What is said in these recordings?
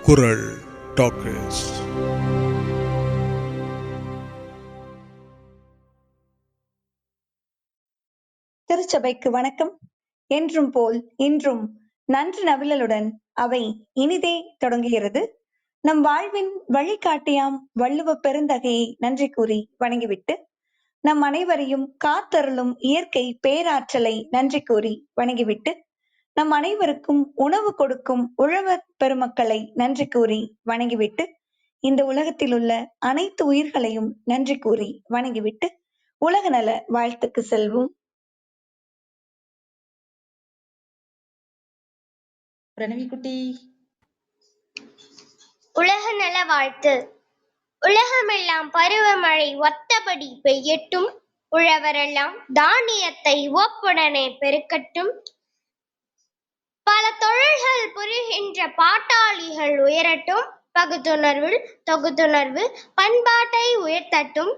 குரல் டாக்கர்ஸ். திருச்சபைக்கு வணக்கம். என்றும் போல் இன்றும் நன்று நவிழலுடன் அவை இனிதே தொடங்குகிறது. நம் வாழ்வின் வழிகாட்டியாம் வள்ளுவ பெருந்தகையை நன்றி கூறி வணங்கிவிட்டு, நம் அனைவரையும் காத்தருளும் இயற்கை பேராற்றலை நன்றி கூறி வணங்கிவிட்டு, நம் அனைவருக்கும் உணவு கொடுக்கும் உழவர் பெருமக்களை நன்றி கூறி வணங்கிவிட்டு, இந்த உலகத்தில் உள்ள அனைத்து உயிர்களையும் நன்றி கூறி வணங்கிவிட்டு, உலக நல வாழ்த்துக்கு செல்வோம். பிரணவி குட்டி. உலக நல வாழ்த்து. உலகமெல்லாம் பருவமழை ஒத்தபடி பெய்யட்டும், உழவரெல்லாம் தானியத்தை ஒப்புடனே பெருக்கட்டும், பல தொழில்கள் புரிகின்ற பாட்டாளிகள் உயரட்டும், பகுத்துணர்வில் தொகுத்துணர்வு பண்பாட்டை உயர்த்தட்டும்,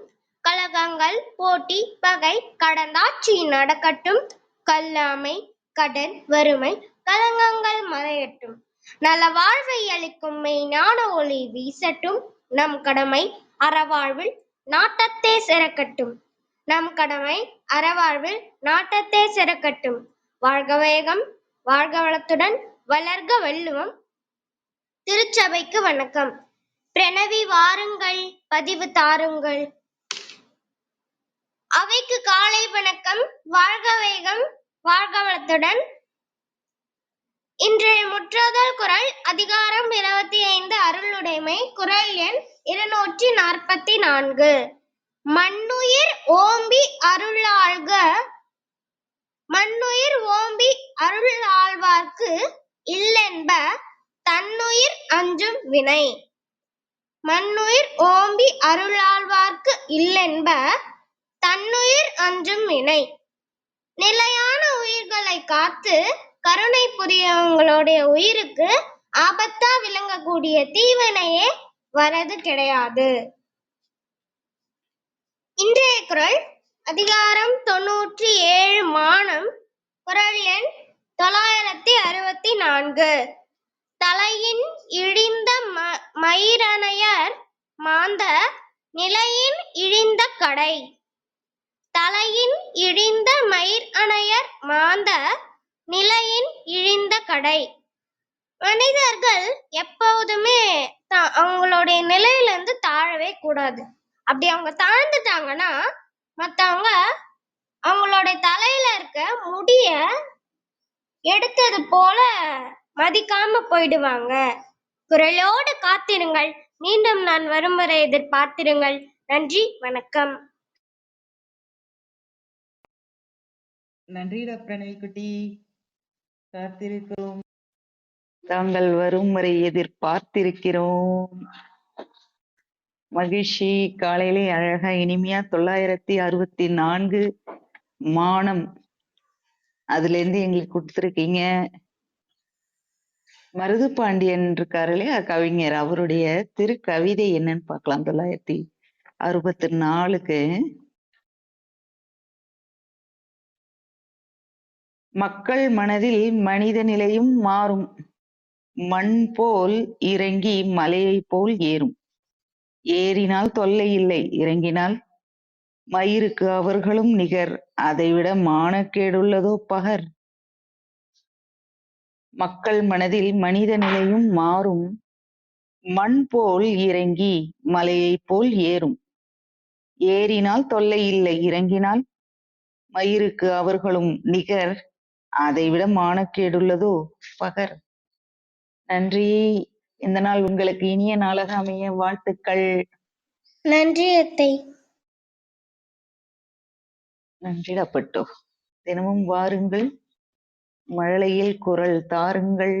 கலகங்கள் போட்டி பகை கடந்தாட்சி நடக்கட்டும், கல்லாமை கடன் வறுமை கலங்கங்கள் மறையட்டும், நல வாழ்வை அளிக்கும் மெய்ஞான ஒளி வீசட்டும், நம் கடமை அறவாழ்வில் நாட்டத்தே சிறக்கட்டும், நம் கடமை அறவாழ்வில் நாட்டத்தே சிறக்கட்டும். வாழ்க வேகம், வாழ்க வளத்துடன், வளர்க வள்ளுவம். திருச்சபைக்கு வணக்கம். பிரணவி வாருங்கள், பதிவு தாருங்கள். அவைக்கு காலை வணக்கம். வாழ்க வேகம், வாழ்க வளத்துடன். இன்றைய முற்றோதல் குறள் அதிகாரம் 25 அருளுடைமை. குறள் எண் 244. மண்ணுயிர் ஓம்பி அருளாள்க, மண்ணுயிர் ஓம்பி அருளாழ்வார்க்கு இல்லென்ப தன்னுயிர் அஞ்சும் வினை. மண்ணுயிர் ஓம்பி அருளாழ்வார்க்கு இல்லென்ப தன்னுயிர் அஞ்சும் வினை. நிலையான உயிர்களை காத்து கருணை புரியவங்களுடைய உயிருக்கு ஆபத்தா விளங்கக்கூடிய தீவினையே வரது கிடையாது. இன்றைய குறள் அதிகாரம் 97 மானம். குறள் எண் 964. தலையின் இழிந்த மயிரணையர் மாந்த நிலையின் இழிந்த கடை. தலையின் இழிந்த மயிர் அணையர் மாந்த நிலையின் இழிந்த கடை. மனிதர்கள் எப்போதுமே அவங்களுடைய நிலையில இருந்து தாழவே கூடாது. அப்படி அவங்க தாழ்ந்துட்டாங்கன்னா மத்தவங்க அவங்களுடைய தலையில இருக்க முடிய எடுத்தது போல மதிக்காம போயிடுவாங்க. குரலோடு காத்திருங்கள். மீண்டும் நான் வரும் வரை எதிர்பார்த்திருங்கள். நன்றி, வணக்கம். நன்றிடா பிரணவி குட்டி. காத்திருக்கிறோம், தாங்கள் வரும் வரை எதிர்பார்த்திருக்கிறோம். மகிழ்ச்சி. காலையிலே அழகா இனிமையா 964 மானம் அதுல இருந்து எங்களுக்கு கொடுத்துருக்கீங்க. மருது பாண்டியன் இருக்காரு இல்லையா கவிஞர், அவருடைய திருக்கவிதை என்னன்னு பார்க்கலாம். 964க்கு மக்கள் மனதில் மனித நிலையும் மாறும், மண் போல் இறங்கி மலையை போல் ஏறும், ஏறினால் தொல்லை இல்லை, இறங்கினால் மயிருக்கு அவர்களும் நிகர், அதைவிட மானக்கேடுள்ளதோ பகர். மக்கள் மனதில் மனித நிலையும் மாறும், மண் போல் இறங்கி மலையை போல் ஏறும், ஏறினால் தொல்லை இல்லை, இறங்கினால் மயிருக்கு அவர்களும் நிகர், அதைவிட மானக்கேடுள்ளதோ பகர். நன்றி. இந்த நாள் உங்களுக்கு இனிய நாளாக அமைய வாழ்த்துக்கள். நன்றி அத்தை. நன்றிடப்பட்டோ. தினமும் வாருங்கள், மழலையில் குரல் தாருங்கள்.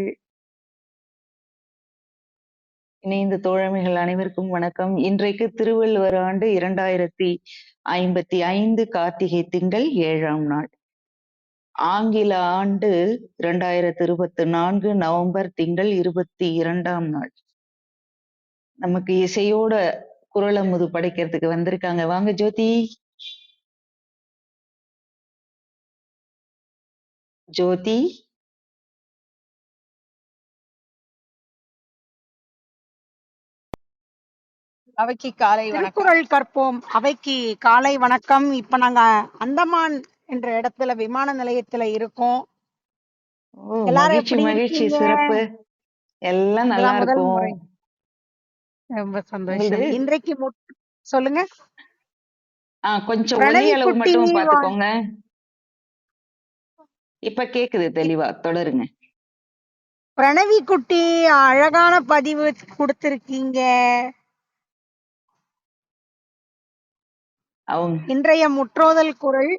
இணைந்த தோழமைகள் அனைவருக்கும் வணக்கம். இன்றைக்கு திருவள்ளுவர் ஆண்டு 2055 கார்த்திகை திங்கள் 7ஆம் நாள். ஆங்கில ஆண்டு 2024 நவம்பர் திங்கள் 22ஆம் நாள். நமக்கு இசையோட குறளமுது படைக்கிறதுக்கு வந்திருக்காங்க. வாங்க ஜோதி. ஜோதி அவைக்கு காலை வணக்கம். திருக்குறள் கற்போம் அவைக்கு காலை வணக்கம். இப்ப நாங்க அந்தமான் என்ற இடத்துல விமான நிலையத்துல இருக்கோம். ஓ, எல்லாரும் மகிழ்ச்சி எப்படி மகிழ்ச்சி, இருக்கீங்க? சிறப்பு. எல்லாம் நல்லா இதெல்லாம் முதல் இருக்கும். முறை. ரொம்ப சந்தோஷம். உங்களுது இன்றைக்கு சொல்லுங்க. கொஞ்சம் ஒலி பிரணவி அளவு குட்டி மட்டும் பாத்துக்கோங்க. இப்ப கேக்குது தெளிவா, தொடருங்க. பிரணவி குட்டி அழகான பதிவு கொடுத்திருக்கீங்க. அவங்க இன்றைய முற்றோதல் குறள்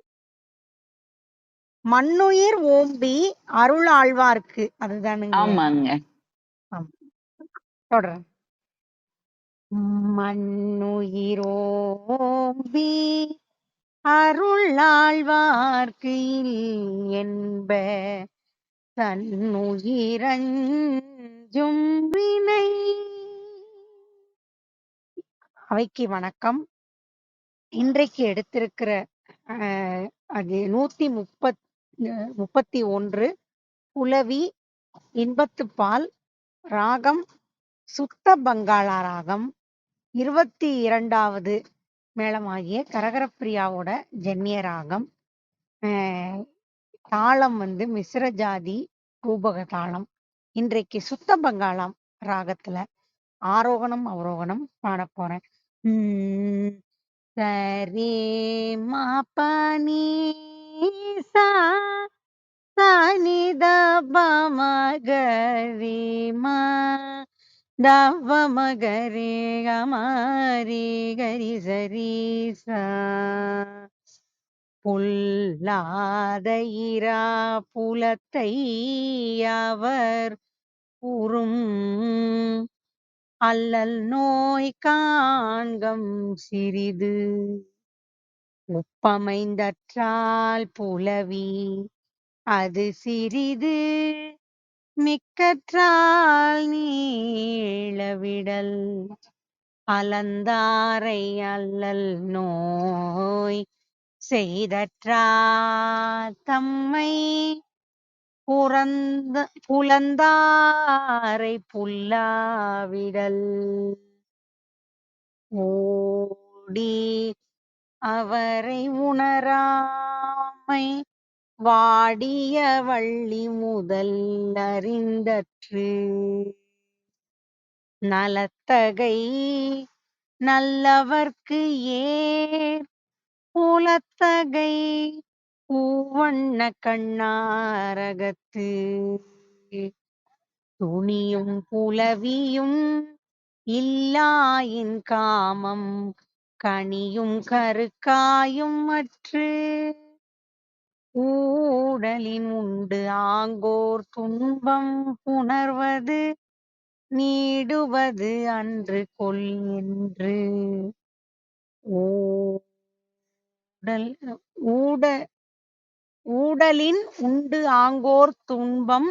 மண்ணுயிர் ஓம்பி அருள் ஆழ்வார்க்கு. அதுதானுங்க. ஆமாங்க. தொடர் மண்ணுயிரோம்பி அருளாழ்வார்க்கு என்ப தன்னுயிரஞ்சும் வினை. அவைக்கு வணக்கம். இன்றைக்கு எடுத்திருக்கிற அது 131 புலவி இன்பத்துப்பால் ராகம் சுத்த பங்காளா ராகம் 22வது மேளமாகிய கரகரப்பிரியாவோட ஜன்னிய ராகம். தாளம் மிஸ்ர ஜாதி ரூபக தாளம். இன்றைக்கு சுத்த பங்காளம் ராகத்துல ஆரோகணம் அவரோகணம் பாட போறேன். சரே மாபனி சா சனி தப மகரி மா தவ மகரி கமரி கரி சரி சா புல்லாத இரா புலத்தை அவர் உறும் அல்லல் நோய் காண்கம் சிறிது ஒப்பமைந்தற்றால் புலவி அது சிறிது மிக்கற்றால் நீளவிடல் அலந்தாரை அல்லல் நோய் செய்தற்றார் தம்மை புலந்தாரை புல்லாவிடல் ஓடி அவரை உணராமை வாடிய வள்ளி முதல் அறிந்தற்று நலத்தகை நல்லவர்க்கு ஏர் புலத்தகை பூவண்ண கண்ணாரகத்து துணியும் புலவியும் இல்லாயின் காமம் கனியும் கருக்காயும் அற்று ஊடலின் உண்டு ஆங்கோர் துன்பம் புணர்வது நீடுவது அன்று கொல் என்று ஊடலின் உண்டு ஆங்கோர் துன்பம்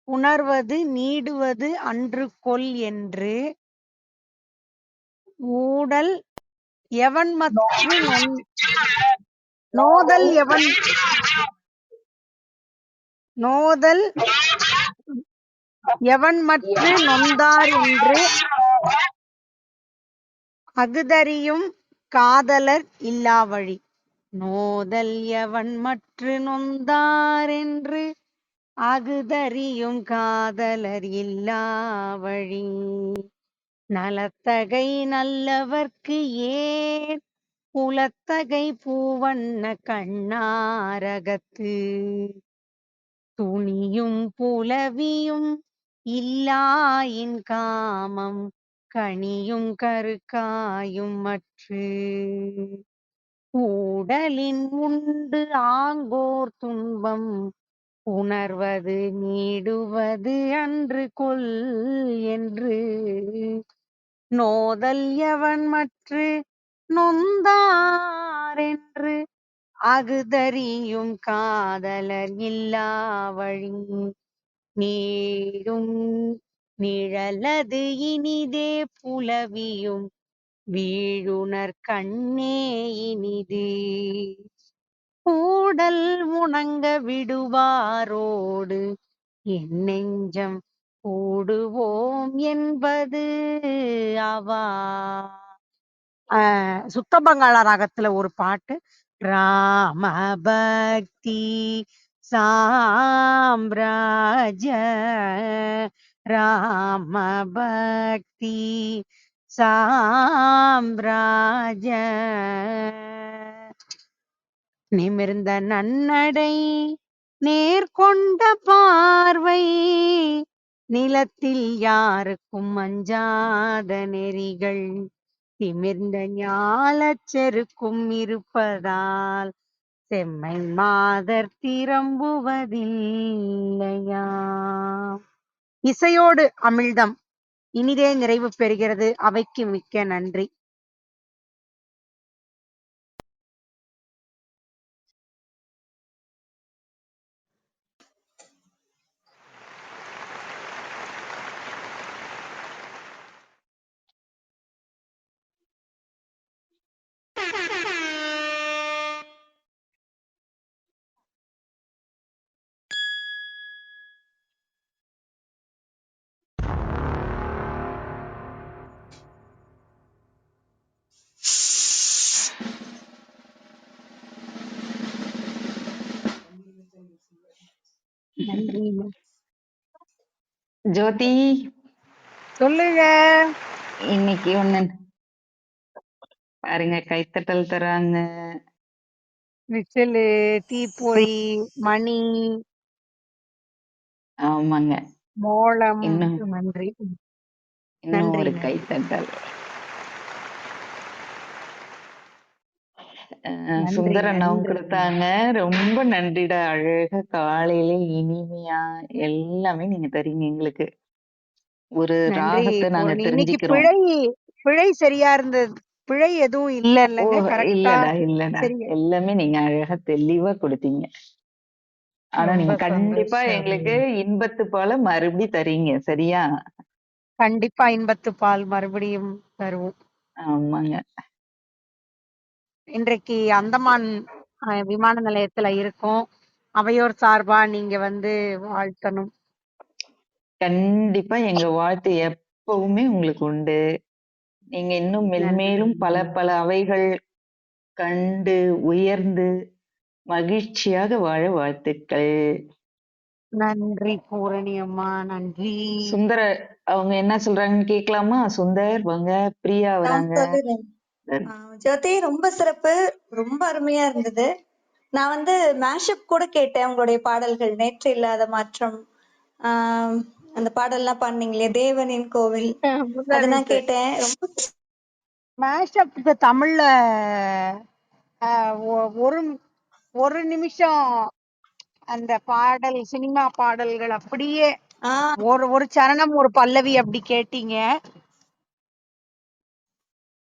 உணர்வது நீடுவது அன்று கொல் என்று ஊடல் எவன்மற்று நோதல் எவன்மற்று நொந்தார் என்று அகுதறியும் காதலர் இல்லாவழி. நோதல் எவன்மற்று நொந்தார் என்று அகுதறியும் காதலர் இல்லாவழி. நலத்தகை நல்லவர்க்கு ஏர் புலத்தகை பூவண்ண கண்ணாரகத்து துணியும் புலவியும் இல்லாயின் காமம் கனியும் கருக்காயும் அற்று ஊடலின் உண்டு ஆங்கோர் துன்பம் உணர்வது நீடுவது அன்று கொல் என்று நோதல் எவன்மற்று நொந்தார் என்று அகுதறியும் காதலர் இல்லாவழி. நீடும் நிழலது இனிதே புலவியும் வீழுணர் கண்ணே இனிது கூடல் உணங்க விடுவாரோடு என் நெஞ்சம் கூடுவோம் என்பது அவா சுத்த பங்காள ராகத்துல ஒரு பாட்டு, ராம பக்தி சாம்ராஜ்ய, ராம பக்தி சாம்ராஜ்ய, நிமிர்ந்த நன்னடை நேர்கொண்ட பார்வை, நிலத்தில் யாருக்கும் அஞ்சாத நெறிகள், திமிர்ந்த ஞாலச் செருக்கும் இருப்பதால் செம்மை மாதர் திரும்புவதில்லையா. இசையோடு அமிழ்தம் இனிதே நிறைவு பெறுகிறது. அவைக்கு மிக்க நன்றி. நன்றி. ஜோதி, சொல்லுங்க. இன்னைக்கு ஒண்ணு பாருங்க, கைத்தட்டல் தராங்க. விசிலு, தீப்பொறி, மணி, ஆமாங்க, மோளம். இன்னும் நன்றி. இன்னும் ஒரு நன்றி. கைத்தட்டல். நன்றி, சுந்தரண்ணாவும் நன்றி. கொடுத்தாங்க. ரொம்ப நன்றிடா, அழகா காலையில இனிமையா எல்லாமே நீங்க தரீங்க எங்களுக்கு. ஒரு நன்றி ராகத்தை நாங்க பூரணி. இன்னைக்கு தெரிஞ்சுக்கிறோம். பிழை சரியா இருந்தது. பிழை எதுவும் இல்ல ஓ, இல்லைங்க. கரெக்டா இல்லடா, சரி. எல்லாமே நீங்க அழகா தெளிவா கொடுத்தீங்க. ஆனா ரொம்ப நீங்க கண்டிப்பா சந்தோஷம். எங்களுக்கு இன்பத்து போல மறுபடியும் தரீங்க, சரியா? கண்டிப்பா இன்பத்து பால் மறுபடியும் தருவோம். ஆமாங்க. இன்றைக்கு அந்தமான் விமான நிலையத்துல இருக்கோம். அவையோர் சார்பா நீங்க வந்து வாழ்த்தணும். கண்டிப்பா எங்க வாழ்த்து எப்பவுமே உங்களுக்கு உண்டு. நீங்க இன்னும் மென்மேலும் பல பல அவைகள் கண்டு உயர்ந்து மகிழ்ச்சியாக வாழ வாழ்த்துக்கள். நன்றி பூரணி அம்மா. நன்றி. சுந்தர அவங்க என்ன சொல்றாங்கன்னு கேட்கலாமா? சுந்தர் வாங்க, பிரியா நான் வராங்க. சொல்லுறேன். ஜோதி, ரொம்ப சிறப்பு, ரொம்ப அருமையா இருந்தது. நான் வந்து மேஷப் கூட கேட்டேன் உங்களுடைய பாடல்கள். நேற்று இல்லாத மாற்றம், அந்த பாடல்லாம் பாடுனீங்களே, தேவனின் கோவில், அதை நான் கேட்டேன். ரொம்ப மேஷப் தமிழ்ல ஒரு ஒரு நிமிஷம் அந்த பாடல், சினிமா பாடல்கள் அப்படியே ஒரு சரணம் ஒரு பல்லவி அப்படி கேட்டீங்க.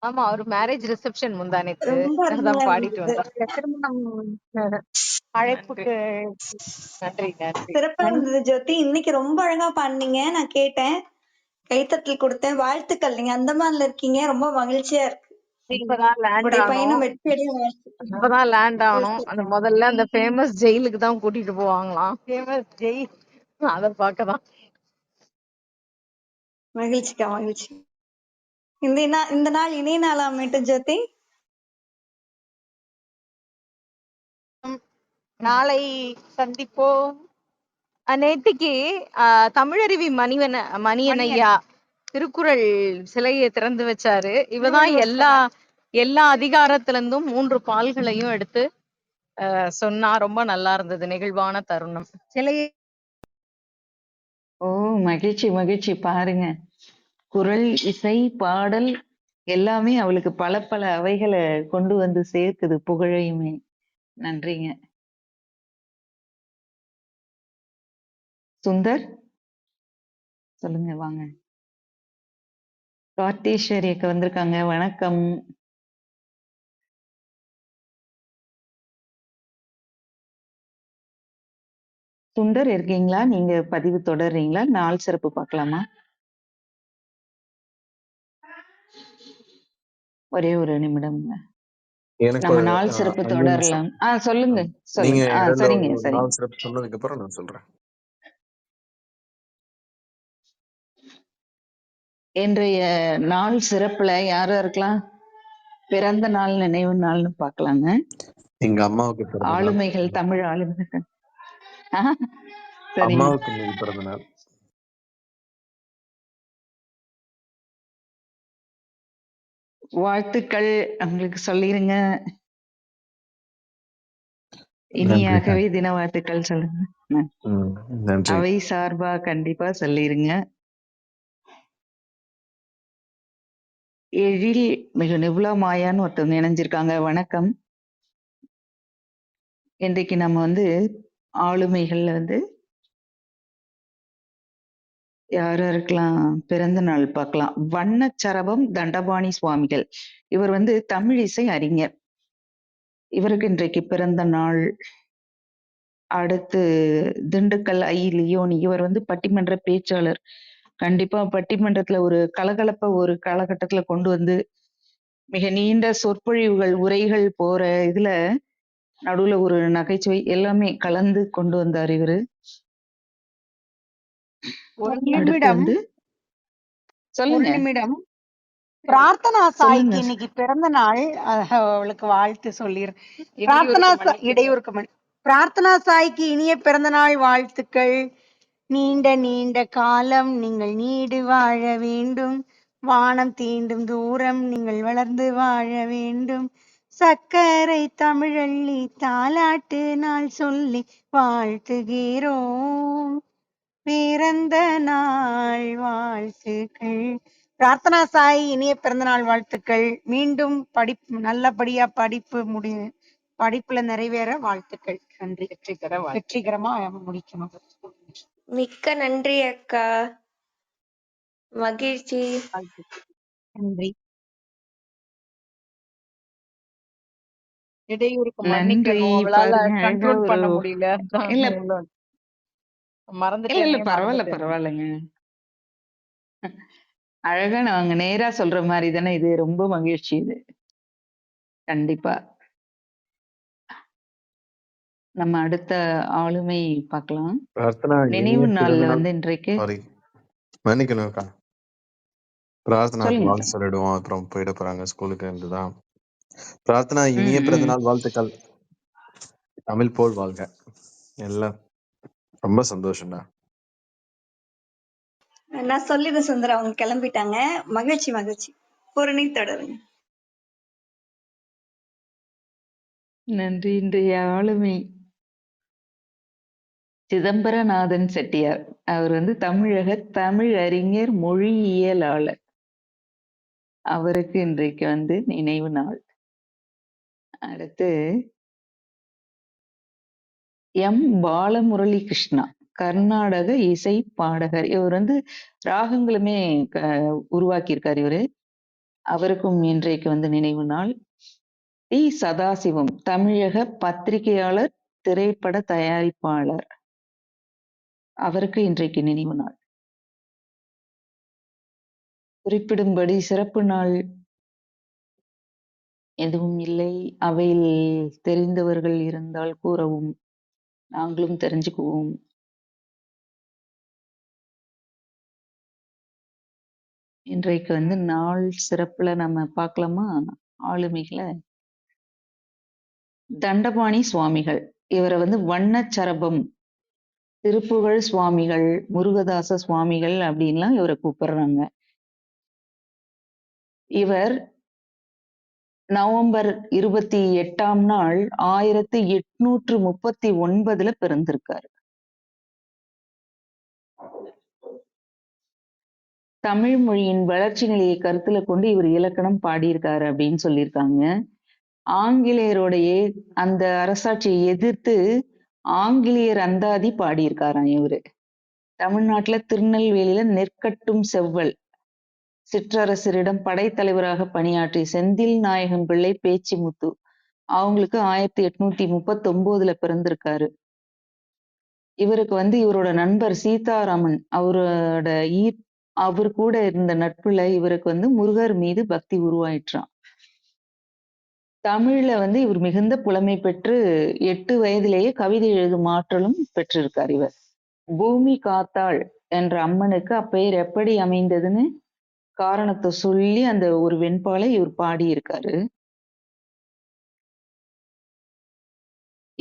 ஆமா, ஒரு மேரேஜ் ரிசப்ஷன் முந்தானேத்து ரொம்ப அதான் அருமையா பாடிட்டு இருந்தது. வந்தோம். திருமணம் அழைப்புக்கு நன்றி நன்றி. சிறப்பா இருந்தது ஜோதி. இன்னைக்கு ரொம்ப அழகா பாடுனீங்க. நான் கேட்டேன், கைத்தட்டல் கொடுத்தேன். வாழ்த்துக்கள். நீங்க அந்தமான்ல இருக்கீங்க, ரொம்ப மகிழ்ச்சியா இருக்கு. இப்பதான் லேண்ட் உங்களுடைய ஆனோம். பயணம் வெற்றியடைய வாழ்த்துக்கள். இப்பதான் லேண்ட் ஆனோம். அந்த முதல்ல அந்த ஃபேமஸ் ஜெயிலுக்கு தான் கூட்டிட்டு போவாங்களாம். Famous jail. அத பார்க்கதான். மகிழ்ச்சிக்கா, மகிழ்ச்சி. இந்த நாள் இணைய நாள் அமையட்டும் ஜோதி. நாளை சந்திப்போம். நேத்திக்கு தமிழருவி மணியன் ஐயா திருக்குறள் சிலையை திறந்து வச்சாரு. இவதான் எல்லா அதிகாரத்துல இருந்தும் 3 பால்களையும் எடுத்து சொன்னா. ரொம்ப நல்லா இருந்தது, நெகிழ்வான தருணம். சிலையை ஓ, மகிழ்ச்சி மகிழ்ச்சி. பாருங்க, குரல், இசை, பாடல் எல்லாமே அவளுக்கு பல பல அவைகளை கொண்டு வந்து சேர்க்குது, புகழையுமே. நன்றிங்க சுந்தர். சொல்லுங்க, வாங்க. கார்த்தீஸ்வரி அக்கா வந்திருக்காங்க, வணக்கம். சுந்தர் இருக்கீங்களா? நீங்க பதிவு தொடர்றீங்களா? நாள் சிறப்பு பார்க்கலாமா? ஒரே ஒரு நிமிடம், நம்ம நாள் சிறப்பு தொடரலாம். சொல்லுங்க சொல்லுங்க. சரிங்க சரிங்க. நாள் சிறப்பு சொன்னதுக்கு அப்புறம் நான் சொல்றேன். இன்றைய நாள் சிறப்புல யாரா இருக்கலாம்? பிறந்த நாள் நினைவு நாள்னு பாக்கலாங்க. எங்க அம்மாவுக்கு பிறந்த நாள். ஆளுமைகள், தமிழ் ஆளுமைகள். சரிங்க. அம்மாவுக்கு இன்னைக்கு பிறந்த நாள். வாழ்த்துக்கள் உங்களுக்கு சொல்லிருங்க. நன்றி. இனியாகவே தின வாழ்த்துக்கள் சொல்லுங்க. நன்றி. அவை சார்பா கண்டிப்பா சொல்லிருங்க. எழில் மிக நிபுலா மாயான்னு ஒருத்தவங்க இணைஞ்சிருக்காங்க. வணக்கம். இன்றைக்கு நம்ம வந்து ஆளுமைகள்ல வந்து யாருக்கெல்லாம் பிறந்த நாள் பார்க்கலாம். வண்ணச்சரபம் தண்டபாணி சுவாமிகள். இவர் வந்து தமிழ் இசை அறிஞர். இவருக்கு இன்றைக்கு பிறந்த நாள். அடுத்து திண்டுக்கல் ஐ லியோனி. இவர் வந்து பட்டிமன்ற பேச்சாளர். கண்டிப்பா பட்டிமன்றத்துல ஒரு கலகலப்ப ஒரு காலகட்டத்துல கொண்டு வந்து மிக நீண்ட சொற்பொழிவுகள், உரைகள் போற இதுல நடுவுல ஒரு நகைச்சுவை எல்லாமே கலந்து கொண்டு வந்தார் இவரு. ஒரு அடுத்து நிமிடம் வந்து ஒரு சொல்லுங்க நிமிடம் பிரார்த்தனா சாய்க்கு சொல்லுங்க. இன்னைக்கு பிறந்த நாள். அவளுக்கு வாழ்த்து சொல்லிரு. பிரார்த்தனா இடையூறுக்கு பிரார்த்தனா சாய்க்கு இனிய பிறந்த நாள் வாழ்த்துக்கள். நீண்ட நீண்ட காலம் நீங்கள் நீடு வாழ வேண்டும். வானம் தீண்டும் தூரம் நீங்கள் வளர்ந்து வாழ வேண்டும். சக்கரை தமிழள்ளி தாலாட்டு நாள் சொல்லி வாழ்த்துகிறோம். பிறந்த நாள் வாழ்த்துக்கள். பிரார்த்தனா சாய் இனிய பிறந்த நாள் வாழ்த்துக்கள். மீண்டும் நல்லபடியா படிப்புல நிறைவேற வாழ்த்துக்கள். நன்றி. வெற்றிகரமா முடிக்கணும். மிக்க நன்றி அக்கா. மகிழ்ச்சி. நன்றி. இடையூறுக்கு நன்றி. மன்னிக்கணும். அவளால பாருங்க அழகா கண்ட்ரோல் ஒரு பண்ண முடியல. இல்ல இல்ல இல்ல பரவாயில்லைங்க. அழகா நாங்க நேரா சொல்ற மாதிரி தானே இது. ரொம்ப மகிழ்ச்சி இது. கண்டிப்பா நம்ம அடுத்த ஆளுமை பார்க்கலாம். பிரார்த்தனா நினைவு நாள்ல வந்து இன்றைக்கு மன்னிக்கணும்க்கா. பிரார்த்தனாக்கு சொல்லுங்க வாழ்த்து சார். சொல்லிடுவோம். அப்புறம் போயிட போறாங்க ஸ்கூலுக்கு இருந்துதான். பிரார்த்தனா இனிய பிறந்த நாள் வாழ்த்துக்கள். தமிழ் போல் வாழ்க. எல்லாம் ரொம்ப சந்தோஷம்டா. நான் சொல்லிடுறேன் சுந்தரா, அவங்க கிளம்பிட்டாங்க. மகிழ்ச்சி மகிழ்ச்சி. பூரணி தொடருங்க. நன்றி. இன்றைய ஆளுமை சிதம்பரநாதன் செட்டியார். அவர் வந்து தமிழக தமிழ் அறிஞர், மொழியியலாளர். அவருக்கு இன்றைக்கு வந்து நினைவு நாள். அடுத்து எம் பாலமுரளி கிருஷ்ணா, கர்நாடக இசை பாடகர். இவர் வந்து ராகங்களுமே உருவாக்கியிருக்கார் இவரு. அவருக்கும் இன்றைக்கு வந்து நினைவு நாள். டி சதாசிவம், தமிழக பத்திரிகையாளர், திரைப்பட தயாரிப்பாளர். அவருக்கு இன்றைக்கு நினைவு நாள். குறிப்பிடும்படி சிறப்பு நாள் எதுவும் இல்லை. அவையில் தெரிந்தவர்கள் இருந்தால் கூறவும், நாங்களும் தெரிஞ்சுக்குவோம். இன்றைக்கு வந்து நாள் சிறப்புல நம்ம பார்க்கலாமா ஆளுமைகளை? தண்டபாணி சுவாமிகள். இவரை வந்து வண்ணச்சரபம், திருப்புகழ் சுவாமிகள், முருகதாச சுவாமிகள் அப்படின்லாம் இவரை கூப்பிடுறாங்க. இவர் நவம்பர் 28ஆம் நாள் 1839 பிறந்திருக்காரு. தமிழ் மொழியின் வளர்ச்சி நிலையை கருத்துல கொண்டு இவர் இலக்கணம் பாடியிருக்காரு அப்படின்னு சொல்லியிருக்காங்க. ஆங்கிலேயருடைய அந்த அரசாட்சியை எதிர்த்து ஆங்கிலேயர் அந்தாதி பாடியிருக்காராம் இவரு. தமிழ்நாட்டுல திருநெல்வேலியில நெற்கட்டும் செவ்வல் சிற்றரசரிடம் படைத்தலைவராக பணியாற்றி செந்தில் நாயகம் பிள்ளை பேச்சிமுத்து அவங்களுக்கு 1839 பிறந்திருக்காரு. இவருக்கு வந்து இவரோட நண்பர் சீதாராமன் அவர் கூட இருந்த நட்புல இவருக்கு வந்து முருகர் மீது பக்தி உருவாயிற்றான். தமிழ்ல வந்து இவர் மிகுந்த புலமை பெற்று 8 வயதிலேயே கவிதை எழுதும் ஆற்றலும் பெற்றிருக்கார் இவர். பூமி காத்தாள் என்ற அம்மனுக்கு அப்பெயர் எப்படி அமைந்ததுன்னு காரணத்தை சொல்லி அந்த ஒரு வெண்பாலை இவர் பாடியிருக்காரு.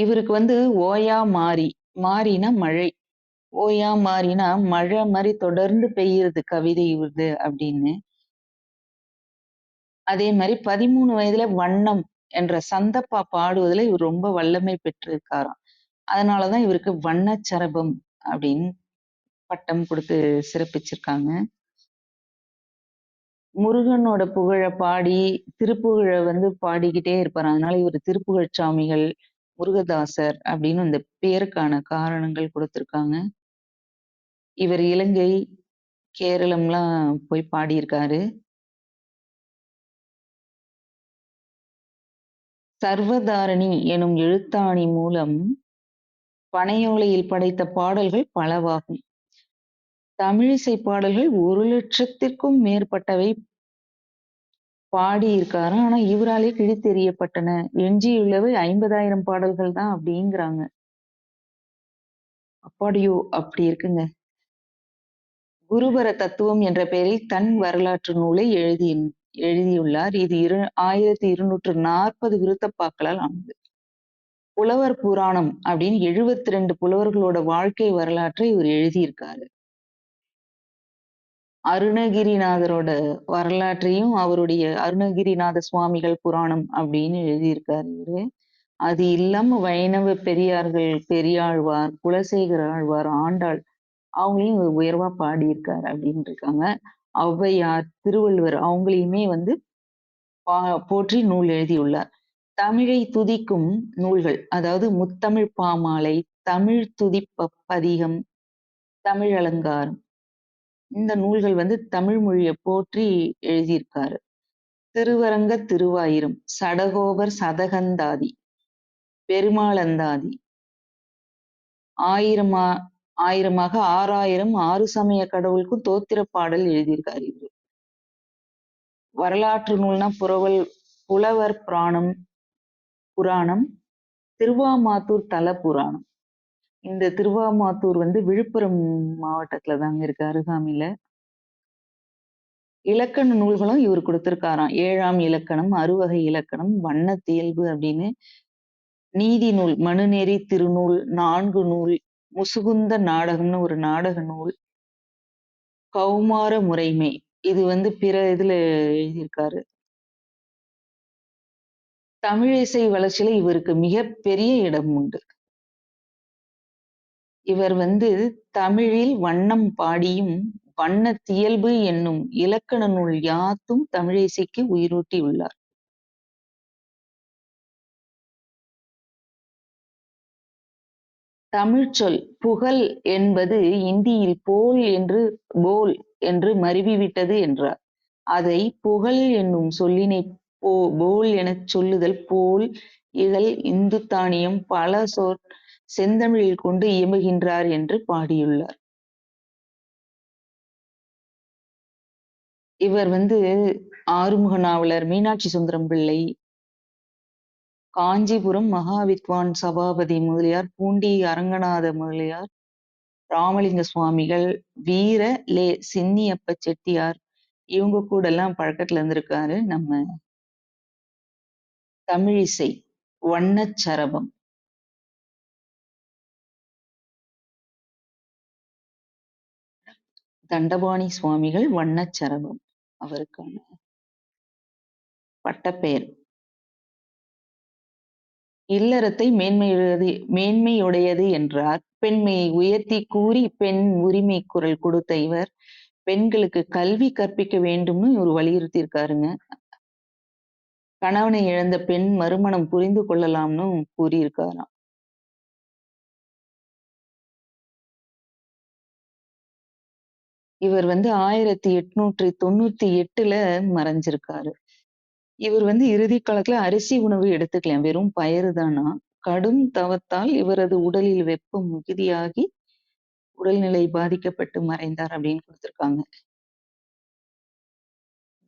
இவருக்கு வந்து ஓயா மாரி, மாரினா மழை. ஓயா மாரினா மழை மாரி தொடர்ந்து பெய்யுறது கவிதை இது அப்படின்னு. அதே மாரி 13 வயதுல வண்ணம் என்ற சந்தப்பா பாடுவதுல இவர் ரொம்ப வல்லமை பெற்றிருக்காராம். அதனாலதான் இவருக்கு வண்ணச்சரபம் அப்படின்னு பட்டம் கொடுத்து சிறப்பிச்சிருக்காங்க. முருகனோட புகழ பாடி, திருப்புகழ வந்து பாடிக்கிட்டே இருப்பாராம். அதனால இவரு திருப்புகழ்ச் சாமிகள், முருகதாசர் அப்படின்னு இந்த பேருக்கான காரணங்கள் குடுத்திருக்காங்க. இவர் இலங்கை, கேரளம்லாம் போய் பாடியிருக்காரு. சர்வதாரணி எனும் எழுத்தாணி மூலம் பனையோலையில் படைத்த பாடல்கள் பலவாகும். தமிழிசை பாடல்கள் 1,00,000த்திற்கும் மேற்பட்டவை பாடியிருக்காராம். ஆனா இவராலே கிழித்தெறியப்பட்டன. எஞ்சியுள்ளவை 50,000 பாடல்கள் தான் அப்படிங்கிறாங்க. அப்பாடியோ! அப்படி இருக்குங்க. குருபர தத்துவம் என்ற பெயரில் தன் வரலாற்று நூலை எழுதியுள்ளார். இது 1240 விருத்தப்பாக்களால் ஆனது. புலவர் புராணம் அப்படின்னு 72 புலவர்களோட வாழ்க்கை வரலாற்றை இவர் எழுதியிருக்காரு. அருணகிரிநாதரோட வரலாற்றையும் அவருடைய அருணகிரிநாத சுவாமிகள் புராணம் அப்படின்னு எழுதியிருக்காரு இவரு. அது இல்லாம வைணவ பெரியார்கள், பெரியாழ்வார், குலசேகர ஆழ்வார், ஆண்டாள் அவங்களையும் இவர் உயர்வா பாடியிருக்காரு அப்படின்னு இருக்காங்க. ஔவையார், திருவள்ளுவர் அவங்களையுமே வந்து போற்றி நூல் எழுதியுள்ளார். தமிழை துதிக்கும் நூல்கள், அதாவது முத்தமிழ் பாமாலை, தமிழ் துதிப்பதிகம், தமிழ் அலங்காரம் இந்த நூல்கள் வந்து தமிழ் மொழியை போற்றி எழுதியிருக்காரு. திருவரங்க திருவாயிரம், சடகோபர் சதகந்தாதி, பெருமாளந்தாதி, ஆயிரமாக 6000 6 சமய கடவுளுக்கும் தோத்திர பாடல் எழுதியிருக்காரு இவரு. வரலாற்று நூல்னா புலவர் புராணம், திருவாமாத்தூர் தல புராணம். இந்த திருவாமாத்தூர் வந்து விழுப்புரம் மாவட்டத்துல தாங்க இருக்கு, அருகாமையில. இலக்கண நூல்களும் இவர் கொடுத்திருக்காராம். 7ஆம் இலக்கணம், அறுவகை இலக்கணம், வண்ணத்தியல்பு அப்படின்னு. நீதி நூல், மனுநெறி திருநூல், 4 நூல், முசுகுந்த நாடகம்னு ஒரு நாடக நூல், கௌமார முறைமை இது வந்து பிற இதுல எழுதியிருக்காரு. தமிழிசை வளர்ச்சியில இவருக்கு மிகப்பெரிய இடம் உண்டு. இவர் வந்து தமிழில் வண்ணம் பாடியும் வண்ணத்தியல்பு என்னும் இலக்கண நூல் யாத்தும் தமிழிசைக்கு உயிரூட்டியுள்ளார். தமிழ்ச்சொல் புகழ் என்பது இந்தியில் போல் என்று மருவிவிட்டது என்றார். அதை புகழ் என்னும் சொல்லினை போல் எனச் சொல்லுதல் போல் இகழ் இந்துத்தானியம் பல செந்தமிழில் கொண்டு இயம்புகின்றார் என்று பாடியுள்ளார். இவர் வந்து ஆறுமுக நாவலர், மீனாட்சி சுந்தரம் பிள்ளை, காஞ்சிபுரம் மகாவித்வான் சபாபதி முதலியார், பூண்டி அரங்கநாத முதலியார், ராமலிங்க சுவாமிகள், வீர லே சின்னியப்ப செட்டியார் இவங்க கூட எல்லாம் பழக்கத்துல இருந்திருக்காரு நம்ம தமிழிசை. வண்ணச்சரபம். தண்டபாணி சுவாமிகள் வண்ணச்சரபம் அவருக்கான பட்டப்பெயர். இல்லறத்தை மேன்மையுடையது என்றார். பெண்மையை உயர்த்தி கூறி பெண் உரிமை குரல் கொடுத்த இவர் பெண்களுக்கு கல்வி கற்பிக்க வேண்டும்னு இவர் வலியுறுத்தி இருக்காருங்க. கணவனை இழந்த பெண் மறுமணம் புரிந்து கொள்ளலாம்னு கூறியிருக்காராம். இவர் வந்து 1898ல மறைஞ்சிருக்காரு. இவர் வந்து இறுதி காலத்துல அரிசி உணவு எடுத்துக்கலாம், வெறும் பயறு தானா. கடும் தவத்தால் இவரது உடலில் வெப்பம் மிகுதியாகி உடல்நிலை பாதிக்கப்பட்டு மறைந்தார் அப்படின்னு கொடுத்திருக்காங்க.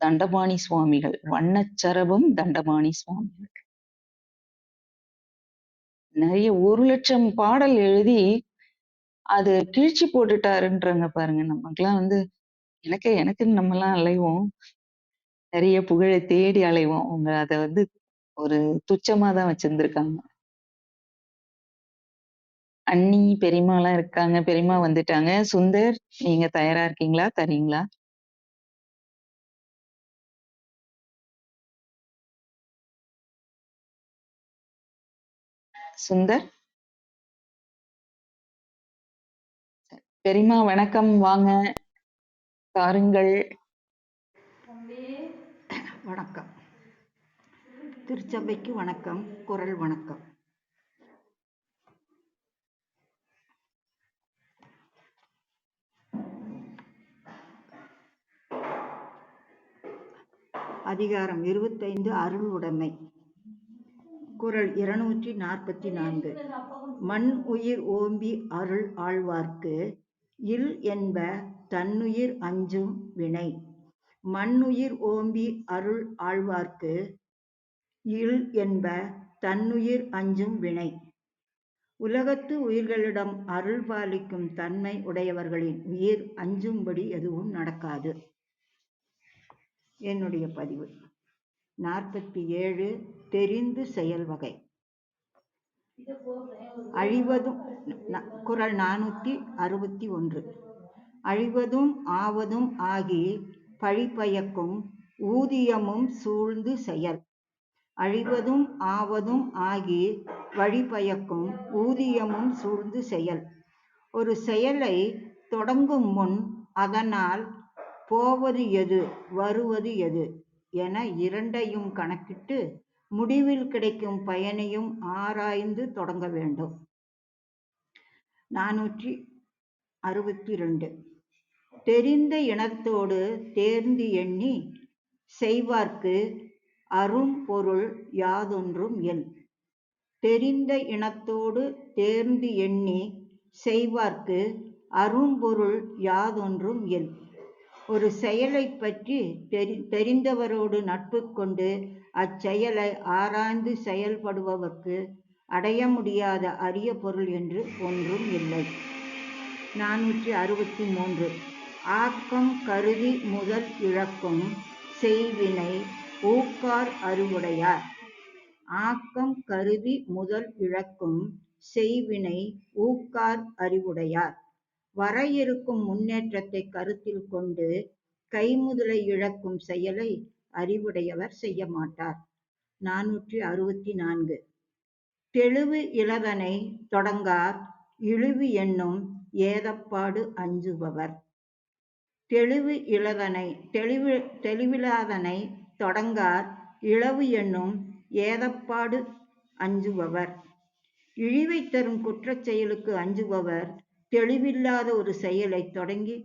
தண்டபாணி சுவாமிகள், வண்ணச்சரபம் தண்டபாணி சுவாமிகள். நிறைய 1,00,000 பாடல் எழுதி அது கிழிச்சு போட்டுட்டாருன்றாங்க பாருங்க. நமக்கெல்லாம் வந்து எனக்குன்னு நம்ம எல்லாம் அலைவோம், நிறைய புகழை தேடி அலைவோம். அவங்க அதை வந்து ஒரு துச்சமா தான் வச்சிருந்திருக்காங்க. அண்ணி, பெரியம்மாலாம் இருக்காங்க. பெரியம்மா வந்துட்டாங்க. சுந்தர், நீங்க தயாரா இருக்கீங்களா? தரீங்களா? சுந்தர்? பெரியம்மா வணக்கம், வாங்க. தாருங்கள். வணக்கம். திருச்சபைக்கு வணக்கம். குரல் வணக்கம். அதிகாரம் 25 அருள் உடைமை. குரல் 244. மண் உயிர் ஓம்பி அருள் ஆழ்வார்க்கு இல் என்ப தன்னுயிர் அஞ்சும் வினை. மண்ணுயிர் ஓம்பி அருள் ஆழ்வார்க்கு இல் என்ப தன்னுயிர் அஞ்சும் வினை. உலகத்து உயிர்களிடம் அருள் பாலிக்கும் தன்மை உடையவர்களின் உயிர் அஞ்சும்படி எதுவும் நடக்காது. என்னுடைய பதிவு 47. தெரிந்து செயல் வகை. அழிவதும் குரல் 461. அழிவதும் ஆவதும் ஆகி பழிபயக்கும் ஊதியமும் சூழ்ந்து செயல். அழிவதும் ஆவதும் ஆகி வழிபயக்கும் ஊதியமும் சூழ்ந்து செயல். ஒரு செயலை தொடங்கும் முன் அதனால் போவது எது வருவது எது என இரண்டையும் கணக்கிட்டு முடிவில் கிடைக்கும் பயனையும் ஆராய்ந்து தொடங்க வேண்டும். 462. தெரிந்த இனத்தோடு தேர்ந்து எண்ணி செய்வார்க்கு அரும் பொருள் யாதொன்றும் எல். தெரிந்த இனத்தோடு தேர்ந்து எண்ணி செய்வார்க்கு அரும்பொருள் யாதொன்றும் எல். ஒரு செயலை பற்றி தெரிந்தவரோடு நட்பு கொண்டு அச்செயலை ஆராய்ந்து செயல்படுபவர்க்கு அடைய முடியாத அரிய பொருள் என்று ஒன்றும் இல்லை. 463. ஆக்கம் கருதி முதல் இழக்கும் செய்வினை ஊக்கார் அறிவுடையார். ஆக்கம் கருதி முதல் இழக்கும் செய்வினை ஊக்கார் அறிவுடையார். வர இருக்கும் முன்னேற்றத்தை கருத்தில் கொண்டு கைமுதலை இழக்கும் செயலை அறிவுடையவர் செய்ய மாட்டார். 464. தெளிவு இலதனை தொடங்கார் இழிவு என்னும் ஏதப்பாடு அஞ்சுபவர். தெளிவிலாதனை தொடங்கார் இழவு என்னும் ஏதப்பாடு அஞ்சுபவர். இழிவை தரும் குற்றச் செயலுக்கு அஞ்சுபவர் தெளிவில்லாத ஒரு செயலை தொடங்கி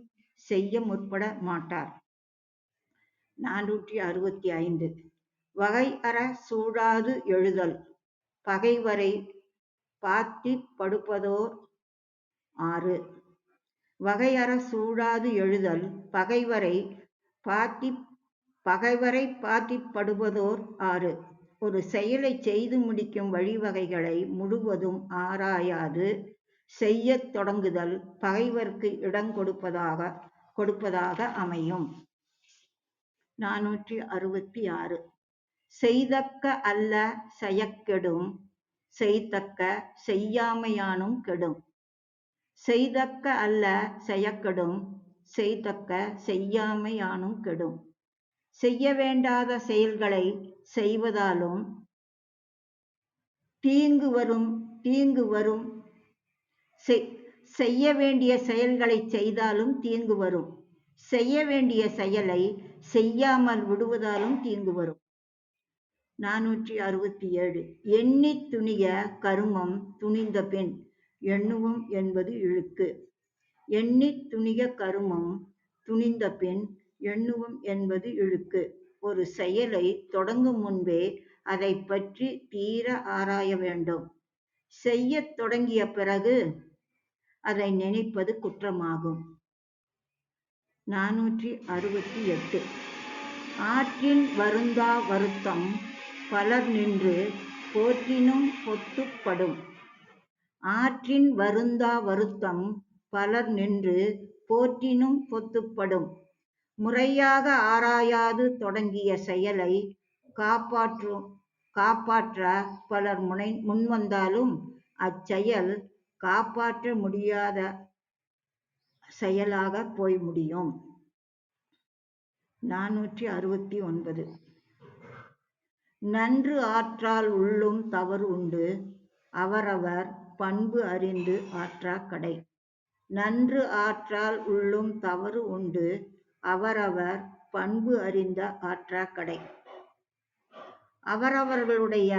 செய்ய முற்பட மாட்டார். 465. வகை அற சூழாது எழுதல் பகைவரை பாத்தி படுப்பதோர் 6. வகை அற சூழாது எழுதல் பகைவரை பாத்திப்படுவதோர் 6. ஒரு செயலை செய்து முடிக்கும் வழிவகைகளை முழுவதும் ஆராயாது செய்யத் தொடங்குதல் பகைவர்க்கு இடம் கொடுப்பதாக அமையும். 466. செய்தக்க அல்ல செயக்கெடும் செய்தக்க செய்யாமையானும் கெடும். செய்தக்க அல்ல செயக்கெடும் செய்தக்க செய்யாமையானும் கெடும். செய்ய வேண்டாத செயல்களை செய்வதாலும் தீங்கு வரும். செய்ய வேண்டிய செயல்களை செய்தாலும் தீங்கு வரும். செய்ய வேண்டிய செயலை செய்யாமல் விடுவதாலும் தீங்கு வரும். 467. எண்ணித் துணிய கருமம் துணிந்த பின் எண்ணுவும் என்பது இழுக்கு. எண்ணித் துணிய கருமம் துணிந்த பின் எண்ணுவும் என்பது இழுக்கு. ஒரு செயலை தொடங்கும் முன்பே அதை பற்றி தீர ஆராய வேண்டும். செய்யத் தொடங்கிய பிறகு அதை நினைப்பது குற்றமாகும். 468. ஆற்றின் வருந்தா வருத்தம் பலர் நின்று போற்றினும் பொத்துப்படும். ஆற்றின் வருந்தா வருத்தம் பலர் நின்று போற்றினும் பொத்துப்படும். முறையாக ஆராயாது தொடங்கிய செயலை காப்பாற்ற பலர் முன்வந்தாலும் அச்செயல் காப்பாற்ற முடியாத செயலாக போய் முடியும். 469. நன்று ஆற்றால் உள்ளும் தவறு உண்டு, அவரவர் பண்பு அறிந்து ஆற்றா கடை. நன்று ஆற்றால் உள்ளும் தவறு உண்டு, அவரவர் பண்பு அறிந்த ஆற்றா கடை. அவரவர்களுடைய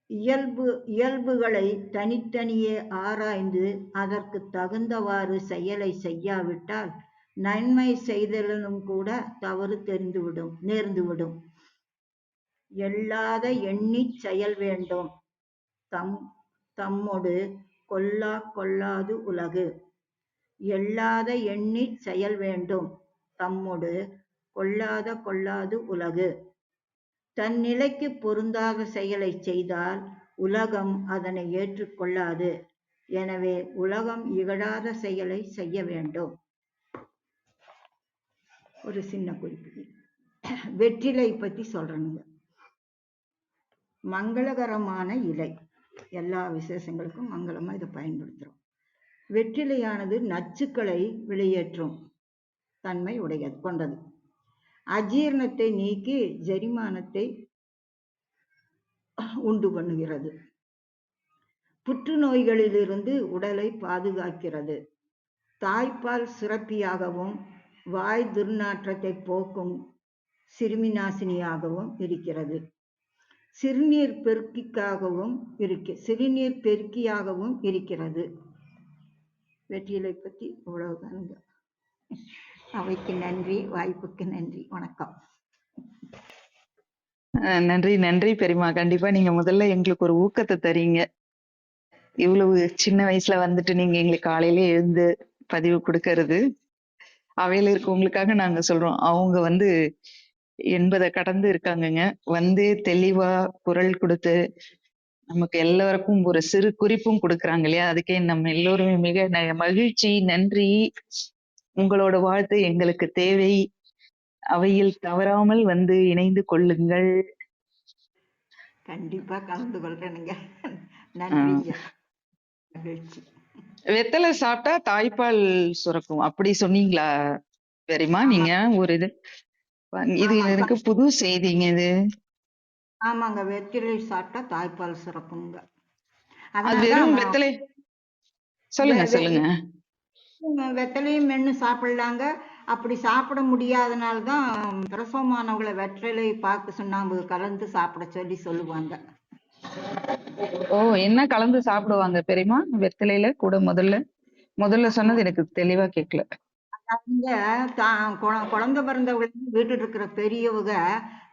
இயல்புகளை தனித்தனியே ஆராய்ந்து அதற்கு தகுந்தவாறு செயலை செய்யாவிட்டால் நன்மை செய்தலும் கூட தவறு நேர்ந்துவிடும். எள்ளாத எண்ணிச் செயல் வேண்டும், தம்மொடு கொள்ளாது உலகு. எள்ளாத எண்ணிச் செயல் வேண்டும், தம்மொடு கொள்ளாது உலகு. தன் நிலைக்கு பொருந்தாத செயலை செய்தால் உலகம் அதனை ஏற்றுக்கொள்ளாது. எனவே உலகம் இகழாத செயலை செய்ய வேண்டும். ஒரு சின்ன குறிப்பு, வெற்றிலை பத்தி சொல்றேனுங்க. மங்களகரமான இலை, எல்லா விசேஷங்களுக்கும் மங்களமா இதை பயன்படுத்துறோம். வெற்றிலையானது நச்சுக்களை வெளியேற்றும் தன்மை கொண்டது. அஜீரணத்தை நீக்கி ஜெரிமானத்தை உண்டு பண்ணுகிறது. புற்றுநோய்களிலிருந்து உடலை பாதுகாக்கிறது. தாய்ப்பால் சுரப்பியாகவும் வாய் துர்நாற்றத்தை போக்கும் சிறுமிநாசினியாகவும் இருக்கிறது. சிறுநீர் பெருக்கியாகவும் இருக்கிறது. வெற்றிலை பற்றி இவ்வளவுதானுங்க. அவைக்கு நன்றி, வாய்ப்புக்கு நன்றி, வணக்கம். நன்றி பெரியம்மா. கண்டிப்பா நீங்க முதல்ல எங்களுக்கு ஒரு ஊக்கத்தை தரீங்க. இவ்வளவு சின்ன வயசுல வந்துட்டு நீங்க எங்களுக்கு காலையில எழுந்து பதிவு கொடுக்கறது. அவையில இருக்கவங்களுக்காக நாங்க சொல்றோம். அவங்க 80 கடந்து இருக்காங்கங்க. தெளிவா குரல் கொடுத்து நமக்கு எல்லாருக்கும் ஒரு சிறு குறிப்பும் கொடுக்குறாங்க இல்லையா? அதுக்கே நம்ம எல்லோருமே மிக மகிழ்ச்சி. நன்றி. உங்களோட வாழ்த்து எங்களுக்கு தேவை. அவையில் தவறாமல் இணைந்து கொள்ளுங்கள். கண்டிப்பா கலந்து கொள்றேனுங்க. நன்றிங்க. மகிழ்ச்சி. வெத்தலை சாப்பிட்டா தாய்ப்பால் சுரக்கும் அப்படி சொன்னீங்களா பெரியம்மா? நீங்க ஒரு இது எனக்கு புது செய்திங்க இது. ஆமாங்க, வெற்றிலை சாப்பிட்டா தாய்ப்பால் சுரக்குங்க. அது வெறும் வெத்தலை. சொல்லுங்க. வெத்தலையும் மென்னு சாப்பிடலாங்க. அப்படி சாப்பிட முடியாதனால்தான் பிரசவமானவங்களை வெற்றிலை பாக்கு சுண்ணாம்பு கலந்து சாப்பிட சொல்லுவாங்க. ஓ, என்ன கலந்து சாப்பிடுவாங்க பெரியம்மா வெத்தலையில கூட? முதல்ல சொன்னது எனக்கு தெளிவா கேட்கல. குழந்தை பிறந்தவங்க வீட்டுல இருக்கிற பெரியவங்க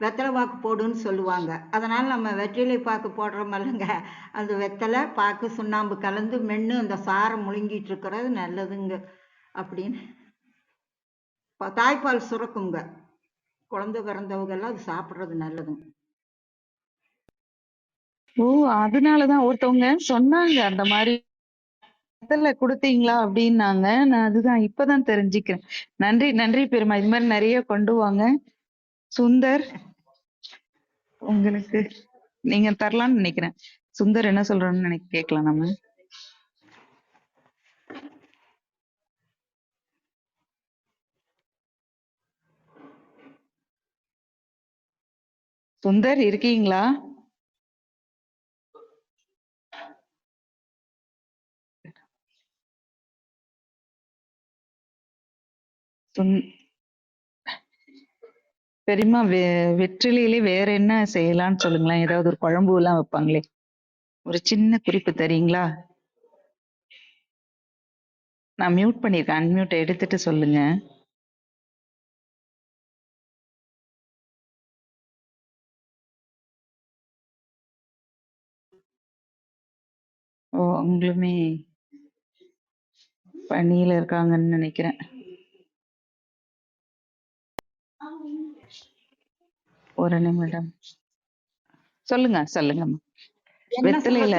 வெத்தலை பாக்கு போடுன்னு சொல்லுவாங்க. அதனால நம்ம வெற்றிலை பாக்கு போடுறோம் இல்லைங்க, அந்த வெத்தலை பாக்கு சுண்ணாம்பு கலந்து மென்னு அந்த சாரம் முழுங்கிட்டு இருக்கிறது நல்லதுங்க அப்படின்னு. தாய்ப்பால் சுரக்குங்க. குழந்தை பிறந்தவங்க எல்லாம் அது சாப்பிடுறது நல்லதுங்க. ஓ, அதனாலதான் ஒருத்தவங்க சொன்னாங்க அந்த மாதிரி வெத்தலை கொடுத்தீங்களா அப்படின்னாங்க. நான் அதுதான் இப்பதான் தெரிஞ்சுக்கிறேன். நன்றி பெருமா. இது மாதிரி நிறைய கொண்டு வாங்க. சுந்தர், உங்களுக்கு நீங்க தரலாம்னு நினைக்கிறேன். சுந்தர் என்ன சொல்றோம்னு கேட்கலாம் நம்ம. சுந்தர் இருக்கீங்களா? பெரியம்மா, வெற்றிலையிலே வேற என்ன செய்யலாம்னு சொல்லுங்களேன். ஏதாவது ஒரு குழம்பு எல்லாம் வைப்பாங்களே, ஒரு சின்ன குறிப்பு தரீங்களா? நான் மியூட் பண்ணிருக்கேன். அன்மியூட் எடுத்துட்டு சொல்லுங்க. ஓ, அவங்களுமே பணியில இருக்காங்கன்னு நினைக்கிறேன். ஒரு நிமிடம். சொல்லுங்க. வெற்றிலையில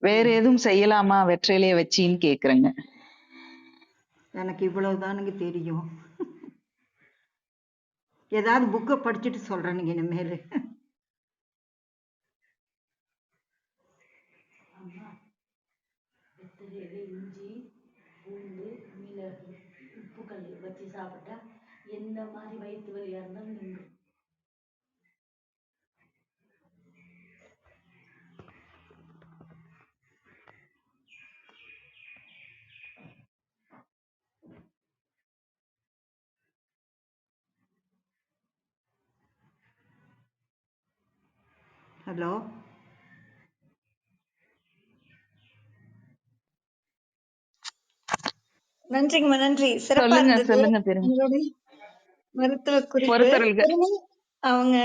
வேற எதுவும் செய்யலாமா வெற்றிலைய வச்சின்னு கேக்குறேங்க. எனக்கு இவ்வளவுதானுங்க தெரியும். ஏதாவது புக்கை படிச்சுட்டு சொல்றேனுங்க இனிமேல். வச்சு சாப்பிட்டா எந்த மாதிரி வயிற்று வலியா இருந்தாலும் நின்றும். ஹலோ நன்றிங்கம்மா, நன்றி. சிறப்பா சொல்லுங்க இருந்தது சொல்லுங்க பெருமை. உங்களுடைய மருத்துவ குறிப்பு. பொறுத்தருள்க. பெருமை அவங்க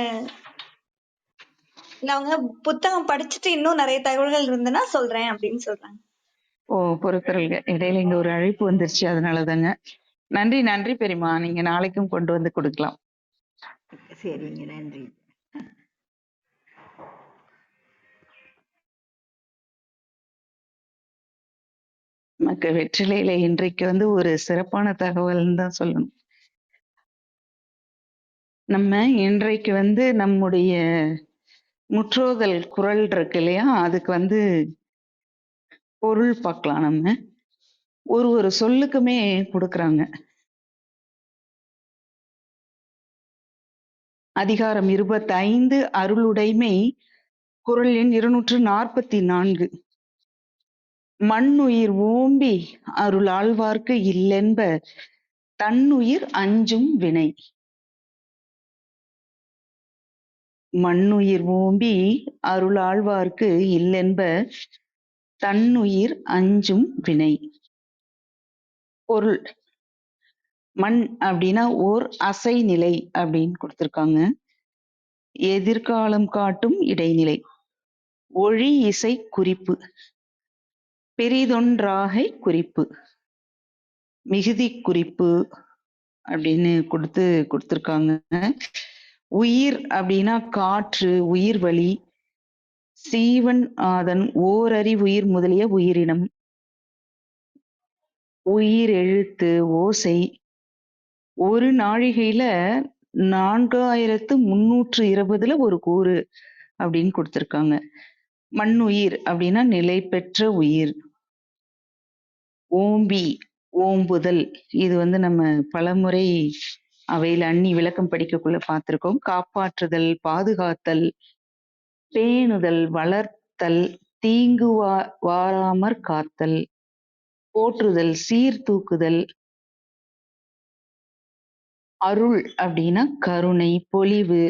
இல்ல அவங்க புத்தகம் படிச்சுட்டு இன்னும் நிறைய தகவல்கள் இருந்ததுன்னா சொல்றேன் அப்படின்னு சொல்றாங்க. ஓ, பொறுத்தருள்க. இடையில இங்க ஒரு அழைப்பு வந்துருச்சு, அதனாலதாங்க. நன்றி நன்றி பெரியமா. நீங்க நாளைக்கும் கொண்டு வந்து கொடுக்கலாம். சரிங்க, நன்றி. நமக்கு வெற்றிலையில இன்றைக்கு வந்து ஒரு சிறப்பான தகவல்னு தான் சொல்லணும். நம்ம இன்றைக்கு வந்து நம்முடைய முற்றோதல் குரல் இருக்கு இல்லையா, அதுக்கு வந்து பொருள் பார்க்கலாம். நம்ம ஒரு சொல்லுக்குமே கொடுக்கறாங்க. அதிகாரம் 25 அருளுடைமை, குறள் எண் 244. மண்ணுயிர் ஓம்பி அருளாழ்வார்க்கு இல்லென்ப தன்னுயிர் அஞ்சும் வினை. மண்ணுயிர் ஓம்பி அருளாழ்வார்க்கு இல்லென்ப தன்னுயிர் அஞ்சும் வினை. பொருள்: மண் அப்படின்னா ஓர் அசை நிலை அப்படின்னு கொடுத்திருக்காங்க. எதிர்காலம் காட்டும் இடைநிலை. ஒழி இசை குறிப்பு. பெரிதொன்றாகை குறிப்பு. மிகுதி குறிப்பு அப்படின்னு கொடுத்திருக்காங்க. உயிர் அப்படின்னா காற்று, உயிர் வழி. சீவன் ஆதன், ஓரறிவுயிர் முதலிய உயிரினம். உயிர் எழுத்து, ஓசை. ஒரு நாழிகையில 4320 ஒரு கூறு அப்படின்னு கொடுத்திருக்காங்க. மண்ணுயிர் அப்படின்னா நிலை பெற்ற உயிர். ஓம்பி, ஓம்புதல். இது வந்து நம்ம பலமுறை அவையில அண்ணி விளக்கம் படிக்கக்குள்ள பார்த்திருக்கோம். காப்பாற்றுதல், பாதுகாத்தல், பேணுதல், வளர்த்தல், தீங்கு வாராமற் காத்தல், போற்றுதல், சீர்தூக்குதல். அருள் அப்படின்னா கருணை, பொலிவு.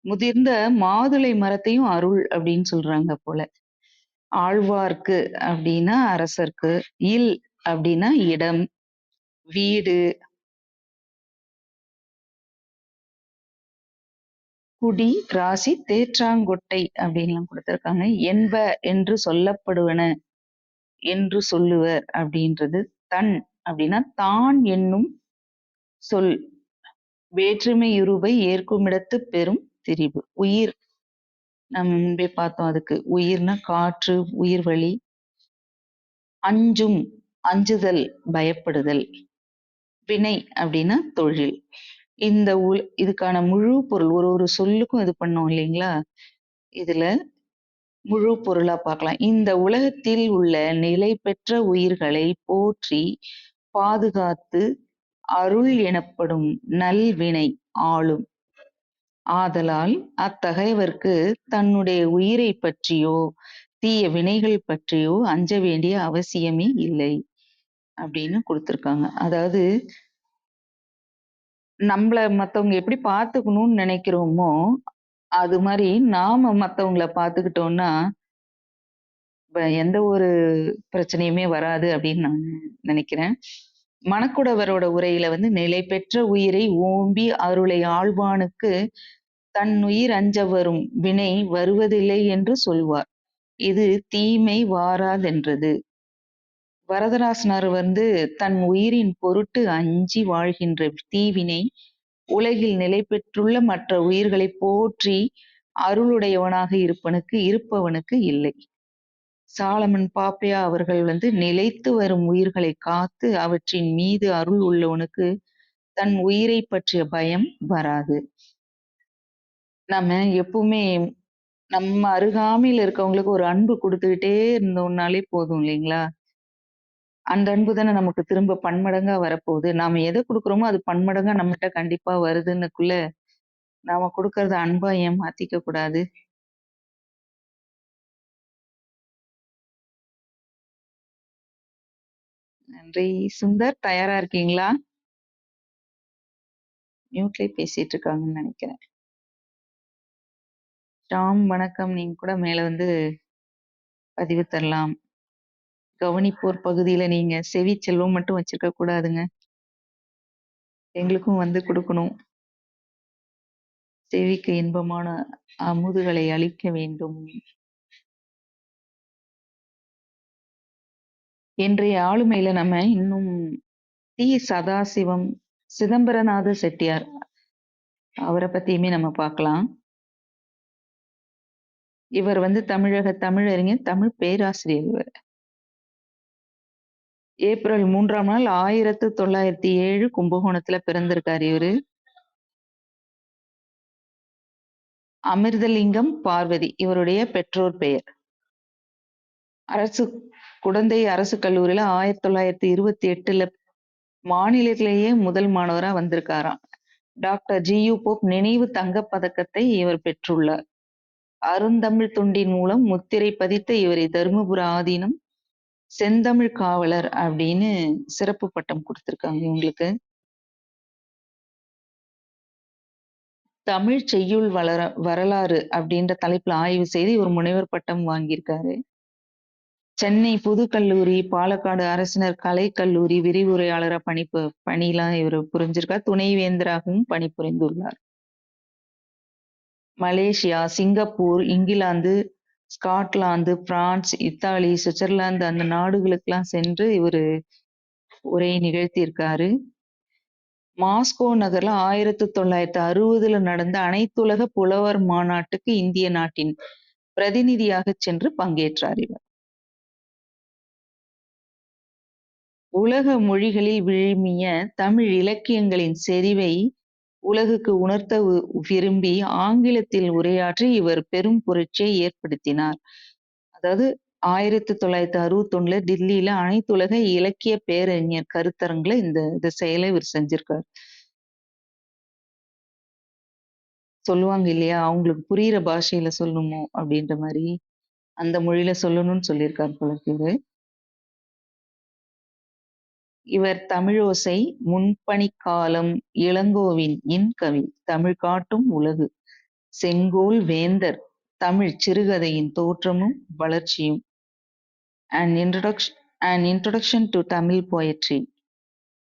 முதிர்ந்த மாதுளை மரத்தையும் அருள் அப்படின்னு சொல்றாங்க போல. ஆழ்வார்க்கு அப்படின்னா அரசர்க்கு. இல் அப்படின்னா இடம், வீடு. குடி, ராசி, தேற்றாங்கொட்டை அப்படின்லாம் கொடுத்திருக்காங்க. என்ப என்று சொல்லப்படுவன என்று சொல்லுவர் அப்படின்றது. தன் அப்படின்னா தான் என்னும் சொல். வேற்றுமையுருவை ஏற்குமிடத்து பெரும் திரிபு. உயிர் நம்ம முன்பே பார்த்தோம். அதுக்கு உயிர்னா காற்று, உயிர் வழி. அஞ்சும், அஞ்சுதல், பயப்படுதல். வினை அப்படின்னா தொழில். இந்த இதுக்கான முழு பொருள் ஒரு சொல்லுக்கும் இது பண்ணோம் இல்லைங்களா, இதுல முழு பொருளா பார்க்கலாம். இந்த உலகத்தில் உள்ள நிலை பெற்ற உயிர்களை போற்றி பாதுகாத்து அருள் எனப்படும் நல்வினை ஆளும். ஆதலால் அத்தகையவர்க்கு தன்னுடைய உயிரை பற்றியோ தீய வினைகள் பற்றியோ அஞ்ச வேண்டிய அவசியமே இல்லை அப்படின்னு கொடுத்திருக்காங்க. அதாவது நம்மள மத்தவங்க எப்படி பார்த்துக்கணும்னு நினைக்கிறோமோ அது மாதிரி நாம மத்தவங்கள பார்த்துக்கிட்டோம்னா எந்த ஒரு பிரச்சனையுமே வராது அப்படின்னு நான் நினைக்கிறேன். மணக்குடவரோட உரையில வந்து நிலை பெற்ற உயிரை ஓம்பி அருளை ஆழ்வானுக்கு தன்னுயிர் அஞ்ச வரும் வினை வருவதில்லை என்று சொல்வார். இது தீமை வாராதென்றது. வரதராசனார் வந்து தன் உயிரின் பொருட்டு அஞ்சி வாழ்கின்ற தீவினை உலகில் நிலை பெற்றுள்ள மற்ற உயிர்களை போற்றி அருளுடையவனாக இருப்பவனுக்கு இல்லை. சாலமன் பாப்பையா அவர்கள் வந்து நிலைத்து வரும் உயிர்களை காத்து அவற்றின் மீது அருள் உள்ளவனுக்கு தன் உயிரை பற்றிய பயம் வராது. நம்ம எப்பவுமே நம்ம அருகாமையில் இருக்கவங்களுக்கு ஒரு அன்பு கொடுத்துக்கிட்டே இருந்தோம்னாலே போதும் இல்லைங்களா? அந்த அன்பு தானே நமக்கு திரும்ப பன்மடங்கா வரப்போகுது. நாம எதை குடுக்குறோமோ அது பன்மடங்கா நம்மகிட்ட கண்டிப்பா வருதுன்னுக்குள்ள நாம குடுக்கறத அன்பா ஏன் மாத்திக்க கூடாது? நன்றி. சுந்தர் தயாரா இருக்கீங்களா? மியூட்லயே பேசிட்டு இருக்காங்கன்னு நினைக்கிறேன். ஷாம் வணக்கம். நீங்க கூட மேல வந்து பதிவு தரலாம். கவனிப்போர் பகுதியில நீங்க செவி செல்வம் மட்டும் வச்சிருக்க கூடாதுங்க. எங்களுக்கும் வந்து குடுக்கணும். செவிக்கு இன்பமான அமுதுகளை அளிக்க வேண்டும். இன்றைய ஆளுமையில நம்ம இன்னும் தி. சதாசிவம், சிதம்பரநாத செட்டியார் அவரை பத்தியுமே நம்ம பார்க்கலாம். இவர் வந்து தமிழக தமிழறிஞர், தமிழ் பேராசிரியர் இவர். ஏப்ரல் 3ஆம் நாள் 1907 கும்பகோணத்துல பிறந்திருக்காரு இவரு. அமிர்தலிங்கம் பார்வதி இவருடைய பெற்றோர் பெயர். அரசு குடந்தை அரசு கல்லூரியில 1928ல மாநிலத்திலேயே முதல் மாணவரா வந்திருக்காராம். Doctor GU. போப் நினைவு தங்கப் பதக்கத்தை இவர் பெற்றுள்ளார். அருந்தமிழ் தொண்டின் மூலம் முத்திரை பதித்த இவரை தருமபுர ஆதீனம் செந்தமிழ் காவலர் அப்படின்னு சிறப்பு பட்டம் கொடுத்திருக்காங்க இவங்களுக்கு. தமிழ் செய்யுள் வரலாறு அப்படின்ற தலைப்புல ஆய்வு செய்து இவர் முனைவர் பட்டம் வாங்கியிருக்காரு. சென்னை புதுக்கல்லூரி, பாலக்காடு அரசினர் கலைக்கல்லூரி விரிவுரையாளரா பணியெல்லாம் இவர் புரிஞ்சிருக்கார். துணைவேந்தராகவும் பணிபுரிந்துள்ளார். Malaysia, Singapore, England, Scotland, France, Italy, Switzerland அந்த நாடுகளுக்கெல்லாம் சென்று இவரு உரை நிகழ்த்தியிருக்காரு. மாஸ்கோ நகர்ல 1960ல நடந்த அனைத்துலக புலவர் மாநாட்டுக்கு இந்திய நாட்டின் பிரதிநிதியாக சென்று பங்கேற்றார் இவர். உலக மொழிகளில் விழுமிய தமிழ் இலக்கியங்களின் செறிவை உலகுக்கு உணர்த்த விரும்பி ஆங்கிலத்தில் உரையாற்றி இவர் பெரும் புரட்சியை ஏற்படுத்தினார். அதாவது 1961ல டில்லியில அனைத்துலக இலக்கிய பேரறிஞர் கருத்தரங்குல இந்த செயலை இவர் செஞ்சிருக்காரு. சொல்லுவாங்க இல்லையா, அவங்களுக்கு புரியிற பாஷையில சொல்லணுமோ அப்படின்ற மாதிரி அந்த மொழியில சொல்லணும்னு சொல்லியிருக்காரு போல இவரு. இவர் தமிழோசை, முன்பணிக்காலம், இளங்கோவின் இன்கவி, தமிழ் காட்டும் உலகு, செங்கோல் வேந்தர், தமிழ் சிறுகதையின் தோற்றமும் வளர்ச்சியும், an introduction to Tamil poetry,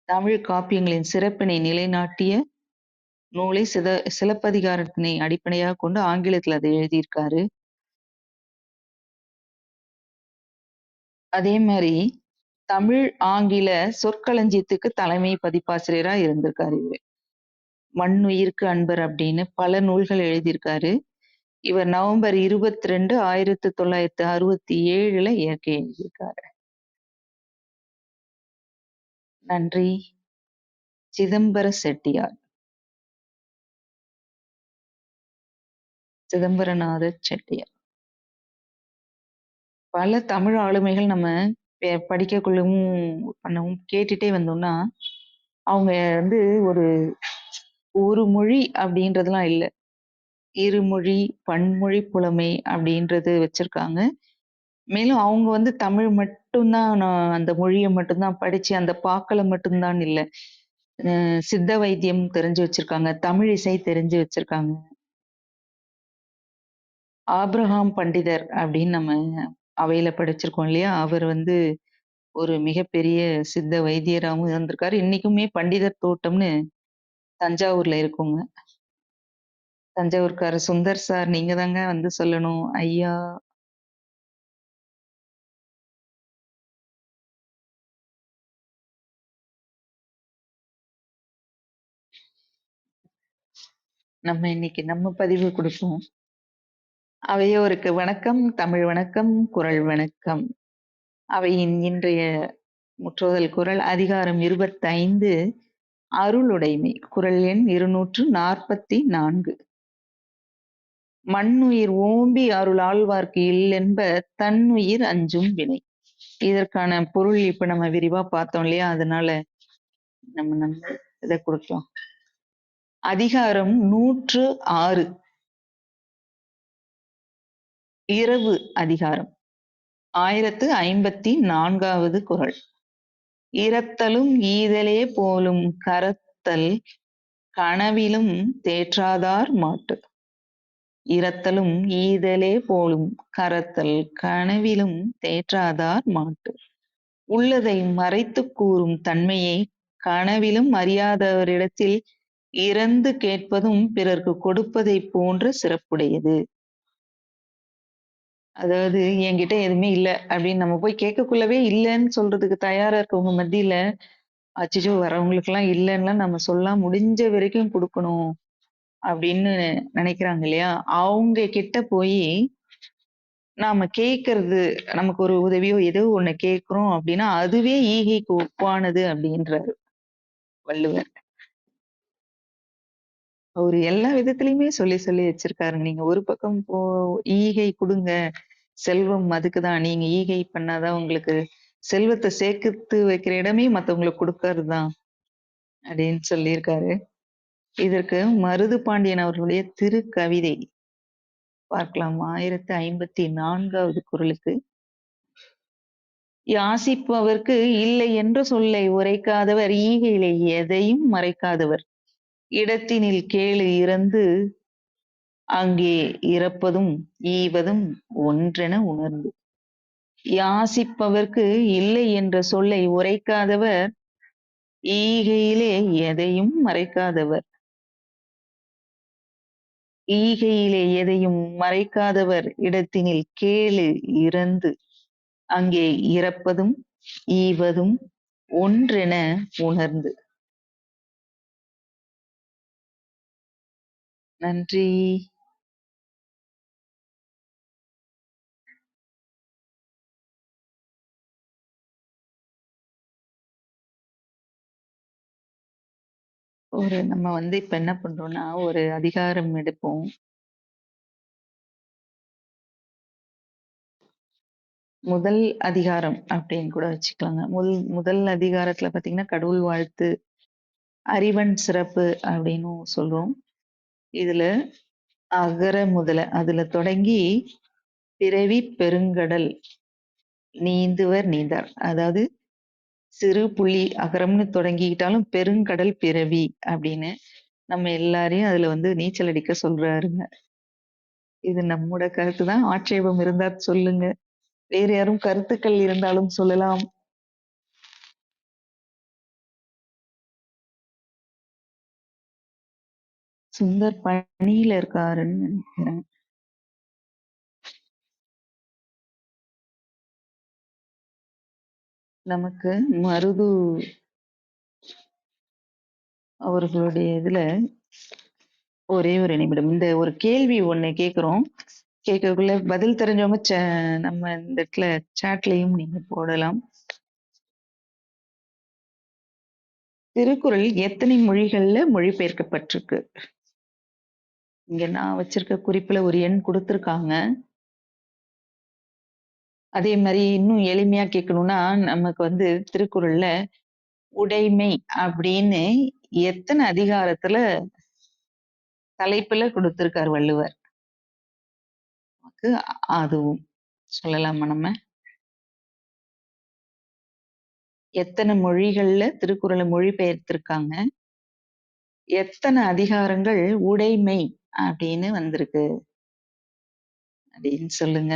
Tamil காப்பியங்களின் சிறப்பினை நிலைநாட்டிய நூலை சிலப்பதிகாரத்தினை அடிப்படையாக கொண்டு ஆங்கிலத்தில் அதை எழுதியிருக்காரு. அதே மாதிரி தமிழ் ஆங்கில சொற்களஞ்சியத்துக்கு தலைமை பதிப்பாசிரியரா இருந்திருக்காரு இவரு. மண்ணுயிருக்கு அன்பர் அப்படின்னு பல நூல்கள் எழுதியிருக்காரு. இவர் நவம்பர் 22, 1967ல இயற்கை எழுதியிருக்காரு. நன்றி. சிதம்பர செட்டியார், சிதம்பரநாத செட்டியார். பல தமிழ் ஆளுமைகள் நம்ம படிக்கக்குள்ளவும் பண்ணவும் கேட்டுட்டே வந்தோம்னா அவங்க வந்து ஒரு மொழி அப்படின்றதுலாம் இல்லை, இருமொழி பன்மொழி புலமை அப்படின்றது வச்சிருக்காங்க. மேலும் அவங்க வந்து தமிழ் மட்டும்தான் அந்த மொழியை மட்டும்தான் படிச்சு அந்த பாக்களை மட்டும்தான் இல்லை, சித்த வைத்தியம் தெரிஞ்சு வச்சிருக்காங்க, தமிழ் இசை தெரிஞ்சு வச்சிருக்காங்க. ஆப்ரஹாம் பண்டிதர் அப்படின்னு நம்ம அவையில படிச்சிருக்கோம் இல்லையா, அவர் வந்து ஒரு மிகப்பெரிய சித்த வைத்தியராகவும் இருந்திருக்காரு. இன்னைக்குமே பண்டிதர் தோட்டம்னு தஞ்சாவூர்ல இருக்குங்க. தஞ்சாவூர்கார சுந்தர் சார் நீங்க தாங்க வந்து சொல்லணும் ஐயா. நம்ம இன்னைக்கு நம்ம பதிவு கொடுப்போம். அவையோருக்கு வணக்கம், தமிழ் வணக்கம், குரல் வணக்கம். அவையின் இன்றைய முற்றோதல் குரல் அதிகாரம் 25 அருளுடைமை, குரல் எண் 244. மண்ணுயிர் ஓம்பி அருள் ஆழ்வார்க்கு இல்லென்ப தன்னுயிர் அஞ்சும் வினை. இதற்கான பொருள் இப்ப நம்ம விரிவா பார்த்தோம் இல்லையா? அதனால நம்ம இத குடுக்கலாம். அதிகாரம் 106 இரவு அதிகாரம். 1054வது குறள். இரத்தலும் ஈதலே போலும் கரத்தல் கனவிலும் தேற்றாதார் மாட்டு. இரத்தலும் ஈதலே போலும் கரத்தல் கனவிலும் தேற்றாதார் மாட்டு. உள்ளதை மறைத்துக் கூறும் தன்மையை கனவிலும் அறியாதவரிடத்தில் இறந்து கேட்பதும் பிறர்க்கு கொடுப்பதைப் போன்ற சிறப்புடையது. அதாவது என்கிட்ட எதுவுமே இல்ல அப்படின்னு நம்ம போய் கேட்கக்குள்ளவே இல்லன்னு சொல்றதுக்கு தயாரா இருக்கவங்க மத்தியில, அச்சச்சோ வரவங்களுக்கெல்லாம் இல்லன்னுலாம் நம்ம சொல்லாம் முடிஞ்ச வரைக்கும் குடுக்கணும் அப்படின்னு நினைக்கிறாங்க இல்லையா? அவங்க கிட்ட போயி நாம கேட்கறது நமக்கு ஒரு உதவியோ ஏதோ ஒண்ணு கேட்கிறோம் அப்படின்னா, அதுவே ஈகைக்கு ஒப்பானது அப்படின்றாரு வள்ளுவர். அவரு எல்லா விதத்திலயுமே சொல்லி சொல்லி வச்சிருக்காரு. நீங்க ஒரு பக்கம் ஈகை குடுங்க. செல்வம் அதுக்குதான். நீங்க ஈகை பண்ணாதான் உங்களுக்கு செல்வத்த சேர்த்து வைக்கிற இடமே மத்தவங்களுக்கு குடுக்கறதுதான் அப்படின்னு சொல்லியிருக்காரு. இதற்கு மருது பாண்டியன் அவர்களுடைய திருக்கவிதை பார்க்கலாம். 1054வது குறளுக்கு. யாசிப்பவர்க்கு இல்லை என்ற சொல்லை உரைக்காதவர் ஈகையிலே எதையும் மறைக்காதவர். இடத்தினில் கேளு இறந்து அங்கே இறப்பதும் ஈவதும் ஒன்றென உணர்ந்து. யாசிப்பவர்க்கு இல்லை என்ற சொல்லை உரைக்காதவர் ஈகையிலே எதையும் மறைக்காதவர். ஈகையிலே எதையும் மறைக்காதவர் இடத்தினில் கேளு இறந்து அங்கே இறப்பதும் ஈவதும் ஒன்றென உணர்ந்து. நன்றி. நம்ம இப்ப என்ன பண்றோம்னா, ஒரு அதிகாரம் எடுப்போம். முதல் அதிகாரம் அப்படின்னு கூட வச்சுக்கலாங்க. முதல் அதிகாரத்துல பாத்தீங்கன்னா, கடவுள் வாழ்த்து, அறிவன் சிறப்பு அப்படின்னும் சொல்றோம். இதுல அகர முதல அதுல தொடங்கி பிறவி பெருங்கடல் நீந்துவர் நீந்தார். அதாவது சிறு புள்ளி அகரம்னு தொடங்கிக்கிட்டாலும் பெருங்கடல் பிறவி அப்படின்னு நம்ம எல்லாரையும் அதுல நீச்சல் அடிக்க சொல்றாருங்க. இது நம்மோட கருத்து தான். ஆட்சேபம் இருந்தா சொல்லுங்க. வேற யாரும் கருத்துக்கள் இருந்தாலும் சொல்லலாம். சுந்தர் பணியில இருக்காருன்னு நினைக்கிறேன். நமக்கு மருது அவர்களுடைய இதுல ஒரே ஒரு நிமிடம். இந்த ஒரு கேள்வி ஒண்ணு கேக்குறோம். கேட்கக்குள்ள பதில் தெரிஞ்சவங்க நம்ம இந்த இடத்துல சாட்லயும் நீங்க போடலாம். திருக்குறள் எத்தனை மொழிகள்ல மொழிபெயர்க்கப்பட்டிருக்கு? இங்க நான் வச்சிருக்க குறிப்புல ஒரு எண் கொடுத்திருக்காங்க. அதே மாதிரி இன்னும் எளிமையா கேட்கணும்னா, நமக்கு திருக்குறள்ல உடைமை அப்படின்னு எத்தனை அதிகாரத்துல தலைப்புல கொடுத்திருக்கார் வள்ளுவர்? அதுவும் சொல்லலாமா நம்ம? எத்தனை மொழிகள்ல திருக்குறளை மொழிபெயர்த்திருக்காங்க? எத்தனை அதிகாரங்கள் உடைமை அப்படின்னு வந்திருக்கு அப்படின்னு சொல்லுங்க.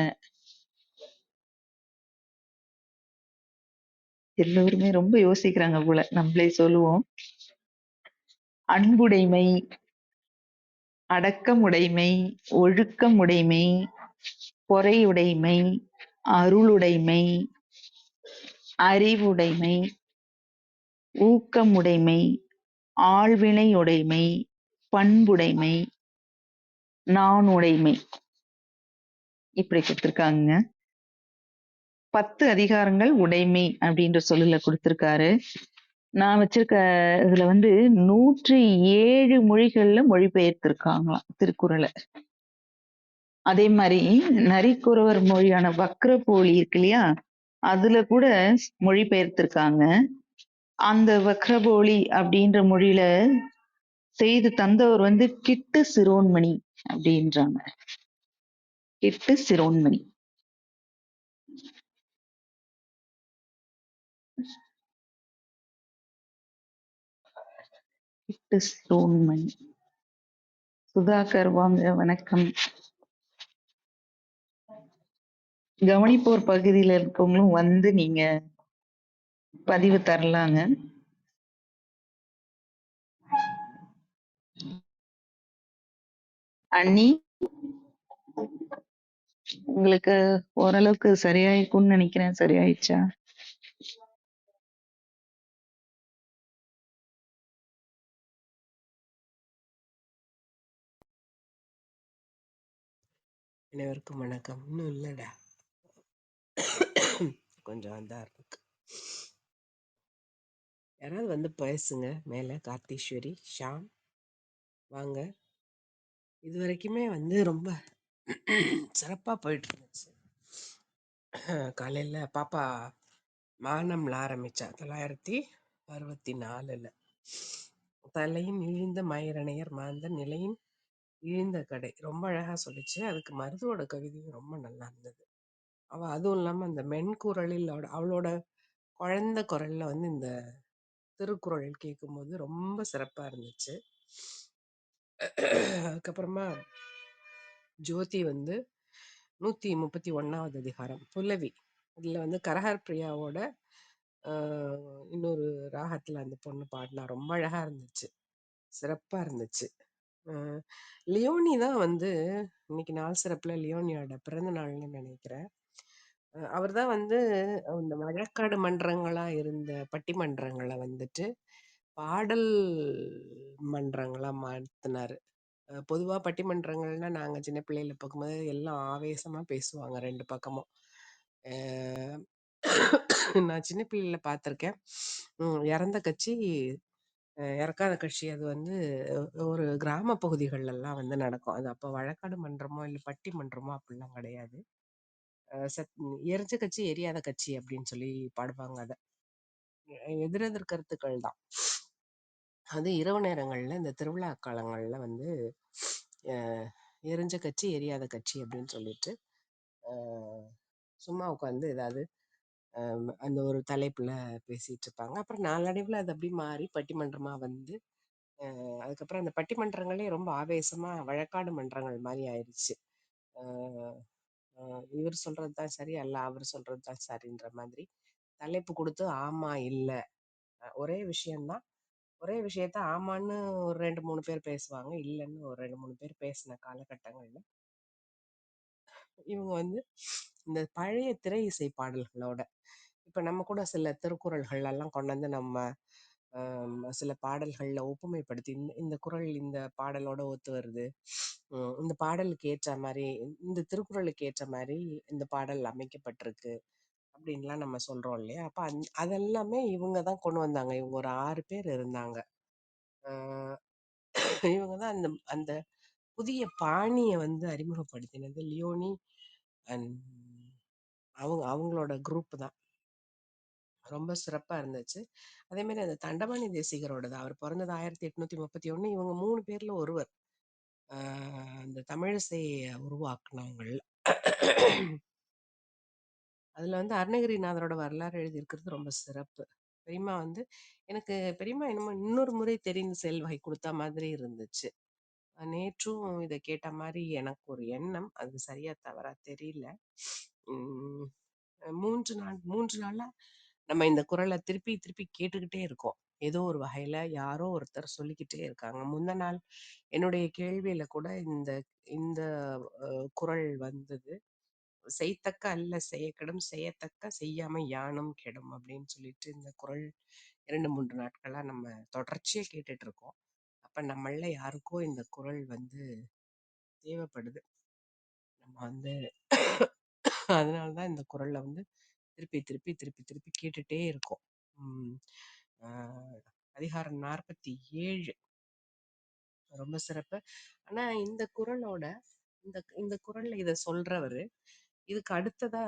எல்லோருமே ரொம்ப யோசிக்கிறாங்க போல. நம்மளே சொல்லுவோம். அன்புடைமை, அடக்கமுடைமை, ஒழுக்கமுடைமை, பொறையுடைமை, அருளுடைமை, அறிவுடைமை, ஊக்கமுடைமை, ஆள்வினையுடைமை, பண்புடைமை, நாணுடைமை இப்படி கொடுத்திருக்காங்க. 10 அதிகாரங்கள் உடைமை அப்படின்ற சொல்லுல கொடுத்திருக்காரு. நான் வச்சிருக்க இதுல 107 மொழிகள்ல மொழிபெயர்த்திருக்காங்களாம் திருக்குறளை. அதே மாதிரி நரிக்குறவர் மொழியான வக்ரப்போலி இருக்கு இல்லையா, அதுல கூட மொழிபெயர்த்திருக்காங்க. அந்த வக்ரபோலி அப்படின்ற மொழியில செய்து தந்தவர் வந்து கிட்டு சிரோன்மணி அப்படின்றாங்க. கிட்டு சிரோன்மணி. கிட்டு சிரோன்மணி. சுதாகர் வாங்க, வணக்கம். கவனிப்போர் பகுதியில இருக்கவங்களும் வந்து நீங்க பதிவு தரலாங்க. அண்ணி, உங்களுக்கு ஓரளவுக்கு சரியாயிருக்கும்னு நினைக்கிறேன். சரியாயிடுச்சா? அனைவருக்கும் வணக்கம். இன்னும் இல்லைடா, கொஞ்சம் தான் இருக்கு. யாராவது வந்து பேசுங்க மேலே. கார்த்தீஸ்வரி, ஷாம் வாங்க. இது வரைக்குமே வந்து ரொம்ப சிறப்பாக போயிட்டு இருந்துச்சு. காலையில் பாப்பா மானம்ல ஆரம்பித்தா 964. தலையின் இழிந்த மயிரணையர் மாந்த நிலையின் இழிந்த கடை ரொம்ப அழகாக சொல்லிச்சு. அதுக்கு மருதுவோட கவிதையும் ரொம்ப நல்லா இருந்தது. அவள் அதுவும் இல்லாமல் அந்த மென்குரலில் அவளோட குழந்த குரலில் வந்து இந்த திருக்குறள் கேட்கும்போது ரொம்ப சிறப்பாக இருந்துச்சு. அதுக்கப்புறமா ஜோதி வந்து 131வது அதிகாரம் புலவி. இதில் வந்து கரஹர் பிரியாவோட இன்னொரு ராகத்தில் அந்த பொண்ணு பாடினா ரொம்ப அழகாக இருந்துச்சு, சிறப்பாக இருந்துச்சு. லியோனி தான் வந்து இன்னைக்கு நாள் சிறப்பில் லியோனியோட பிறந்த நாள்னு நினைக்கிறேன். அவர் தான் வந்து இந்த வழக்காடு மன்றங்களாக இருந்த பட்டிமன்றங்களை வந்துட்டு பாடல் மன்றங்களா மாற்றினார். பொதுவாக பட்டிமன்றங்கள்னா நாங்கள் சின்ன பிள்ளையில பார்க்கும்போது எல்லாம் ஆவேசமாக பேசுவாங்க ரெண்டு பக்கமும். நான் சின்ன பிள்ளையில பார்த்துருக்கேன். இறந்த கட்சி இறக்காத கட்சி அது வந்து ஒரு கிராம பகுதிகளெல்லாம் வந்து நடக்கும். அது அப்போ வழக்காடு மன்றமோ இல்லை பட்டி மன்றமோ அப்படிலாம் கிடையாது. எரிஞ்ச கட்சி எரியாத கட்சி அப்படின்னு சொல்லி பாடுவாங்க. அதை எதிரெதிர் கருத்துக்கள் தான். அது இரவு நேரங்களில் இந்த திருவிழா காலங்களில் வந்து எரிஞ்ச கட்சி எரியாத கட்சி அப்படின்னு சொல்லிட்டு சும்மா உட்காந்து ஏதாவது அந்த ஒரு தலைப்புல பேசிட்டு இருப்பாங்க. அப்புறம் நாளடைவில் அது அப்படி மாறி பட்டிமன்றமா வந்து அதுக்கப்புறம் அந்த பட்டிமன்றங்களே ரொம்ப ஆவேசமா வழக்காடு மன்றங்கள் மாதிரி ஆயிடுச்சு. இவர் சொல்றது தான் சரி அல்ல, அவர் சொல்றது தான் சரின்ற மாதிரி தலைப்பு கொடுத்து ஆமா இல்லை ஒரே விஷயம்தான், ஒரே விஷயத்த ஆமான்னு ஒரு 2-3 பேர் பேசுவாங்க, இல்லைன்னு ஒரு 2-3 பேர் பேசின காலகட்டங்கள்ல இவங்க வந்து இந்த பழைய திரை இசை பாடல்களோட இப்ப நம்ம கூட சில திருக்குறள்கள் எல்லாம் கொண்டு வந்து நம்ம சில பாடல்கள்ல ஒப்புமைப்படுத்தி இந்த குறள் இந்த பாடலோட ஒத்து வருது, இந்த பாடலுக்கு ஏற்ற மாதிரி இந்த திருக்குறளுக்கு ஏற்ற மாதிரி இந்த பாடல் அமைக்கப்பட்டிருக்கு அப்படின்லாம் நம்ம சொல்றோம் இல்லையா. அப்ப அதெல்லாமே இவங்க தான் கொண்டு வந்தாங்க. இவங்க ஒரு 6 பேர் இருந்தாங்க. இவங்க தான் அந்த அந்த புதிய பாணியை வந்து அறிமுகப்படுத்தினது லியோனி அண்ட் அவங்களோட குரூப் தான். ரொம்ப சிறப்பா இருந்துச்சு. அதே மாதிரி அந்த தண்டபாணி தேசிகரோடது, அவர் பிறந்தது 1831. இவங்க 3 பேர்ல ஒருவர் அந்த தமிழிசையை உருவாக்குனவங்கள். அதுல வந்து அருணகிரிநாதரோட வரலாறு எழுதியிருக்கிறது ரொம்ப சிறப்பு. பெரியம்மா வந்து எனக்கு பெரியம்மா என்னமோ இன்னொரு முறை தெரிந்து செல்வகை கொடுத்த மாதிரி இருந்துச்சு. நேற்றும் இதை கேட்ட மாதிரி எனக்கு ஒரு எண்ணம், அது சரியா தவறா தெரியல. 3 நாளா நம்ம இந்த குரலை திருப்பி திருப்பி கேட்டுக்கிட்டே இருக்கோம். ஏதோ ஒரு வகையில யாரோ ஒருத்தர் சொல்லிக்கிட்டே இருக்காங்க. முந்த நாள் என்னுடைய கேள்வியில கூட இந்த இந்த குரல் வந்தது. செய்தக்க அல்ல செய்யக்கெடும், செய்யத்தக்க செய்யாம யானும் கெடும் அப்படின்னு சொல்லிட்டு இந்த குரல் 2-3 நாட்களா நம்ம தொடர்ச்சியா கேட்டுட்டு இருக்கோம். அப்ப நம்மள யாருக்கோ இந்த குரல் வந்து தேவைப்படுது. நம்ம வந்து அதனாலதான் இந்த குரல்ல வந்து திருப்பி திருப்பி திருப்பி திருப்பி கேட்டுட்டே இருக்கோம். அதிகாரம் 47 ரொம்ப சிறப்பு. ஆனா இந்த குரலோட இந்த குரல்ல இத சொல்றவரு இதுக்கு அடுத்ததா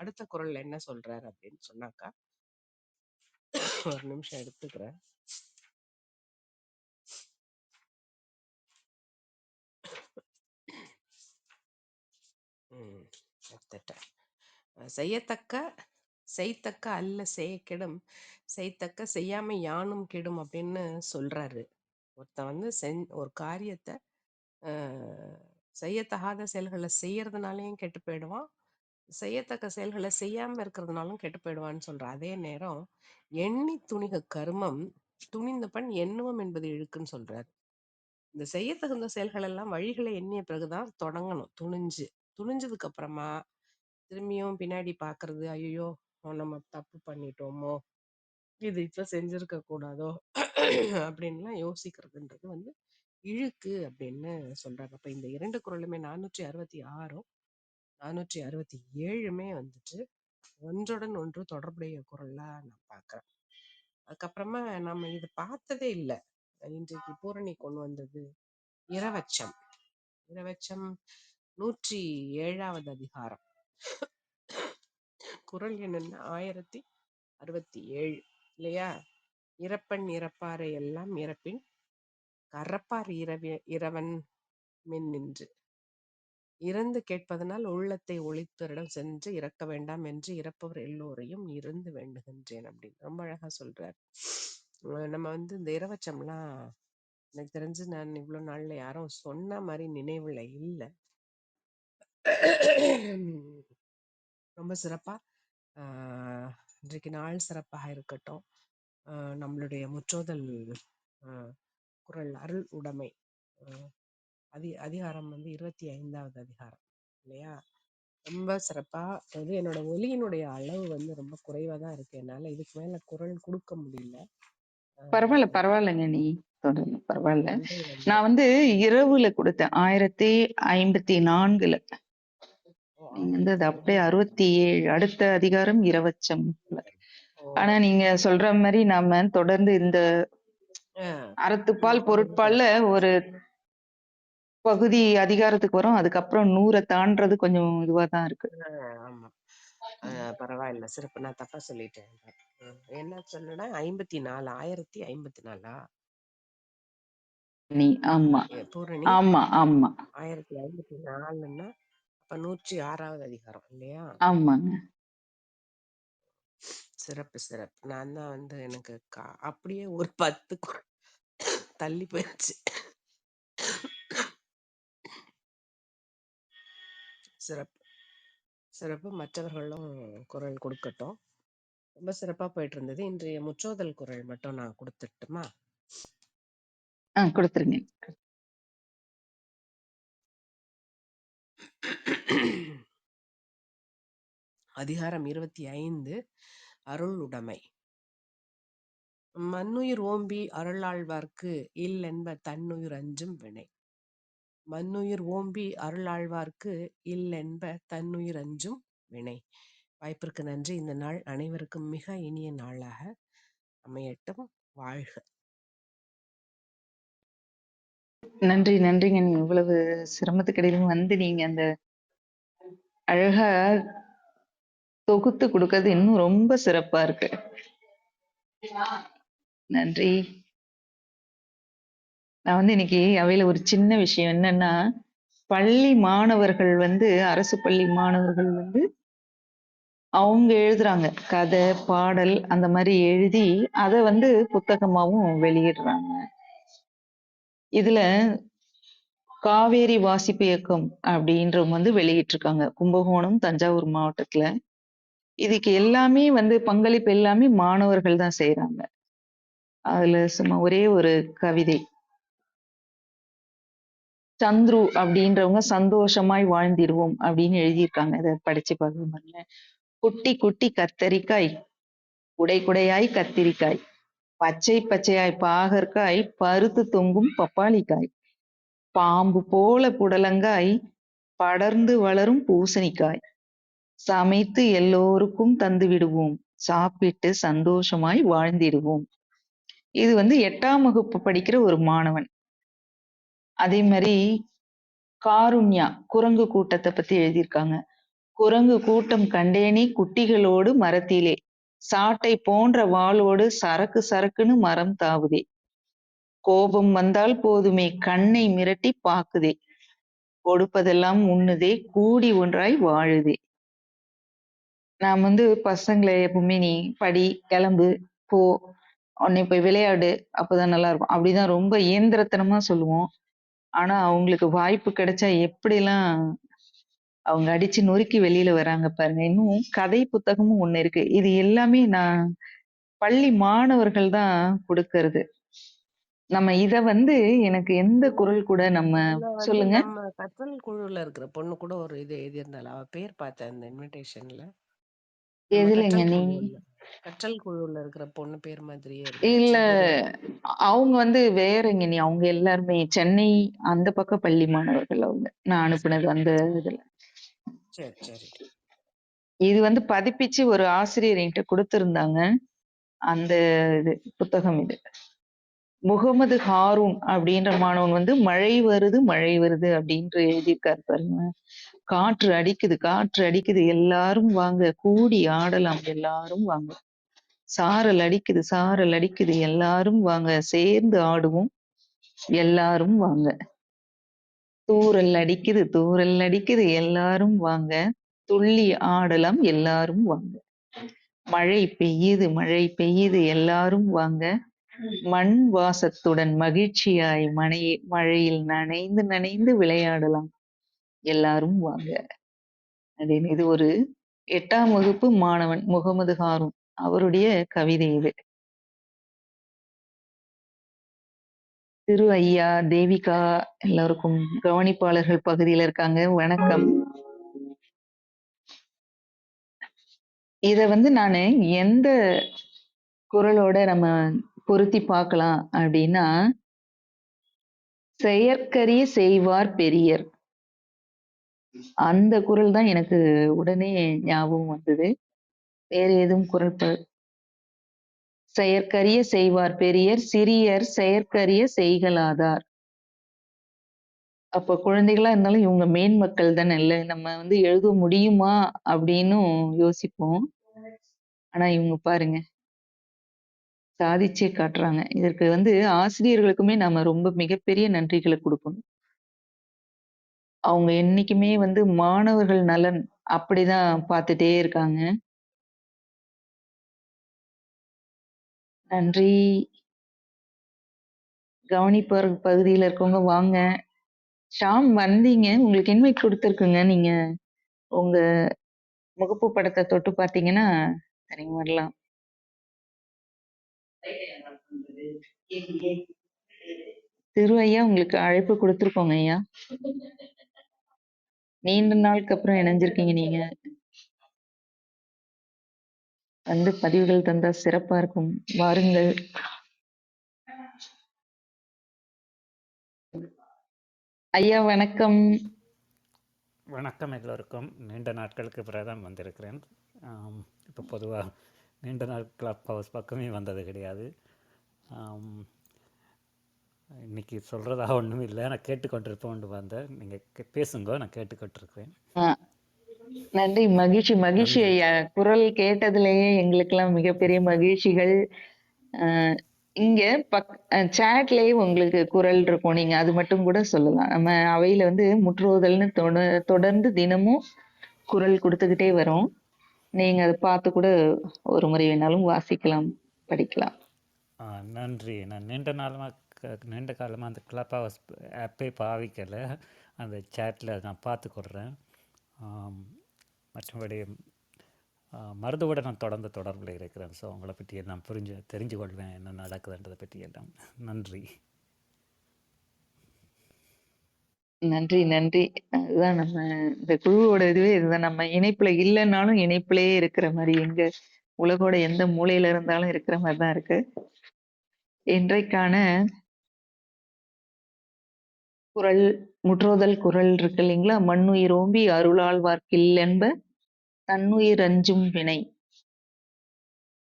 அடுத்த குறள்ல என்ன சொல்றாரு அப்படின்னு சொன்னாக்கா, ஒரு நிமிஷம் எடுத்துக்கிறேன். எடுத்துட்டேன். செய்யத்தக்க அல்ல செய்ய கெடும், செய்யத்தக்க செய்யாம யானும் கெடும் அப்படின்னு சொல்றாரு. ஒருத்தன் வந்து ஒரு காரியத்தை செய்யத்தகாத செயல்களை செய்யறதுனாலையும் கெட்டு போயிடுவான், செய்யத்தக்க செயல்களை செய்யாம இருக்கிறதுனாலும் கெட்டு போயிடுவான்னு சொல்ற. அதே நேரம் எண்ணி துணிக கருமம் துணிந்த பண் எண்ணுவம் என்பது இழுக்குன்னு சொல்றாரு. இந்த செய்ய தகுந்த செயல்கள் எல்லாம் வழிகளை எண்ணிய பிறகுதான் தொடங்கணும். துணிஞ்சதுக்கு அப்புறமா திரும்பியும் பின்னாடி பாக்குறது, ஐயோ நம்ம தப்பு பண்ணிட்டோமோ, இது இப்ப செஞ்சிருக்க கூடாதோ அப்படின்லாம் யோசிக்கிறதுன்றது வந்து இழுக்கு அப்படின்னு சொல்றாங்க. அப்ப இந்த 2 குறளுமே 466 467 வந்துட்டு ஒன்றுடன் ஒன்று தொடர்புடைய குறளா நான் பாக்குறேன். அதுக்கப்புறமா நம்ம இது பார்த்ததே இல்லை. இன்றைக்கு பூரணி கொண்டு வந்தது இரவச்சம். 107வது அதிகாரம். குறள் என்னன்னா 1067 இல்லையா? இறப்பன் இறப்பாரை எல்லாம் இறப்பின் கறப்பார் இரவன் மின் நின்று இறந்து கேட்பதனால் உள்ளத்தை ஒளித்தரிடம் சென்று இறக்க வேண்டாம் என்று இறப்பவர் எல்லோரையும் இருந்து வேண்டுகின்றேன் அப்படின்னு ரொம்ப அழகா சொல்றாரு. நம்ம வந்து இந்த இரவச்சம்லாம் எனக்கு தெரிஞ்சு நான் இவ்வளவு நாள்ல யாரும் சொன்ன மாதிரி நினைவுல இல்லை. ரொம்ப சிறப்பா இன்றைக்கு நாள் சிறப்பாக இருக்கட்டும். நம்மளுடைய முற்றோதல் குறள் அருள் உடைமை அதிகாரம் வந்து 25வது அதிகாரம் இல்லையா? ரொம்ப சிறப்பா அது என்னோட ஒலியினுடைய அளவு வந்து ரொம்ப குறைவா தான் இருக்கு. என்னால இதுக்கு மேல குரல் கொடுக்க முடியல. பரவாயில்லைங்க, நீ தொடருங்க, பரவாயில்ல. நான் வந்து இரவுல கொடுத்தேன் 1054. நீங்க வந்து அது அப்படியே 67 அடுத்த அதிகாரம் இரவச்சம். ஆனா நீங்க சொல்ற மாதிரி நாம தொடர்ந்து இந்த அறத்துப்பால் பொருட்பால்ல ஒரு பகுதி அதிகாரத்துக்கு வரும், அதுக்கப்புறம் 100 தாண்டது கொஞ்சம் இதுவாதான் இருக்கு. ஆமா, பரவாயில்ல, சிறப்பு. நான் தப்பா சொல்லிட்டேன். என்ன சொன்னா 54 1054 நீ ஆமா பூரணி ஆமா ஆமா 1054ன்னா அப்ப 106வது அதிகாரம் இல்லையா? ஆமாங்க. சிறப்பு சிறப்பு. நான் தான் வந்து எனக்கு அப்படியே ஒரு 10 தள்ளி போயிடுச்சு. சிறப்பு சிறப்பு. மற்றவர்களும் குரல் கொடுக்கட்டும். ரொம்ப சிறப்பா போயிட்டு இருந்தது. இன்றைய முற்றோதல் குரல் மட்டும் நான் கொடுத்துட்டுமா? கொடுத்துருங்க. அதிகாரம் 25 அருள் உடைமை. மண்ணுயிர் ஓம்பி அருளாழ்வார்க்கு இல் என்ப தன்னுயிர் அஞ்சும் வினை. மண்ணுயிர் ஓம்பி அருளாழ்வார்க்கு இல் என்ப தன்னுயிர் அஞ்சும் வினை. வாய்ப்பிற்கு நன்றி. இந்த நாள் அனைவருக்கும் மிக இனிய நாளாக அமையட்டும். வாழ்க. நன்றி நன்றிங்க. நீங்க இவ்வளவு சிரமத்துக்கிடையிலும் வந்து நீங்க அந்த அழகா தொகுத்து கொடுக்கறது இன்னும் ரொம்ப சிறப்பா இருக்கு. நன்றி. நான் வந்து இன்னைக்கு அவையில ஒரு சின்ன விஷயம் என்னன்னா, பள்ளி மாணவர்கள் வந்து அரசு பள்ளி மாணவர்கள் வந்து அவங்க எழுதுறாங்க கதை பாடல் அந்த மாதிரி எழுதி அதை வந்து புத்தகமாவும் வெளியிடுறாங்க. இதுல காவேரி வாசிப்பு இயக்கம் அப்படின்றவங்க வந்து வெளியிட்டிருக்காங்க கும்பகோணம் தஞ்சாவூர் மாவட்டத்துல. இதுக்கு எல்லாமே வந்து பங்களிப்பு எல்லாமே மாணவர்கள் தான் செய்யறாங்க. அதுல சும்மா ஒரே ஒரு கவிதை. சந்துரு அப்படின்றவங்க சந்தோஷமாய் வாழ்ந்திடுவோம் அப்படின்னு எழுதியிருக்காங்க. இதை படிச்சு பாருங்க. குட்டி குட்டி கத்தரிக்காய் குடை குடையாய் கத்திரிக்காய் பச்சை பச்சையாய் பாகற்காய் பருத்து தொங்கும் பப்பாளிக்காய் பாம்பு போல புடலங்காய் படர்ந்து வளரும் பூசணிக்காய் சமைத்து எல்லோருக்கும் தந்து விடுவோம் சாப்பிட்டு சந்தோஷமாய் வாழ்ந்திடுவோம். இது வந்து 8ஆம் வகுப்பு படிக்கிற ஒரு மாணவன். அதே மாதிரி காருண்யா குரங்கு கூட்டத்தை பத்தி எழுதியிருக்காங்க. குரங்கு கூட்டம் கண்டேனே குட்டிகளோடு மரத்திலே சாட்டை போன்ற வாளோடு சரக்கு சரக்குன்னு மரம் தாவுதே. கோபம் வந்தால் போதுமே கண்ணை மிரட்டி பாக்குதே. கொடுப்பதெல்லாம் உண்ணுதே கூடி ஒன்றாய் வாழுதே. நான் வந்து பசங்களை எப்பவுமே நீ படி, கிளம்பு, போ, உடனே போய் விளையாடு, அப்பதான் நல்லா இருக்கும். அப்படிதான் ரொம்ப இயந்திரத்தனமா சொல்லுவோம். ஆனா அவங்களுக்கு வாய்ப்பு கிடைச்சா எப்படிலாம் அவங்க அடிச்சு நொறுக்கி வெளியில வராங்க பாருங்க. இன்னும் கதை புத்தகமும் ஒண்ணு இருக்கு. இது எல்லாமே நான் பள்ளி மாணவர்கள் தான் கொடுக்கறது. நம்ம இத வந்து எனக்கு எந்த குரல் கூட நம்ம இதுல வந்து சொல்லுங்க. நம்ம கற்றல் குழுல இருக்கிற பொண்ணு கூட ஒரு இது எழுதியிருந்தாள். அவ பேர் பார்த்தேன் அந்த இன்விடேஷன்ல. நம்ம எதுலங்க கற்றல் குழுல இருக்கிற பொண்ணு பேர் மாதிரியே இல்ல இருந்துச்சு. அவங்க வந்து வேறங்க அவங்க எல்லாருமே சென்னை அந்த பக்கம் பள்ளி மாணவர்கள் அவங்க. நான் அனுப்புனது அந்த இதுல. சரி சரி. இது வந்து பதிப்பிச்சு ஒரு ஆசிரியர் என்கிட்ட கொடுத்திருந்தாங்க. அந்த இது புத்தகம் இது. முகமது ஹாரூன் அப்படின்ற மாணவன் வந்து மழை வருது அப்படின்று எழுதியிருக்காரு பாருங்க. காற்று அடிக்குது எல்லாரும் வாங்க கூடி ஆடலாம் எல்லாரும் வாங்க. சாரல் அடிக்குது எல்லாரும் வாங்க சேர்ந்து ஆடுவோம் எல்லாரும் வாங்க. தூறல் அடிக்குது எல்லாரும் வாங்க துள்ளி ஆடலாம் எல்லாரும் வாங்க. மழை பெய்யுது எல்லாரும் வாங்க. மண் வாசத்துடன் மகிழ்ச்சியாய் மழையில் நனைந்து நனைந்து விளையாடலாம் எல்லாரும் வாங்க அப்படின்னு. இது ஒரு 8ஆம் வகுப்பு மாணவன் முகமது ஹாரூன் அவருடைய கவிதை இது. திரு ஐயா, தேவிகா எல்லாருக்கும் கவனிப்பாளர்கள் பகுதியில இருக்காங்க. வணக்கம். இத வந்து நானு எந்த குரலோட நம்ம பொருத்தி பார்க்கலாம் அப்படின்னா, செயற்கரிய செய்வார் பெரியர். அந்த குரல் தான் எனக்கு உடனே ஞாபகம் வந்தது. வேற எதுவும் குரல் செயற்கரிய செய்வார் பெரியர் சிறியர் செயற்கரிய செய்கலாதார். அப்ப குழந்தைகளா இருந்தாலும் இவங்க மேன்மக்கள் தானே இல்ல. நம்ம வந்து எழுத முடியுமா அப்படின்னும் யோசிப்போம். ஆனா இவங்க பாருங்க சாதிச்சே காட்டுறாங்க. இதற்கு வந்து ஆசிரியர்களுக்குமே நாம ரொம்ப மிகப்பெரிய நன்றிகளை கொடுக்கணும். அவங்க என்னைக்குமே வந்து மாணவர்கள் நலன் அப்படிதான் பார்த்துட்டே இருக்காங்க. நன்றி. கவனிப்பார் பகுதியில இருக்கவங்க வாங்க. ஷாம் வந்தீங்க. உங்களுக்கு இன்வைட் கொடுத்துருக்குங்க. நீங்க உங்க முகப்பு படத்தை தொட்டு பார்த்தீங்கன்னா நீங்க வரலாம். திரு ஐயா உங்களுக்கு அழைப்பு கொடுத்துருக்கோங்க ஐயா. நீண்ட நாளுக்கு அப்புறம் இணைஞ்சிருக்கீங்க நீங்க. வந்து பதிவுகள் தந்தா சிறப்பா இருக்கும். வாருங்கள். ஐயா வணக்கம். வணக்கம் எல்லோருக்கும். நீண்ட நாட்களுக்கு பிறகு தான் வந்திருக்கிறேன். இப்போ பொதுவாக நீண்ட நாள் கிளப் ஹவுஸ் பக்கமே வந்தது கிடையாது. இன்னைக்கு சொல்கிறதாக ஒன்றும் இல்லை. நான் கேட்டுக்கொண்டிருப்போம் வந்தேன். நீங்கள் பேசுங்க, நான் கேட்டுக்கொண்டிருக்கிறேன். நன்றி. மகிழ்ச்சி ஐயா. குரல் கேட்டதுலேயே எங்களுக்கெல்லாம் மிகப்பெரிய மகிழ்ச்சிகள். இங்க சேட்லயே உங்களுக்கு குரல் இருக்கும். நீங்க அது மட்டும் கூட சொல்லலாம். நம்ம அவையில வந்து முற்றுவதல்னு தொடர்ந்து தினமும் குரல் கொடுத்துக்கிட்டே வரோம். நீங்க அதை பார்த்து கூட ஒரு முறை வேணாலும் வாசிக்கலாம், படிக்கலாம். நன்றி. நான் நீண்ட காலமாக அந்த கிளப் ஹவுஸ் ஆப்பே பாவிக்கலை. அந்த சேட்டில் நான் பார்த்துக்கொடுறேன். மற்றபடி மருதுவோட நான் தொடர்பில் இருக்கிறேன். ஸோ அவங்கள பற்றி நான் தெரிஞ்சு கொள்வேன் என்ன நடக்குதுன்றதை பற்றி எல்லாம். நன்றி. நன்றி. அதுதான் நம்ம இந்த குழுவோட இதுவே இதுதான். நம்ம இணைப்புல இல்லைன்னாலும் இணைப்புலயே இருக்கிற மாதிரி, எங்க உலகோட எந்த மூலையில இருந்தாலும் இருக்கிற மாதிரிதான் இருக்கு. இன்றைக்கான குரல் முற்றுதல் குரல் இருக்கு இல்லைங்களா? மண்ணுயிர் ஓம்பி அருளாழ்வார்க்கில் என்ப தன்னுயிர் அஞ்சும் வினை.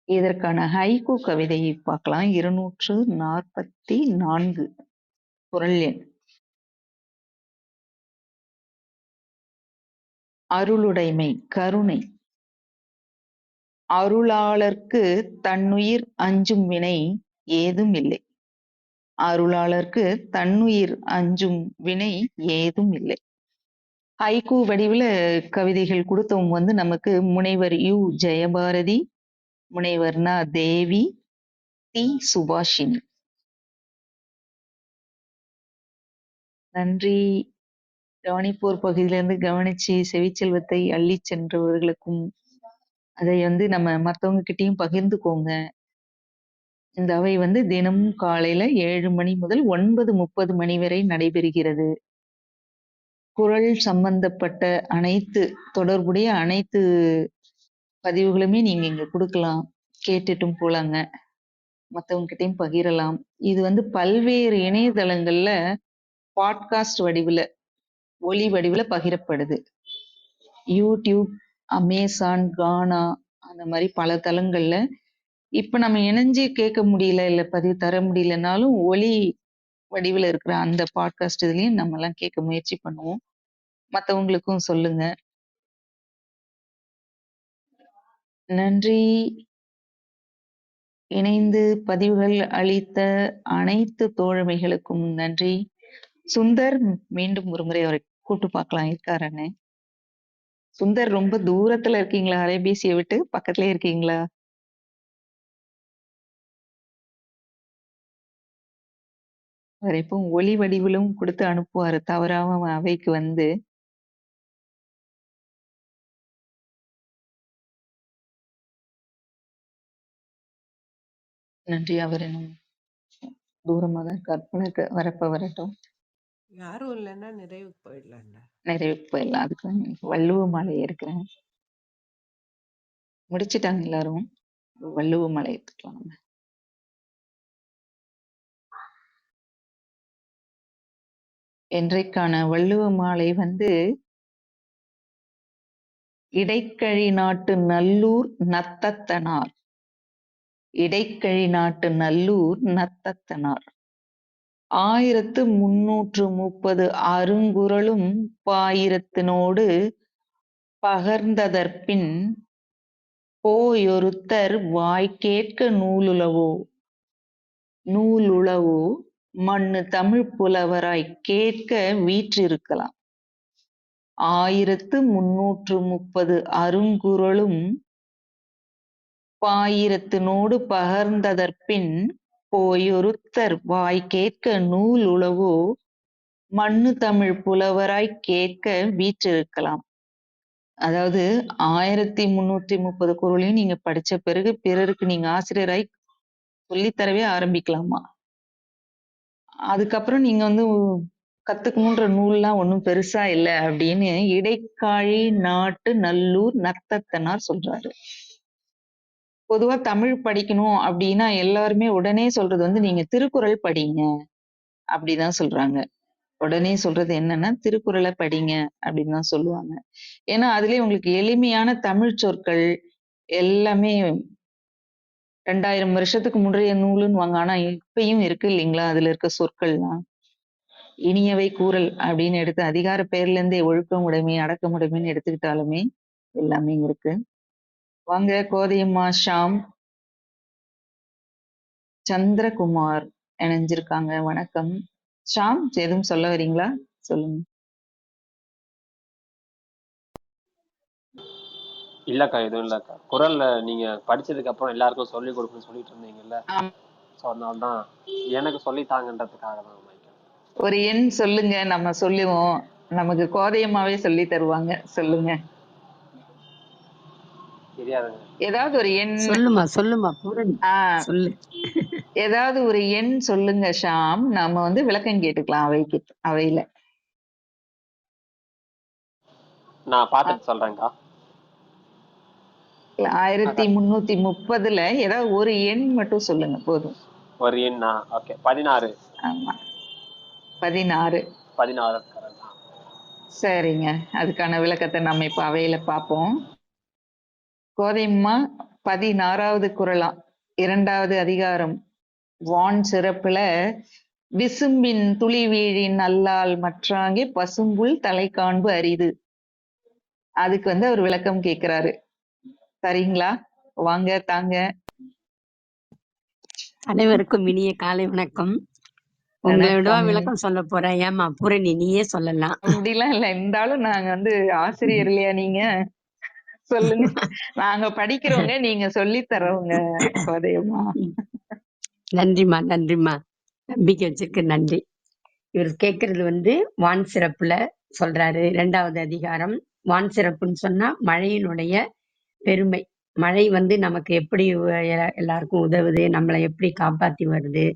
இதற்கான ஹைக்கூ கவிதையை பார்க்கலாம். 244 குரல் எண். அருளுடைமை கருணை. அருளாளர்க்கு தன்னுயிர் அஞ்சும் வினை ஏதும் இல்லை. அருளாளர்க்கு தன்னுயிர் அஞ்சும் வினை ஏதும் இல்லை. ஹைக்கூ வடிவுல கவிதைகள் கொடுத்தவங்க வந்து நமக்கு முனைவர் யு ஜெயபாரதி, முனைவர் ந தேவி, தி சுபாஷினி. நன்றி. ராணிப்பூர் பகுதியிலிருந்து கவனிச்சு செவிச்செல்வத்தை அள்ளிச் சென்றவர்களுக்கும் அதை வந்து நம்ம மத்தவங்க கிட்டயும் பகிர்ந்துக்கோங்க. இந்த அவை வந்து தினமும் காலையில 7 மணி முதல் 9:30 மணி வரை நடைபெறுகிறது. குரல் சம்பந்தப்பட்ட தொடர்புடைய அனைத்து பதிவுகளுமே நீங்க இங்க கொடுக்கலாம். கேட்டுட்டும் போலாங்க. மத்தவங்க கிட்டயும் பகிரலாம். இது வந்து பல்வேறு இணையதளங்கள்ல பாட்காஸ்ட் வடிவுல ஒலி வடிவுல பகிரப்படுது. யூடியூப், அமேசான், கானா அந்த மாதிரி பல தளங்கள்ல இப்ப நம்ம இணைஞ்சு கேட்க முடியல, இல்ல பதிவு தர முடியலனாலும் ஒலி வடிவுல இருக்கிற அந்த பாட்காஸ்ட் இதுலயும் நம்ம எல்லாம் கேட்க முயற்சி பண்ணுவோம். மத்தவங்களுக்கும் சொல்லுங்க. நன்றி. இணைந்து பதிவுகள் அளித்த அனைத்து தோழமைகளுக்கும் நன்றி. சுந்தர் மீண்டும் ஒரு முறை அவரை கூட்டு பார்க்கலாம் இருக்காருன்னு. சுந்தர் ரொம்ப தூரத்துல இருக்கீங்களா? அலைபேசியை விட்டு பக்கத்துலயே இருக்கீங்களா? அவர் எப்பவும் ஒலி வடிவிலும் கொடுத்து அனுப்புவாரு தவறாம அவைக்கு வந்து. நன்றி. அவர் இன்னும் தூரமா தான் இருக்கார். வரப்ப வரட்டும். யாரும் இல்லைன்னா நிறைவுக்கு போயிடலாம்ல. நிறைவுக்கு போயிடலாம். அதுக்கு வள்ளுவ மாலை இருக்கிறேன். முடிச்சிட்டாங்க எல்லாரும். வள்ளுவ மாலை எடுத்துக்கலாம் நம்ம. இன்றைக்கான வள்ளுவ மாலை வந்து இடைக்கழி நாட்டு நல்லூர் நத்தத்தனார். இடைக்கழி நாட்டு நல்லூர் நத்தத்தனார். 1330 அருங்குறளும் பாயிரத்தினோடு பகர்ந்ததற்பின் போயொருத்தர் வாய்க்கேட்க நூலுளவோ மண்ணு தமிழ் புலவராய்க் கேட்க வீற்றிருக்கலாம். 1330 அருங்குறளும் பாயிரத்தினோடு பகர்ந்ததற்பின் போயொருத்தர் வாய்க்கேட்க நூலுளவோ மண்ணு தமிழ் புலவராய்க் கேட்க வீற்றிருக்கலாம். அதாவது 1330 குறளையும் நீங்க படிச்ச பிறகு பிறருக்கு நீங்க ஆசிரியராய் சொல்லித்தரவே ஆரம்பிக்கலாமா. அதுக்கப்புறம் நீங்க வந்து கத்துக்கணுன்ற நூல்லாம் ஒண்ணும் பெருசா இல்லை அப்படின்னு இடைக்காழி நாட்டு நல்லூர் நத்தத்தனார் சொல்றாரு. பொதுவா தமிழ் படிக்கணும் அப்படின்னா எல்லாருமே உடனே சொல்றது வந்து நீங்க திருக்குறள் படிங்க அப்படிதான் சொல்றாங்க. உடனே சொல்றது என்னன்னா திருக்குறளை படிங்க அப்படின்னு தான் சொல்லுவாங்க. ஏன்னா அதுலயே உங்களுக்கு எளிமையான தமிழ் சொற்கள் எல்லாமே 2000 வருஷத்துக்கு முன்றைய நூலுன்னு வாங்க. ஆனா இப்பயும் இருக்கு இல்லைங்களா அதுல இருக்க சொற்கள்லாம். இனியவை கூறல் அப்படின்னு எடுத்து அதிகார பெயர்ல இருந்தே ஒழுக்கம் உடைமை அடக்கமுடைமைன்னு எடுத்துக்கிட்டாலுமே எல்லாமே இருக்கு. வாங்க கோதையம்மா, ஷாம், சந்திரகுமார் இணைஞ்சிருக்காங்க. வணக்கம். ஷாம் எதுவும் சொல்ல வரீங்களா? சொல்லுங்க. இல்லக்கா, எதுவும் இல்லக்கா. குறள்ல நீங்க படிச்சதுக்கு அப்புறம் எல்லாருக்கும் சொல்லி கொடுக்கணும்னு சொல்லிட்டு இருந்தீங்கல்ல, சோ அதனாலதான் எனக்கு சொல்லித்தாங்கன்றதுக்காக தான். ஒரு எண் சொல்லுங்க, நம்ம சொல்லுவோம். நமக்கு கோதையம்மாவே சொல்லி தருவாங்க. சொல்லுங்க. தெரியாதுங்க. ஏதாவது ஒரு எண் சொல்லுமா சொல்லு. ஏதாவது ஒரு எண் சொல்லுங்க ஷாம். நாம வந்து விளக்கம் கேட்டுக்கலாம் அவையில. நான் பார்த்துட்டு சொல்றேன்க்கா. 1330ல ஏதாவது ஒரு எண் மட்டும் சொல்லுங்க போதும். ஒரு எண்ணா? ஓகே, 16. ஆமா, 16. சரிங்க. அதுக்கான விளக்கத்தை நம்ம இப்ப அவையில பார்ப்போம். கோதையம்மா 16வது குறளாம், 2வது அதிகாரம், வான் சிறப்புல விசும்பின் துளி வீழின் நல்லால் மற்றாங்கே பசும்புல் தலை காண்பு அரிது அதுக்கு வந்து அவர் விளக்கம் கேக்குறாரு. சரிங்களா? வாங்க தாங்க. அனைவருக்கும் இனிய காலை வணக்கம். உங்களை விடவா விளக்கம் சொல்ல போறேன்? ஏமா பூரணி நீயே சொல்லலாம். அப்படிலாம் இல்ல. இருந்தாலும் நாங்க வந்து ஆசிரியர் இல்லையா நீங்க? சொல்லுங்க. நாங்க படிக்கிறவங்க, நீங்க சொல்லி தர்றவங்க கோதையம்மா. நன்றிம்மா நன்றிம்மா, நம்பிக்கை வச்சிருக்கு நன்றி. இவர் கேட்கறது வந்து வான் சிறப்புல சொல்றாரு. 2வது அதிகாரம். வான் சிறப்புன்னு சொன்னா மழையினுடைய பெருமை. மழை வந்து நமக்கு எப்படி எல்லாருக்கும் உதவுது, நம்மளை எப்படி காப்பாத்தி வருது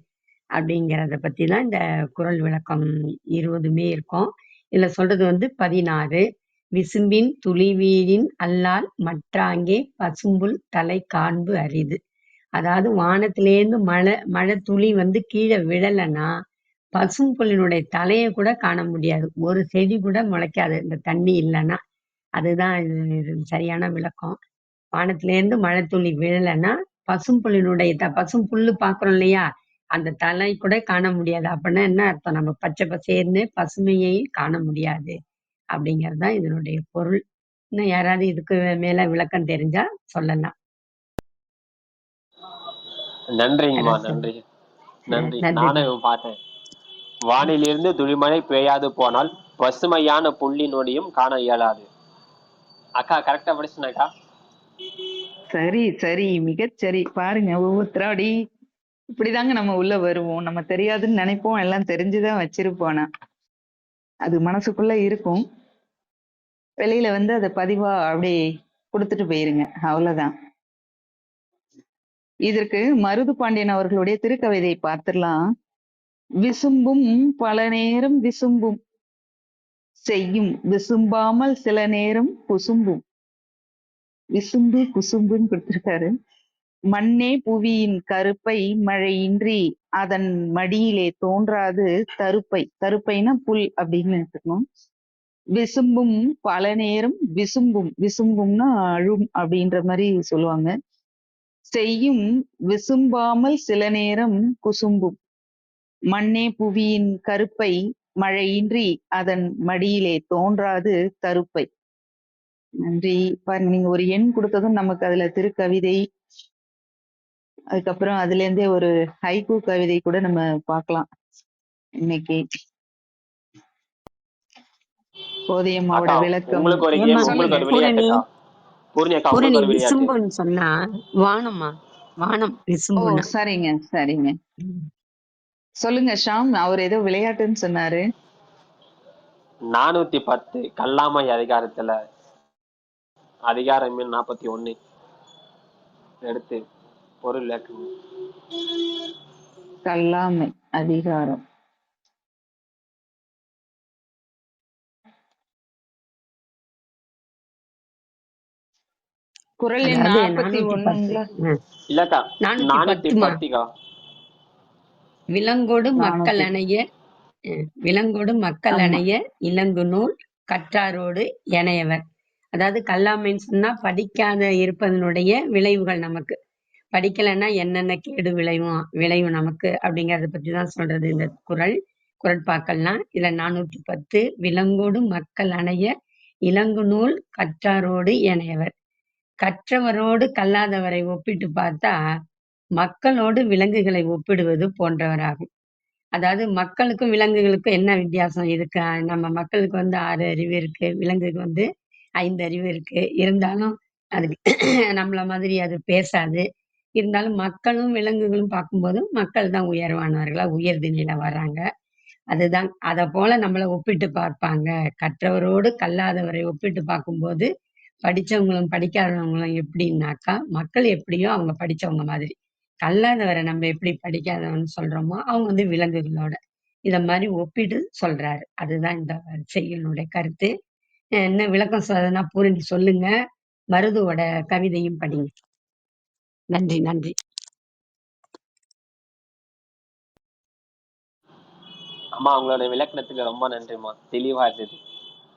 அப்படிங்கிறத பத்தி தான் இந்த குறள் விளக்கம் 20மே இருக்கும். இதுல சொல்றது வந்து 16. விசும்பின் துளிவீழின் அல்லால் மற்றாங்கே பசும்புல் தலை காண்பு அரிது. அதாவது வானத்திலேருந்து மழை துளி வந்து கீழே விழலைன்னா பசும்புல்லினுடைய தலையை கூட காண முடியாது. ஒரு செடி கூட முளைக்காது இந்த தண்ணி இல்லைன்னா. அதுதான் இது சரியான விளக்கம். வானத்திலேருந்து மழை துளி விழலைன்னா பசும்புல்லினுடைய பசும் புல்லு பாக்குறோம் இல்லையா, அந்த தலை கூட காண முடியாது. அப்படின்னா என்ன அர்த்தம்? நம்ம பச்சை பசேர்னு பசுமையை காண முடியாது அப்படிங்கிறது தான் இதனுடைய பொருள். இன்னும் யாராவது இதுக்கு மேல விளக்கம் தெரிஞ்சா சொல்லலாம். நன்றிங்கம்மா, நன்றி நன்றி. நானும் பார்த்தேன். வானிலிருந்து துளிமழை பெய்யாது போனால் பசுமையான புள்ளி நொடியும் காண இயலாது. அக்கா கரெக்டா படிச்சுனாக்கா? சரி சரி, மிகச்சரி. பாருங்க ஒவ்வொருத்தரும் அப்படி இப்படிதாங்க நம்ம உள்ள வருவோம். நம்ம தெரியாதுன்னு நினைப்போம், எல்லாம் தெரிஞ்சுதான் வச்சிருப்போம். ஆனா அது மனசுக்குள்ள இருக்கும். வெளியில வந்து அதை பதிவா அப்படி கொடுத்துட்டு போயிருங்க, அவ்வளவுதான். இதற்கு மருது பாண்டியன் அவர்களுடைய திருக்கவிதை பார்த்திடலாம். விசும்பும் பல நேரம் விசும்பும் செய்யும் விசும்பாமல் சில நேரம் குசும்பும். விசும்பு குசும்புன்னு கொடுத்திருக்காரு. மண்ணே புவியின் கருப்பை மழையின்றி அதன் மடியிலே தோன்றாது தருப்பை. தருப்பைனா புல் அப்படின்னு எடுத்துக்கணும். விசும்பும் பல நேரம் விசும்பும். விசும்பும்னா அழும் அப்படின்ற மாதிரி சொல்லுவாங்க. செய்யும் விசும்பாமல் சில நேரம் குசும்பும். மண்ணே புவியின் கருப்பை மழையின்றி அதன் மடியிலே தோன்றாது தருப்பை. நன்றி. பாருங்க, நீங்க ஒரு எண் கொடுத்ததும் நமக்கு அதுல திருக்கவிதை, அதுக்கப்புறம் அதுல இருந்தே ஒரு ஹைக்கூ கவிதை கூட நம்ம பார்க்கலாம் இன்னைக்கு. கோதையம்மாவோட விளக்கம். உங்களுக்கு ஒரு கேம், உங்களுக்கு ஒரு விளையாட்டுக்கா. பூரணி விசும்புன்னு சொன்னா வானம்மா, வானம் விசும்புனா. சரிங்க சரிங்க, சொல்லுங்க ஷாம். அவர் ஏதோ விளையாட்டுன்னு சொன்னாரு. 410 கல்லாமை அதிகாரத்துல அதிகாரம் 41 எடுத்து பொருள் விளக்குங்க. கல்லாமை அதிகாரம். குறள் எண் 41ங்களா? இல்லக்கா 410. விலங்கோடு மக்கள் அணைய விலங்கோடு மக்கள் அணைய இலங்கு நூல் கற்றாரோடு இணையவர். அதாவது கல்லாமைன்னு சொன்னா படிக்காத இருப்பதனுடைய விளைவுகள். நமக்கு படிக்கலைன்னா என்னென்ன கேடு விளைவும் நமக்கு அப்படிங்கறத பத்தி தான் சொல்றது இந்த குறட்பாக்கள்லாம். இதுல 410 விலங்கோடு மக்கள் அணைய இலங்கு நூல் கற்றாரோடு இணையவர். கற்றவரோடு கல்லாதவரை ஒப்பிட்டு பார்த்தா மக்களோடு விலங்குகளை ஒப்பிடுவது போன்றவராகும். அதாவது மக்களுக்கும் விலங்குகளுக்கும் என்ன வித்தியாசம் இருக்கு? நம்ம மக்களுக்கு வந்து 6 அறிவு இருக்கு, விலங்குக்கு வந்து 5 அறிவு இருக்கு. இருந்தாலும் அதுக்கு நம்மள மாதிரி அது பேசாது. இருந்தாலும் மக்களும் விலங்குகளும் பார்க்கும்போது மக்கள் தான் உயர்வானவர்களா உயர்திணையில வர்றாங்க. அதுதான் அதை போல நம்மளை ஒப்பிட்டு பார்ப்பாங்க. கற்றவரோடு கல்லாதவரை ஒப்பிட்டு பார்க்கும்போது படிச்சவங்களும் படிக்காதவங்களும் எப்படின்னாக்கா, மக்கள் எப்படியோ அவங்க படிச்சவங்க மாதிரி, கல்லாதவரை நம்ம எப்படி படிக்காதவன்னு சொல்றோமோ அவங்க வந்து விலங்குகளோட இத மாதிரி ஒப்பிட்டு சொல்றாரு. அதுதான் இந்த செய்யுளுடைய கருத்து. என்ன விளக்கம் சொல்றதுன்னா பூரணி சொல்லுங்க, மருதுவோட கவிதையும் படிங்க. நன்றி நன்றி. அம்மா உங்களுடைய விளக்கணத்துக்கு ரொம்ப நன்றிம்மா, தெளிவா இருந்தது.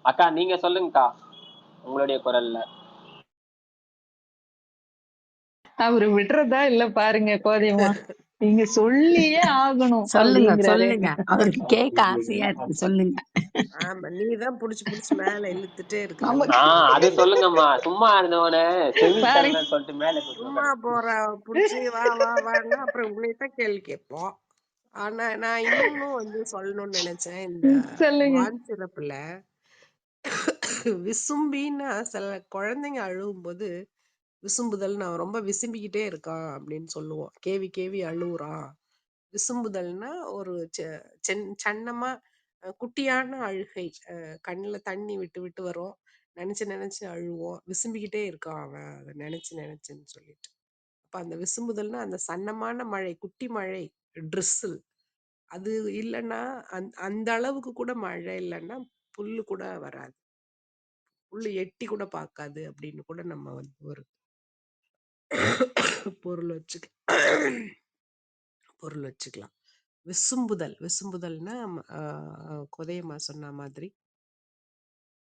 அக்கா நீங்க சொல்லுங்கக்கா உங்களுடைய குரல்ல. அவரு விடுறதா இல்ல பாருங்க கோதையம்மா. நீங்க சொல்லியே ஆகணும் சொல்லுங்க அப்படிங்கிறாரு. சொல்லுங்க, அவருக்கு கேட்க ஆசையா இருக்கு, சொல்லுங்க. ஆமா, நீதான் புடிச்சு மேல இழுத்துட்டே இருக்கிற நம்ம அது சொல்லுங்கம்மா. சும்மா இருந்தவன செவி பாருங்க தரலன்னு சொல்லிட்டு மேல சும்மா கூப்பிட்டு போற புடிச்சு வா வா வான்னா அப்புறம் உன்னைத்தான் கேள்வி கேட்போம். ஆனா நான் இன்னொன்னும் வந்து சொல்லணும்னு நினைச்சேன். இந்த சொல்லுங்க. வான் சிறப்புல விசும்பின்னா சில குழந்தைங்க அழுகும்போது விசும்புதல் நான் ரொம்ப விசும்பிக்கிட்டே இருக்கான் அப்படின்னு சொல்லுவோம். KV KV அழுவுறான். விசும்புதல்னா ஒரு சன்னமா குட்டியான அழுகை, கண்ணுல தண்ணி விட்டு விட்டு வரும், நினைச்சு நினைச்சு அழுவோம், விசும்பிக்கிட்டே இருக்கான் அவன் அதை நினைச்சு நினைச்சுன்னு சொல்லிட்டு. அப்ப அந்த விசும்புதல்னா அந்த சன்னமான மழை, குட்டி மழை, ட்ரிஸ்ஸில் அது இல்லைன்னா அந்த அளவுக்கு கூட மழை இல்லைன்னா புல்லு கூட வராது, புல்லு எட்டி கூட பார்க்காது அப்படின்னு கூட நம்ம வந்து ஒரு பொருள் வச்சுக்கலாம். விசும்புதல்னா கொதையம்மா சொன்ன மாதிரி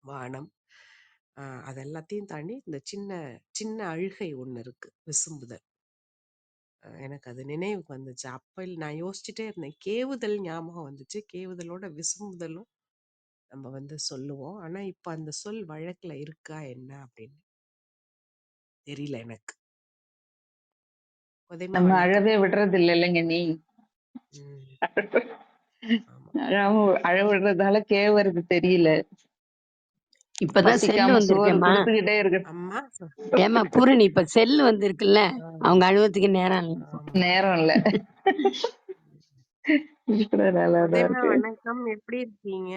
வானம், அது எல்லாத்தையும் தாண்டி இந்த சின்ன சின்ன அழுகை ஒண்ணு இருக்கு, விசும்புதல். எனக்கு அது நினைவுக்கு வந்துச்சு. அப்ப நான் யோசிச்சுட்டே இருந்தேன், கேவுதல் ஞாபகம் வந்துச்சு. கேவுதலோட விசும்புதலும் நம்ம வந்து சொல்லுவோம். ஆனா இப்ப அந்த சொல் வழக்குல இருக்கா என்ன அப்படின்னு தெரியல எனக்கு. கொதைமா நம்ம வணக்கம். அழவே விடுறது இல்லைங்க நீ. ம், ஆமா. அழ விடுறதால கேவறது தெரியல. இப்பதான் செல்லு பசிக்காம சோறு வந்திருக்கேம்மா. கொடுத்துக்கிட்டே இருக்கு. அம்மா ஏமா பூரணி, இப்ப செல்லு வந்திருக்குல்ல, அவங்க அழுவத்துக்கு நேரம் இல்லை. ஆமா. நேரம் இல்ல. இது கூட நல்லாதான் கொதைமா இருக்கு. வணக்கம், எப்படி இருக்கீங்க?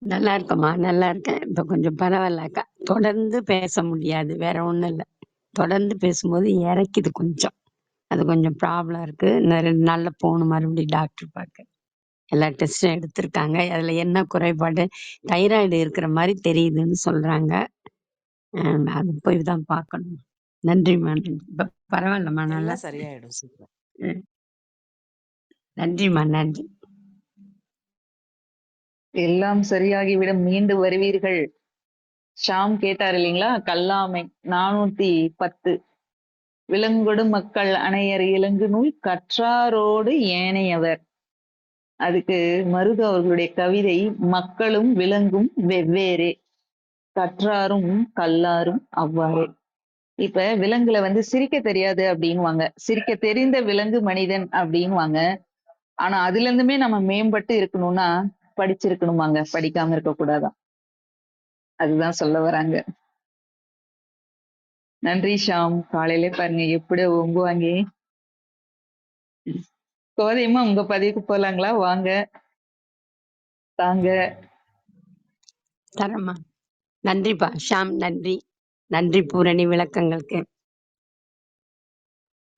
நல்லா இருக்கம்மா, நல்லா இருக்கேன். இப்ப கொஞ்சம் பரவாயில்லக்கா. தொடர்ந்து பேச முடியாது, வேற ஒண்ணும் இல்லை. தொடர்ந்து பேசும்போது இறக்கிது கொஞ்சம், அது கொஞ்சம் ப்ராப்ளம் இருக்கு. இன்னும் 2 நாள்ல போகணும் மறுபடியும் டாக்டர் பார்க்க. எல்லா டெஸ்டும் எடுத்திருக்காங்க. அதுல என்ன குறைபாடு, தைராய்டு இருக்கிற மாதிரி தெரியுதுன்னு சொல்றாங்க. அது போய் தான் பார்க்கணும். நன்றிம்மா, நன்றி. இப்ப பரவாயில்லம்மா, நல்லா எல்லாம் இருக்கு. சரியாயிடும் சீக்கிரம். ம். நன்றிம்மா, நன்றி. எல்லாம் சரியாகிவிடும், மீண்டு வருவீர்கள். ஷாம் கேட்டார் இல்லைங்களா, கல்லாமை 410. விலங்கொடு மக்கள் அணையர் இலங்கு நூல் கற்றாரோடு ஏனையவர். அதுக்கு மருது அவர்களுடைய கவிதை, மக்களும் விலங்கும் வெவ்வேறே, கற்றாரும் கல்லாரும் அவ்வாறே. இப்ப விலங்குல வந்து சிரிக்க தெரியாது அப்படின்வாங்க, சிரிக்க தெரிந்த விலங்கு மனிதன் அப்படின்வாங்க. ஆனா அதுல இருந்துமே நம்ம மேம்பட்டு இருக்கணும்னா படிச்சிருக்கணுமாங்க, படிக்காம இருக்க கூடாதான். அதுதான் சொல்ல வராங்க. நன்றி ஷாம். காலையில பாருங்க எப்படி ஒங்குவாங்க. கோதையம்மா உங்க பதிவுக்கு போலாங்களா? வாங்க தாங்க. தரம்மா. நன்றிப்பா ஷாம், நன்றி. நன்றி பூரணி, விளக்கங்களுக்கு.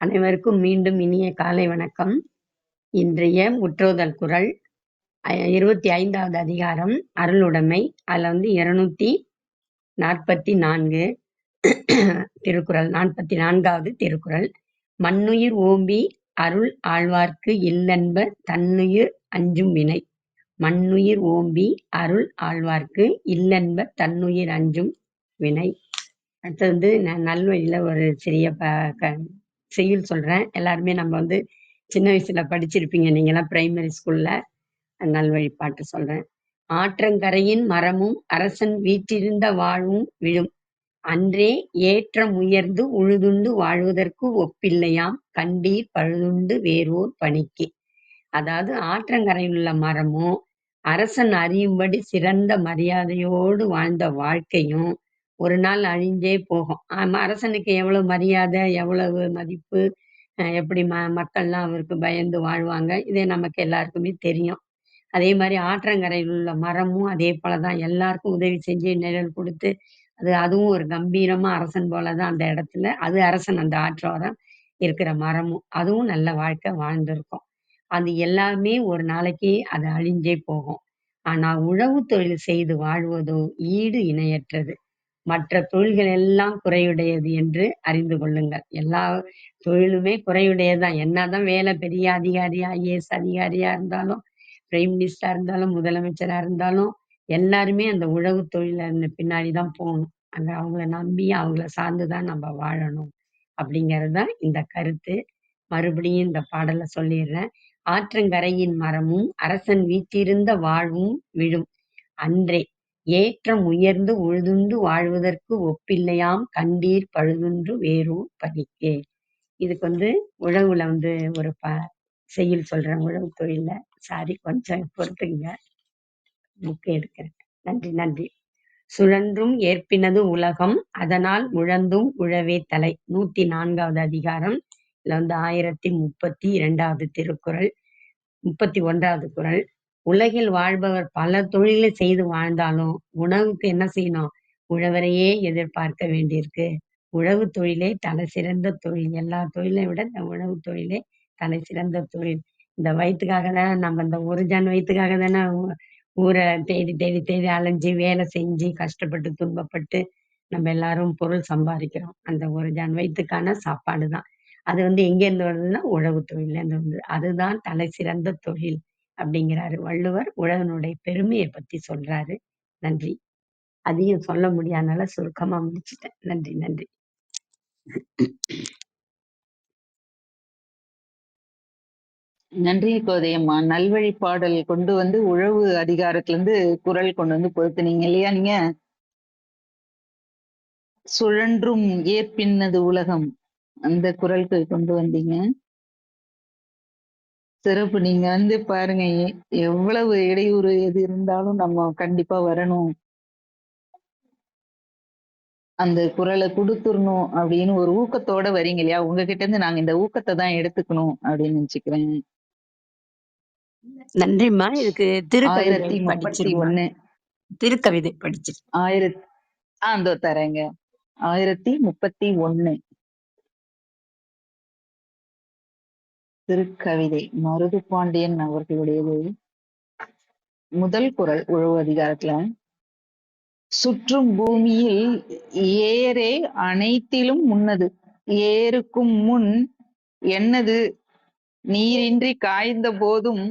அனைவருக்கும் மீண்டும் இனிய காலை வணக்கம். இன்றைய முற்றோதல் குறள் 25வது அதிகாரம் அருளுடைமை. அதுல வந்து 244 திருக்குறள், 44வது திருக்குறள். மண்ணுயிர் ஓம்பி அருள் ஆழ்வார்க்கு இல்லன்ப தன்னுயிர் அஞ்சும் வினை. மண்ணுயிர் ஓம்பி அருள் ஆழ்வார்க்கு இல்லன்ப தன்னுயிர் அஞ்சும் வினை. அடுத்து வந்து நான் நல்வழியில ஒரு சிறிய செய்யுள் சொல்றேன். எல்லாருமே நம்ம வந்து சின்ன வயசுல படிச்சிருப்பீங்க, நீங்கெல்லாம் பிரைமரி ஸ்கூல்ல. நல்வழி பாட்டு சொல்றேன். ஆற்றங்கரையின் மரமும் அரசன் வீற்றிருந்த வாழ்வும் விழும், அன்றே ஏற்றம் உயர்ந்து உழுதுண்டு வாழ்வதற்கு ஒப்பில்லையாம், கண்டீர் பழுதுண்டு வேறோர் பணிக்கு. அதாவது ஆற்றங்கரையில் உள்ள மரமும் அரசன் அறியும்படி சிறந்த மரியாதையோடு வாழ்ந்த வாழ்க்கையும் ஒரு நாள் அழிஞ்சே போகும். அரசனுக்கு எவ்வளவு மரியாதை, எவ்வளவு மதிப்பு, எப்படி மக்கள்லாம் அவருக்கு பயந்து வாழ்வாங்க, இதே நமக்கு எல்லாருக்குமே தெரியும். அதே மாதிரி ஆற்றங்கரையில் உள்ள மரமும் அதே போலதான், எல்லாருக்கும் உதவி செஞ்சு நிழல் கொடுத்து அதுவும் ஒரு கம்பீரமா அரசன் போலதான் அந்த இடத்துல. அது அரசன், அந்த ஆற்றோரம் இருக்கிற மரமும் அதுவும் நல்ல வாழ்க்கை வாழ்ந்திருக்கும். அது எல்லாமே ஒரு நாளைக்கு அது அழிஞ்சே போகும். ஆனா உழவு தொழில் செய்து வாழ்வதோ ஈடு இணையற்றது. மற்ற தொழில்கள் எல்லாம் குறையுடையது என்று அறிந்து கொள்ளுங்கள். எல்லா தொழிலுமே குறையுடையதுதான். என்னதான் வேலை, பெரிய அதிகாரியா, ஐஏஎஸ் அதிகாரியா இருந்தாலும், பிரைம் மினிஸ்டரா இருந்தாலும், முதலமைச்சரா இருந்தாலும், எல்லாருமே அந்த உழவு தொழில பின்னாடிதான் போகணும். அவங்கள நம்பி அவங்கள சார்ந்துதான் நம்ம வாழணும் அப்படிங்கிறது தான் இந்த கருத்து. மறுபடியும் இந்த பாடலை சொல்லிடுறேன். ஆற்றங்கரையின் மரமும் அரசன் வீற்றிருந்த வாழ்வும் விழும் அன்றே ஏற்றம் உயர்ந்து உழுதுண்டு வாழ்வதற்கு ஒப்பில்லையாம் கண்டீர் பழுதுண்டு வேறோ பணிக்கே. இதுக்கு உழவுல ஒரு செய்யுள் சொல்றேன். உழவு தொழில சாரி, கொஞ்சம் பொறுத்துங்க, புக்கு எடுக்கிறேன். நன்றி நன்றி. சுழன்றும் ஏற்பினது உலகம் அதனால் உழந்தும் உழவே தலை. 104வது அதிகாரம். இதுல 1032வது திருக்குறள், 31வது குறள். உலகில் வாழ்பவர் பல தொழிலை செய்து வாழ்ந்தாலும் உணவுக்கு என்ன செய்யணும்? உழவரையே எதிர்பார்க்க வேண்டியிருக்கு. உழவு தொழிலே தலை சிறந்த தொழில். எல்லா தொழிலை விட இந்த உழவு தொழிலே தலை சிறந்த தொழில். இந்த வயிற்றுக்காக தானே நம்ம இந்த ஒரு ஜன் வயிற்றுக்காக தானே ஊரை தேடி தேடி தேடி அலைஞ்சு வேலை செஞ்சு கஷ்டப்பட்டு துன்பப்பட்டு நம்ம எல்லாரும் பொருள் சம்பாதிக்கிறோம். அந்த ஒரு ஜன் வயிற்றுக்கான சாப்பாடு தான். அது எங்கேருந்து வருதுன்னா உழவு தொழிலேருந்து வருது. அதுதான் தலை சிறந்த தொழில் அப்படிங்கிறாரு வள்ளுவர். உழவனுடைய பெருமையை பத்தி சொல்றாரு. நன்றி. அதையும் சொல்ல முடியாதனால சுருக்கமா முடிச்சிட்டேன். நன்றி நன்றி. நன்றி கோதையம்மா. நல்வழி பாடல் கொண்டு உழவு அதிகாரத்துல இருந்து குறள் கொண்டு பொறுத்துனீங்க இல்லையா? நீங்க சுழன்றும் ஏற்பின்னது உலகம் அந்த குறளுக்கு கொண்டு வந்தீங்க. சிறப்பு. நீங்க பாருங்க, எவ்வளவு இடையூறு எது இருந்தாலும் நம்ம கண்டிப்பா வரணும், அந்த குறளை கொடுத்துடணும் அப்படின்னு ஒரு ஊக்கத்தோட வரீங்க இல்லையா? உங்ககிட்ட இருந்து நாங்க இந்த ஊக்கத்தை தான் எடுத்துக்கணும் அப்படின்னு நினைச்சுக்கிறேன். நன்றிம்மா. இதுக்கு திருக்கவிதை 1031 திருக்கவிதை படிச்சிரு. அதோ தரேங்க. 1031 திருக்கவிதை, மருது பாண்டியன் அவர்களுடையது. முதல் குறள் உழவு அதிகாரத்துல. சுற்றும் பூமியில் ஏரே அனைத்திலும் முன்னது. ஏருக்கும் முன் என்னது? நீரின்றி காய்ந்த போதும்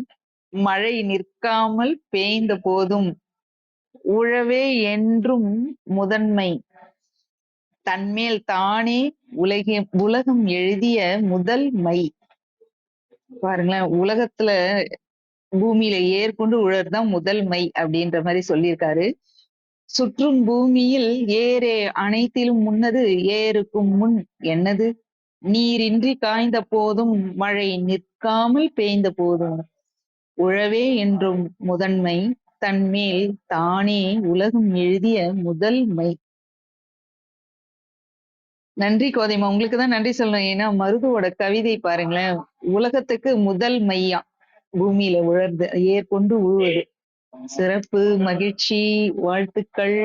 மழை நிற்காமல் பேய்ந்த போதும் உழவே என்றும் முதன்மை. தன்மேல் தானே உலகம் எழுதிய முதல் மை. பாருங்களேன், உலகத்துல பூமியில ஏற்கொண்டு உழறதுதான் முதல் மை அப்படின்ற மாதிரி சொல்லியிருக்காரு. சுற்றும் பூமியில் ஏரே அனைத்திலும் முன்னது. ஏருக்கும் முன் என்னது? நீரின்றி காய்ந்த போதும் மழை நிற்காமல் பேய்ந்த போதும் உழவே என்றும் முதன்மை. தன்மேல் தானே உலகம் எழுதிய முதல் மை. நன்றி கோதைமா. உங்களுக்கு தான் நன்றி சொல்லணும். ஏன்னா மருதுவோட கவிதை பாருங்களேன், உலகத்துக்கு முதல் மையா பூமியில உழறது, ஏற்கொண்டு உழுவது. சிறப்பு, மகிழ்ச்சி, வாழ்த்துக்கள்.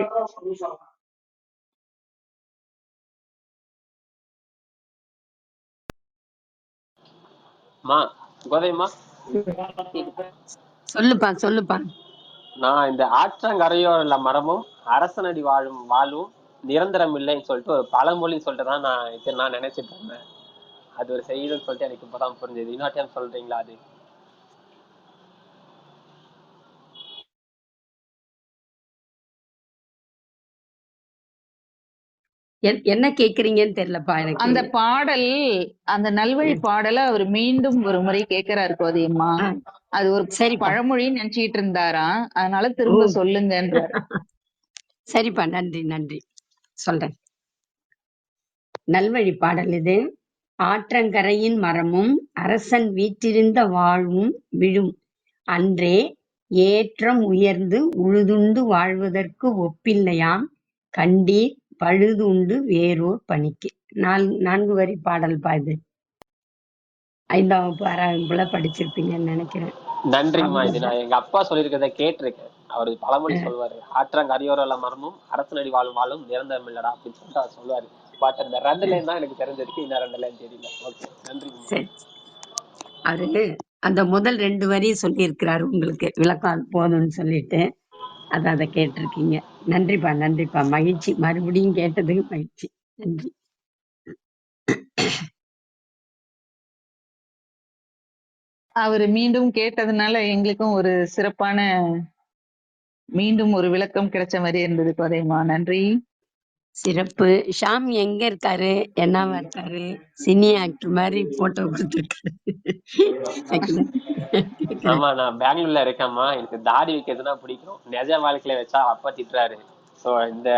கோதைமா, சொல்லுப்பா. நான் இந்த ஆற்றங்கரையோர மரமும் அரசனடி வாழ்வும் நிரந்தரம் இல்லைன்னு சொல்லிட்டு ஒரு பழமொழி சொல்லிட்டு தான் நான் நினைச்சிட்டு இருந்தேன். அது ஒரு செய்யுள்னு சொல்லிட்டு எனக்கு இப்பதான் புரிஞ்சது. இன்னொரு டைம் சொல்றீங்களா? அது என்ன கேக்குறீங்கன்னு தெரியலப்பா எனக்கு. அந்த பாடல், அந்த நல்வழி பாடலை அவர் மீண்டும் ஒரு முறை கேட்கிறாரு கோதையம்மா. அது ஒரு பழமொழின்னு நினைச்சிட்டு இருந்தாராம், அதனால திரும்ப சொல்லுங்கன்ற. சரிப்பா, நன்றி சொல்றேன். நல்வழி பாடல் இது. ஆற்றங்கரையின் மரமும் அரசன் வீற்றிருந்த வாழ்வும் விழும் அன்றே ஏற்றம் உயர்ந்து உழுதுண்டு வாழ்வதற்கு ஒப்பில்லையாம் கண்டீர் பழுதுண்டு வேறோர் பணிக்கு. 4 வரி பாடல் இது. 5ஆம் வகுப்பு 6ஆம் வகுப்புல படிச்சிருப்பீங்கன்னு நினைக்கிறேன். நன்றிம்மா. இது நான் எங்க அப்பா சொல்லியிருக்கிறத கேட்டிருக்கேன். அவரு பழமொழி சொல்லுவாரு, ஆற்றங்கரையோர மரமும் அரசனடி வாழும் நிரந்தரம் இல்லடா அப்படின்னு சொல்லிட்டு அவர் சொல்லுவாரு. பட் அந்த 2 லைன் தான் எனக்கு தெரிஞ்சிருக்கு, இன்னும் 2 லைன் தெரியல. ஓகே, நன்றி. அவரு அந்த முதல் 2 வரி சொல்லியிருக்கிறாரு, உங்களுக்கு விளக்கம் போதும்னு சொல்லிட்டு அதை கேட்டிருக்கீங்க. நன்றிப்பா. மகிழ்ச்சி. மறுபடியும் கேட்டதுக்கு மகிழ்ச்சி. நன்றி. அவரு மீண்டும் கேட்டதுனால எங்களுக்கும் ஒரு சிறப்பான மீண்டும் ஒரு விளக்கம் கிடைச்ச மாதிரி இருந்தது கோதைமா. நன்றி. சிறப்பு. ஷாம் எங்க இருக்காரு? என்னவா இருக்காரு? சினி ஆக்டர் மாதிரி போட்டோ கொடுத்துருக்காரு. ஆமா, நான் பெங்களூர்ல இருக்கேம்மா. எனக்கு தாடி வைக்கிறதுனா பிடிக்கும். நிஜ வாழ்க்கையில வச்சா அப்பா திட்டுறாரு. சோ இந்த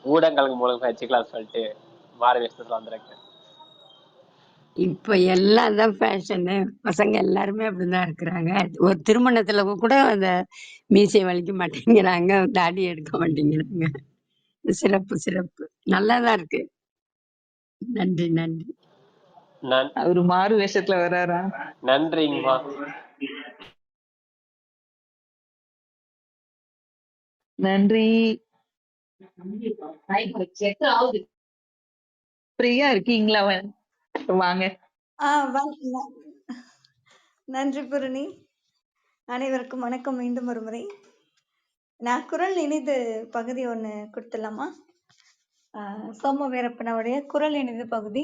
ஊடகங்கள் மூலமா வச்சுக்கலாம் சொல்லிட்டு மாறு வேஷத்துல வந்திருக்கேன். இப்ப எல்லாம் தான் ஃபேஷனு. பசங்க எல்லாருமே அப்படிதான் இருக்கிறாங்க. ஒரு திருமணத்துல கூட அந்த மீசை வலிக்க மாட்டேங்கிறாங்க, தாடி எடுக்க மாட்டேங்கிறாங்க. சிறப்பு சிறப்பு. நல்லாதான் இருக்கு. நன்றி நன்றி. அவரு மாறு வேஷத்துல வராரா? நன்றிங்கம்மா. நன்றி. பிரியா இருக்கீங்களா? வாங்க. நன்றி பூரணி. அனைவருக்கும் வணக்கம். மீண்டும் ஒரு முறை நான் குரல் இனிது பகுதி ஒண்ணு கொடுத்துடலாமா? சோம வீரப்பனுடைய குரல் இனிது பகுதி.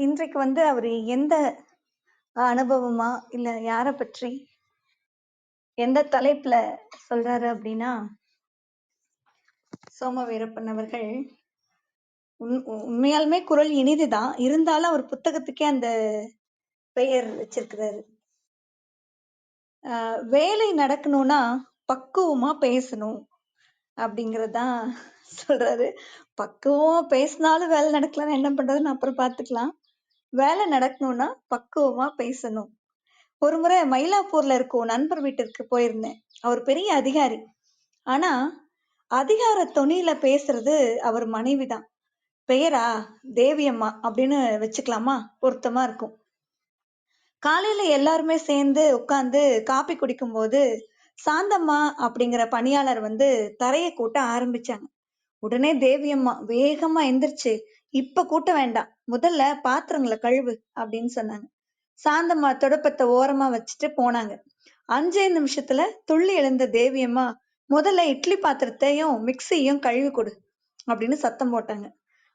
இன்றைக்கு வந்து அவரு எந்த அனுபவமா இல்ல யார பற்றி எந்த தலைப்புல சொல்றாரு அப்படின்னா, சோம வீரப்பன் அவர்கள் உண்மையாலுமே குரல் இனிதுதான், இருந்தாலும் அவர் புத்தகத்துக்கே அந்த பெயர் வச்சிருக்கிறாரு. வேலை நடக்கணும்னா பக்குவமா பேசணும் அப்படிங்கறதுதான் சொல்றாரு. பக்குவமா பேசினாலும் வேலை நடக்கலன்னா என்ன பண்றதுன்னு அப்புறம் பாத்துக்கலாம். வேலை நடக்கணும்னா பக்குவமா பேசணும். ஒரு முறை மயிலாப்பூர்ல இருக்கும் நண்பர் வீட்டிற்கு போயிருந்தேன். அவர் பெரிய அதிகாரி. ஆனா அதிகார தொனியில பேசுறது அவர் மனைவிதான். பெயரா தேவியம்மா அப்படின்னு வச்சுக்கலாமா? பொருத்தமா இருக்கும். காலையில எல்லாருமே சேர்ந்து உட்கார்ந்து காப்பி குடிக்கும் போது சாந்தம்மா அப்படிங்கிற பணியாளர் வந்து தரையை கூட்ட ஆரம்பிச்சாங்க. உடனே தேவியம்மா வேகமா எந்திரிச்சு, இப்ப கூட்ட வேண்டாம், முதல்ல பாத்திரங்களை கழுவு அப்படின்னு சொன்னாங்க. சாந்தம்மா துடுப்பத்தை ஓரமா வச்சுட்டு போனாங்க. 5 நிமிஷத்துல துள்ளி எழுந்த தேவியம்மா, முதல்ல இட்லி பாத்திரத்தையும் மிக்சியையும் கழுவி கொடு அப்படின்னு சத்தம் போட்டாங்க.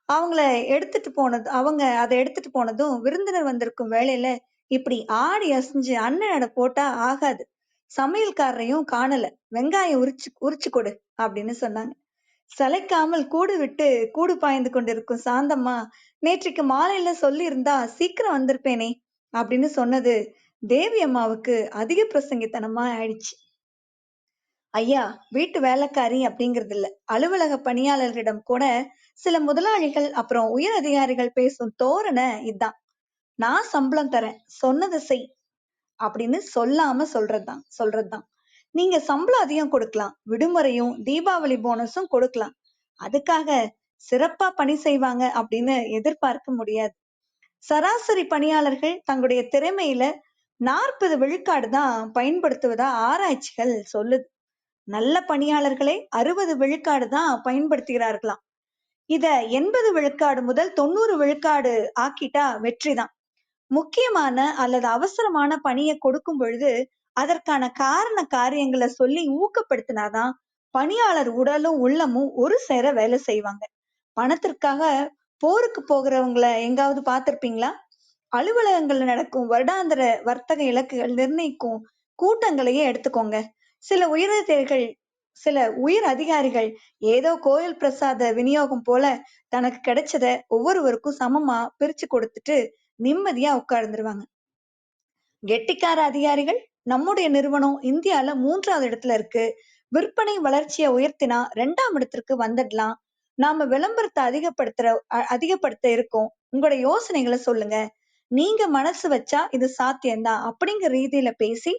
அவங்க அதை எடுத்துட்டு போனதும், விருந்தினர் வந்திருக்கும் வேலையில இப்படி ஆடி அசைஞ்சு அண்ணனோட போட்டா ஆகாது, சமையல்காரரையும் காணல, வெங்காயம் உரிச்சு கொடு அப்படின்னு சொன்னாங்க. சளைக்காமல் கூடு விட்டு கூடு பாய்ந்து கொண்டிருக்கும் சாந்தம்மா, நேற்றைக்கு மாலையில சொல்லி இருந்தா சீக்கிரம் வந்திருப்பேனே அப்படின்னு சொன்னது தேவி அம்மாவுக்கு அதிக பிரசங்கித்தனமா ஆயிடுச்சு. ஐயா, வீட்டு வேலைக்காரி அப்படிங்கிறது இல்ல, அலுவலக பணியாளர்களிடம் கூட சில முதலாளிகள் அப்புறம் உயர் அதிகாரிகள் பேசும் தோரணை இதுதான். நான் சம்பளம் தரேன், சொன்னதை செய் அப்படின்னு சொல்லாம சொல்றதுதான். நீங்க சம்பளம் அதிகம் கொடுக்கலாம், விடுமுறையும் தீபாவளி போனஸும் கொடுக்கலாம், அதுக்காக சிறப்பா பணி செய்வாங்க அப்படின்னு எதிர்பார்க்க முடியாது. சராசரி பணியாளர்கள் தங்களுடைய திறமையில 40 விழுக்காடு தான் பயன்படுத்துவதா ஆராய்ச்சிகள் சொல்லுது. நல்ல பணியாளர்களை 60 விழுக்காடு தான் பயன்படுத்துகிறார்களாம். இத 80 விழுக்காடு முதல் 90 விழுக்காடு ஆக்கிட்டா வெற்றிதான். முக்கியமான அல்லது அவசரமான பணியை கொடுக்கும் பொழுது அதற்கான காரண காரியங்களை சொல்லி ஊக்கப்படுத்தினாதான் பணியாளர் உடலும் உள்ளமும் ஒரு சேர வேலை செய்வாங்க. பணத்திற்காக போருக்கு போகிறவங்களை எங்காவது பார்த்திருப்பீங்களா? அலுவலகங்கள்ல நடக்கும் வருடாந்திர வர்த்தக இலக்குகள் நிர்ணயிக்கும் கூட்டங்களையே எடுத்துக்கோங்க. சில உயர் அதிகாரிகள் ஏதோ கோயில் பிரசாத விநியோகம் போல தனக்கு கிடைச்சத ஒவ்வொருவருக்கும் சமமா பிரிச்சு கொடுத்துட்டு நிம்மதியா உட்கார்ந்துருவாங்க. கெட்டிக்கார அதிகாரிகள், நம்முடைய நிறுவனம் இந்தியால 3வது இடத்துல இருக்கு, விற்பனை வளர்ச்சியை உயர்த்தினா 2ஆம் இடத்திற்கு வந்துடலாம், நாம விளம்பரத்தை அதிகப்படுத்த இருக்கோம், உங்களோட யோசனைகளை சொல்லுங்க, நீங்க மனசு வச்சா இது சாத்தியம்தான் அப்படிங்கிற ரீதியில பேசி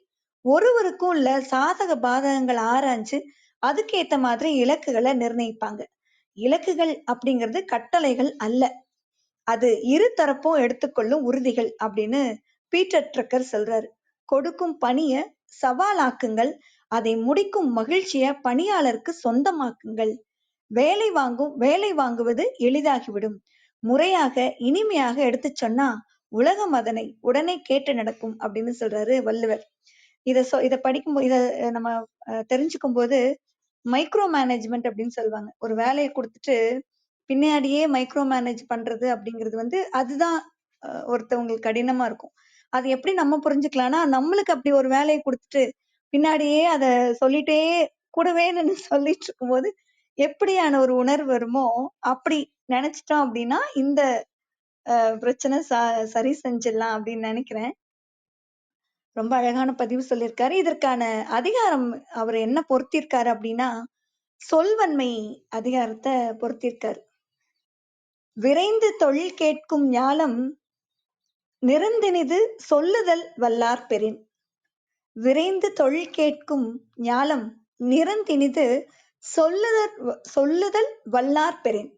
ஒருவருக்கும் உள்ள சாதக பாதகங்கள் ஆராய்ஞ்சு அதுக்கேத்த மாதிரி இலக்குகளை நிர்ணயிப்பாங்க. இலக்குகள் அப்படிங்கிறது கட்டளைகள் அல்ல, அது இரு தரப்பும் எடுத்துக்கொள்ளும் உறுதிகள் அப்படின்னு பீட்டர் ட்ரக்கர் சொல்றாரு. கொடுக்கும் பணிய சவாலாக்குங்கள், அதை முடிக்கும் மகிழ்ச்சிய பணியாளருக்கு சொந்தமாக்குங்கள், வேலை வாங்குவது எளிதாகிவிடும், முறையாக இனிமையாக எடுத்து சொன்னா உலகம் அதனை உடனே கேட்டு நடக்கும் அப்படின்னு சொல்றாரு வள்ளுவர். இத படிக்கும்போது இத நம்ம தெரிஞ்சுக்கும் போது மைக்ரோ மேனேஜ்மெண்ட் அப்படின்னு சொல்லுவாங்க. ஒரு வேலையை கொடுத்துட்டு பின்னாடியே மைக்ரோ மேனேஜ் பண்றது அப்படிங்கிறது வந்து அதுதான் ஒருத்தவங்களுக்கு கடினமா இருக்கும். அது எப்படி நம்ம புரிஞ்சுக்கலாம்னா, நம்மளுக்கு அப்படி ஒரு வேலையை கொடுத்துட்டு பின்னாடியே அத சொல்லிட்டே கூடவே நின்னு சொல்லிட்டு இருக்கும்போது எப்படியான ஒரு உணர்வு வருமோ அப்படி நினைச்சிட்டோம் அப்படின்னா இந்த பிரச்சனை சரி செஞ்சிடலாம் அப்படின்னு நினைக்கிறேன். ரொம்ப அழகான பதிவு சொல்லியிருக்காரு. இதற்கான அதிகாரம் அவர் என்ன பொருத்திருக்காரு அப்படின்னா சொல்வன்மை அதிகாரத்தை பொருத்திருக்காரு. விரைந்து தொழில் கேட்கும் ஞாலம் நிறந்தினிது சொல்லுதல் வல்லார் பெறின். விரைந்து தொழில் கேட்கும் ஞாலம் நிறந்தினிது சொல்லுதல் வல்லார் பெறின்.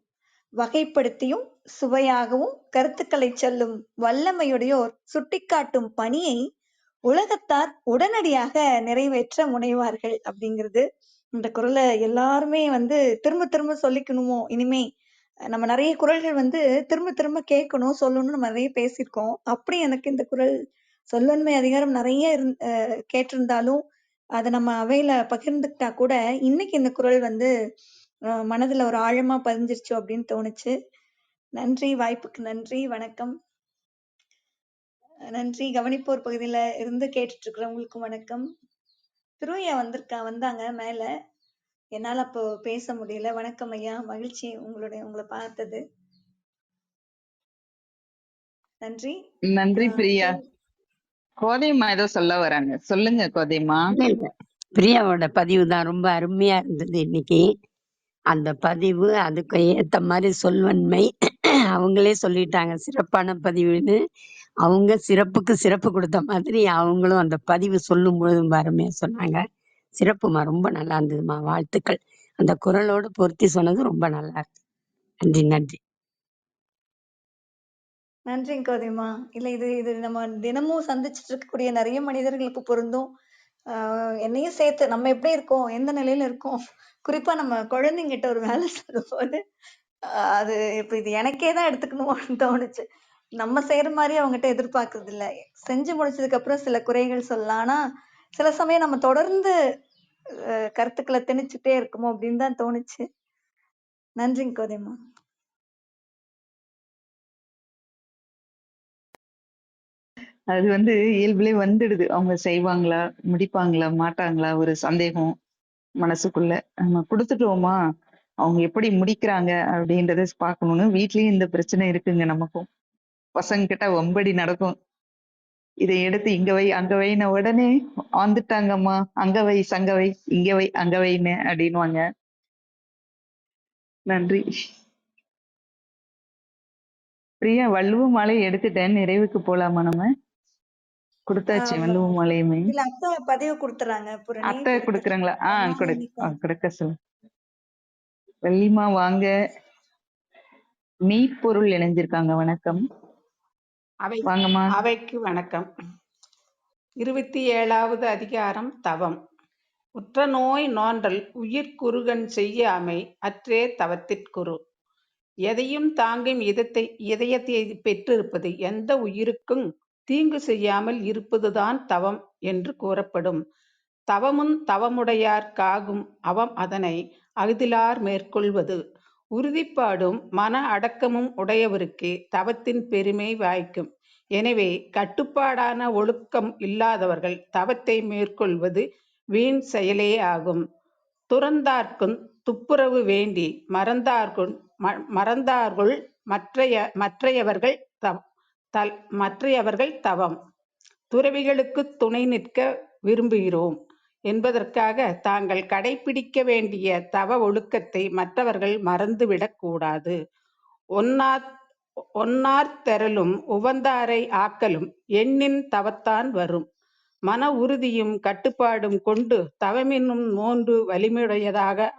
வகைப்படுத்தியும் சுவையாகவும் கருத்துக்களை சொல்லும் வல்லமையுடையோர் சுட்டிக்காட்டும் பணியை உலகத்தார் உடனடியாக நிறைவேற்ற முனைவார்கள் அப்படிங்கிறது. இந்த குறளை எல்லாருமே திரும்ப திரும்ப சொல்லிக்கணுமோ இனிமே. நம்ம நிறைய குறள்கள் திரும்ப திரும்ப கேட்கணும் சொல்லணும்னு நம்ம நிறைய பேசியிருக்கோம். அப்படி எனக்கு இந்த குறள் சொல்வன்மை அதிகாரம் நிறைய கேட்டிருந்தாலும் அதை நம்ம அவையில பகிர்ந்துக்கிட்டா கூட இன்னைக்கு இந்த குறள் மனதுல ஒரு ஆழமா பதிஞ்சிருச்சு அப்படின்னு தோணுச்சு. நன்றி, வாய்ப்புக்கு நன்றி, வணக்கம். நன்றி. கவனிப்போர் பகுதியில இருந்து கேட்டுட்டு இருக்கிறவங்களுக்கும் வணக்கம். திருவையா வந்தாங்க மேல, என்னால அப்போ பேச முடியல. வணக்கம் ஐயா, மகிழ்ச்சி உங்களை பார்த்தது. நன்றி. நன்றி பிரியா. கோதைமா ஏதோ சொல்ல வராங்க, சொல்லுங்க கோதைமா. பிரியாவோட பதிவு தான் ரொம்ப அருமையா இருந்தது இன்னைக்கு. அந்த பதிவு அதுக்கு ஏத்த மாதிரி சொல்வன்மை அவங்களே சொல்லிட்டாங்க சிறப்பான பதிவுன்னு. அவங்க சிறப்புக்கு சிறப்பு கொடுத்த மாதிரி அவங்களும் அந்த பதிவு சொல்லும் பொழுது ரொம்ப அருமையா சொன்னாங்க. சிறப்புமா, ரொம்ப நல்லா இருந்ததுமா, வாழ்த்துக்கள். அந்த குரலோடு பொருத்தி சொன்னது ரொம்ப நல்லா இருக்கு. நன்றி நன்றி நன்றிங்க கோதைமா. இல்ல இது நம்ம தினமும் சந்திச்சுட்டு இருக்கக்கூடிய நிறைய மனிதர்களுக்கு பொருந்தும். என்னையும் சேர்த்து நம்ம எப்படி இருக்கோம், எந்த நிலையில இருக்கோம், குறிப்பா நம்ம குழந்தைங்கிட்ட ஒரு வேலை சொல்லும் போது அது இப்ப இது எனக்கே தான் எடுத்துக்கணும்னு தோணுச்சு. நம்ம செய்யற மாதிரி அவங்ககிட்ட எதிர்பார்க்கறது இல்ல. செஞ்சு முடிச்சதுக்கு அப்புறம் சில குறைகள் சொல்லலாம். ஆனா சில சமயம் நம்ம தொடர்ந்து கருத்துக்களை திணிச்சுட்டே இருக்குமோ அப்படின்னு தான் தோணுச்சு. நன்றிங்க கோதைமா. அது இயல்புலே வந்துடுது. அவங்க செய்வாங்களா, முடிப்பாங்களா, மாட்டாங்களா, ஒரு சந்தேகம் மனசுக்குள்ள. நம்ம கொடுத்துட்டோமா, அவங்க எப்படி முடிக்கிறாங்க அப்படின்றத பார்க்கணும்னு வீட்லயும் இந்த பிரச்சனை இருக்குங்க. நமக்கும் பசங்க கிட்ட வம்படி நடக்கும். இதை எடுத்து இங்க வை அங்க வைன உடனே வந்துட்டாங்கம்மா, அங்க வை சங்க வை, இங்க வை அங்க வைன்னு அப்படின்வாங்க. நன்றி பிரியா. வள்ளுவ மாலை எடுத்துட்டேன், நிறைவுக்கு போலாமா? நம்ம கொடுத்தாச்சு வள்ளுவ மாலையுமே. இல்ல அத்தை பதிவு கொடுத்துறாங்க. அத்தை கொடுக்குறாங்களா? கொடுக்க சொல்லு. வள்ளிமா வாங்க. மெய்ப்பொருள் இணைஞ்சிருக்காங்க. வணக்கம். வாங்கம்மா. அவைக்கு வணக்கம். 27வது அதிகாரம் தவம். உற்ற நோய் நோன்றல் உயிர்க்குறுகன் செய்ய அமை அற்றே தவத்திற்குறு. எதையும் தாங்கும் இதயத்தை பெற்றிருப்பது எந்த உயிருக்கும் தீங்கு செய்யாமல் இருப்பதுதான் தவம் என்று கூறப்படும். தவமும் தவமுடையார் காகும் அவம் அதனை அகுதிலார் மேற்கொள்வது. உறுதிப்பாடும் மன அடக்கமும் உடையவருக்கே தவத்தின் பெருமை வாய்க்கும். எனவே கட்டுப்பாடான ஒழுக்கம் இல்லாதவர்கள் தவத்தை மேற்கொள்வது வீண் செயலே ஆகும். துறந்தார்க்கும் துப்புரவு வேண்டி மறந்தார்குள் மற்றையவர்கள் தவம். துறவிகளுக்கு துணை நிற்க விரும்புகிறோம் என்பதற்காக தாங்கள் கடைபிடிக்க வேண்டிய தவ ஒழுக்கத்தை மற்றவர்கள் மறந்துவிடக் கூடாது. ஒன்னார்தெறலும் உவந்தாரை ஆக்கலும் எண்ணின் தவத்தான் வரும். மன உறுதியும் கட்டுப்பாடும் கொண்டு தவமென்னும் நோன்பு வலிமையுடையதாக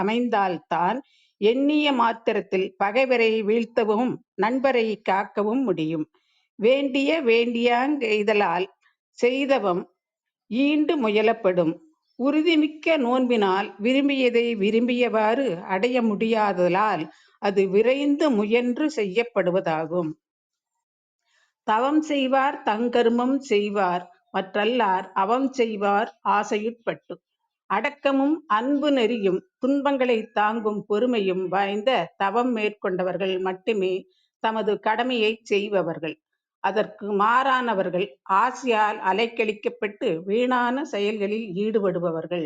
அமைந்தால்தான் எண்ணிய மாத்திரத்தில் பகைவரை வீழ்த்தவும் நண்பரை காக்கவும் முடியும். வேண்டியாங் எய்தலால் செய்தவம் ஈண்டு முயலப்படும். உறுதிமிக்க நோன்பினால் விரும்பியதை விரும்பியவாறு அடைய முடியாதலால் அது விரைந்து முயன்று செய்யப்படுவதாகும். தவம் செய்வார் தங்கர்மம் செய்வார் மற்றல்லார் அவம் செய்வார் ஆசையுட்பட்டு. அடக்கமும் அன்பு நெறியும் துன்பங்களை தாங்கும் பொறுமையும் வாய்ந்த தவம் மேற்கொண்டவர்கள் மட்டுமே தமது கடமையை செய்பவர்கள். அதற்கு மாறானவர்கள் ஆசையால் அலைக்கழிக்கப்பட்டு வீணான செயல்களில் ஈடுபடுபவர்கள்.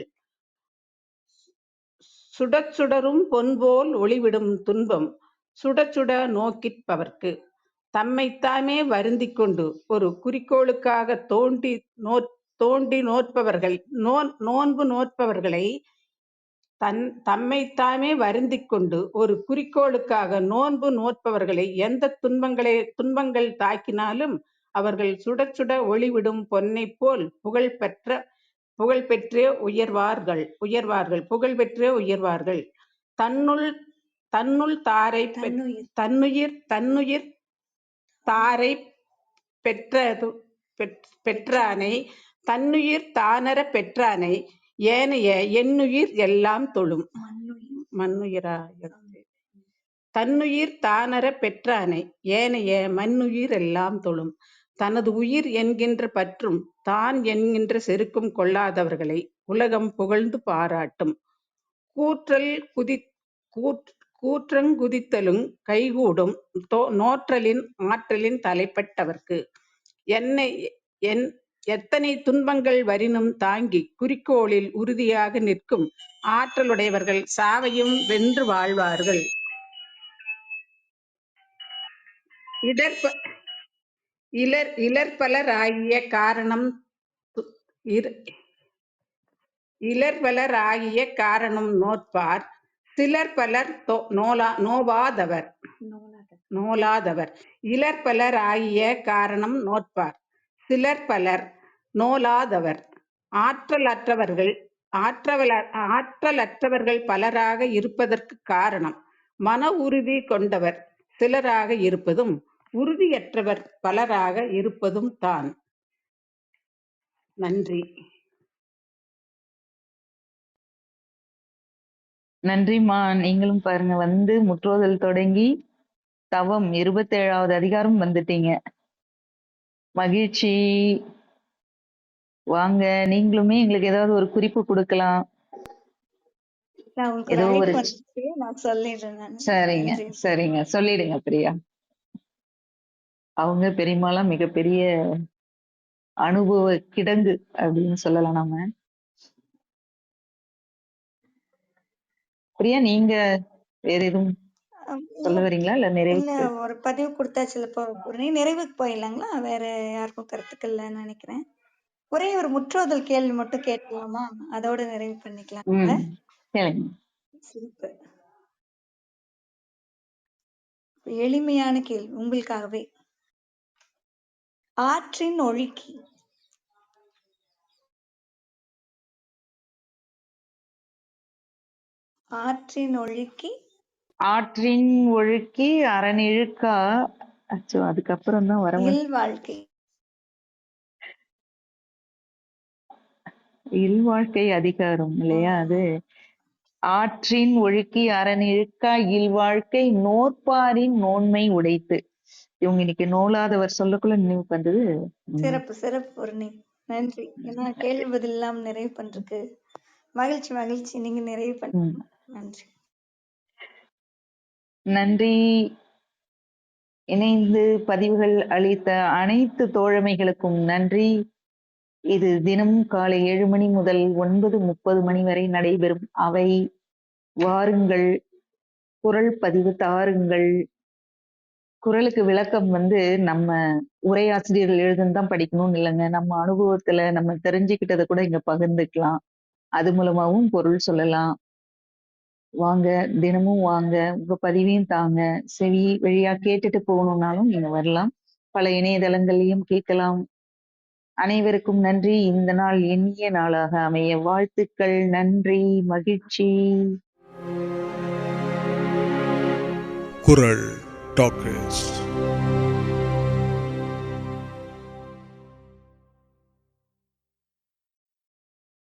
சுடச் சுடரும் பொன்போல் ஒளிவிடும் துன்பம் சுடச் சுட நோக்கிற்பவர்க்கு தம்மைத்தாமே வருந்திக் கொண்டு ஒரு குறிக்கோளுக்காக தோண்டி நோன்பு நோற்பவர்களை தம்மைத்தாமே வருந்திக் கொண்டு ஒரு குறிக்கோளுக்காக நோன்பு நோற்பவர்களை எந்த துன்பங்கள் தாக்கினாலும் அவர்கள் சுடச் சுட ஒளிவிடும் பொன்னைப் போல் புகழ்பெற்றே உயர்வார்கள். தன்னுயிர் தாரைப் பெற்றானை தன்னுயிர் தானறப் பெற்றானை ஏனைய எண்ணுயிர் எல்லாம் தொழும். தன்னுயிர் தானறப் பெற்றானை ஏனைய மண்ணுயிர் எல்லாம் தொழும். தனது உயிர் என்கின்ற பற்றும் தான் என்கின்ற செருக்கும் கொள்ளாதவர்களை உலகம் புகழ்ந்து பாராட்டும். கூற்றங்குதித்தலுங் கைகூடும் நோற்றலின் ஆற்றலின் தலைப்பட்டவர்க்கு எத்தனை துன்பங்கள் வரினும் தாங்கிக் குறிக்கோளில் உறுதியாக நிற்கும் ஆற்றலுடையவர்கள் சாவையும் வென்று வாழ்வார்கள். இலர்பலராகிய காரணம் நோற்பார் சிலர்பலர் நோலாதவர். இலர்பலராகிய காரணம் நோற்பார் சிலர்பலர் நோலாதவர். ஆற்றலற்றவர்கள் பலராக இருப்பதற்குக் காரணம் மன உறுதி கொண்டவர் சிலராக இருப்பதும் உறுதியற்றவர் பலராக இருப்பதும் தான். நன்றி. நன்றிம்மா. நீங்களும் பாருங்க, வந்து முற்றோதல் தொடங்கி தவம் 27வது அதிகாரம் வந்துட்டீங்க. மகிழ்ச்சி. வாங்க, நீங்களுமே எங்களுக்கு ஏதாவது ஒரு குறிப்பு கொடுக்கலாம். ஏதோ ஒரு நான் சொல்லிடுறேன். சரிங்க சொல்லிடுங்க பிரியா. அவங்க பெரியமாலாம் மிகப்பெரிய அனுபவ கிடங்கு அப்படின்னு சொல்லலாம் நாம. பிரியா, நீங்க வேற எதுவும் சொல்ல வரீங்களா? இல்ல ஒரு பதிவு கொடுத்தாச்சு, நிறைவுக்கு போயிடலாங்களா? வேற யாருக்கும் கருத்துக்கள் இல்லைன்னு நினைக்கிறேன். ஒரே ஒரு முற்றோதல் கேள்வி மட்டும் கேட்கலாமா? அதோட நிறைவு பண்ணிக்கலாம். எளிமையான கேள்வி உங்களுக்காகவே. ஆற்றின் ஒழுக்கி அறநிழுக்கா. அதுக்கப்புறம் தான் வர இல்வாழ்க்கை அதிகாரம் இல்லையா? அது ஆற்றின் ஒழுக்கி அறநிழுக்கா இல்வாழ்க்கை நோற்பாரின் நோன்மை உடைத்து. இவங்க இன்னைக்கு நோலாதவர் சொல்லக்குள்ள நினைவு பண்றது. சிறப்பு. நன்றி. ஏன்னா கேள்வி பதில் எல்லாம் நிறைவு பண்றதுக்கு மகிழ்ச்சி. நீங்க நிறைவு பண்ணுங்க. நன்றி. இணைந்து பதிவுகள் அளித்த அனைத்து தோழமைகளுக்கும் நன்றி. இது தினமும் காலை 7 மணி முதல் 9:30 மணி வரை நடைபெறும் அவை. வாருங்கள், குரல் பதிவு தாருங்கள். குரலுக்கு விளக்கம் நம்ம உரையாசிரியர்கள் எழுதுன்னு படிக்கணும்னு இல்லைங்க. நம்ம அனுபவத்துல நம்ம தெரிஞ்சுக்கிட்டதை கூட இங்க பகிர்ந்துக்கலாம். அது மூலமாவும் பொருள் சொல்லலாம். வாங்க, தினமும் வாங்க, உங்க பதிவையும் தாங்க. செவி வழியா கேட்டுட்டு போகணும்னாலும் நீங்க வரலாம். பல இணையதளங்களையும் கேட்கலாம். அனைவருக்கும் நன்றி. இந்த நாள் இனிய நாளாக அமைய வாழ்த்துக்கள். நன்றி, மகிழ்ச்சி. குரல் டாக்கர்ஸ்.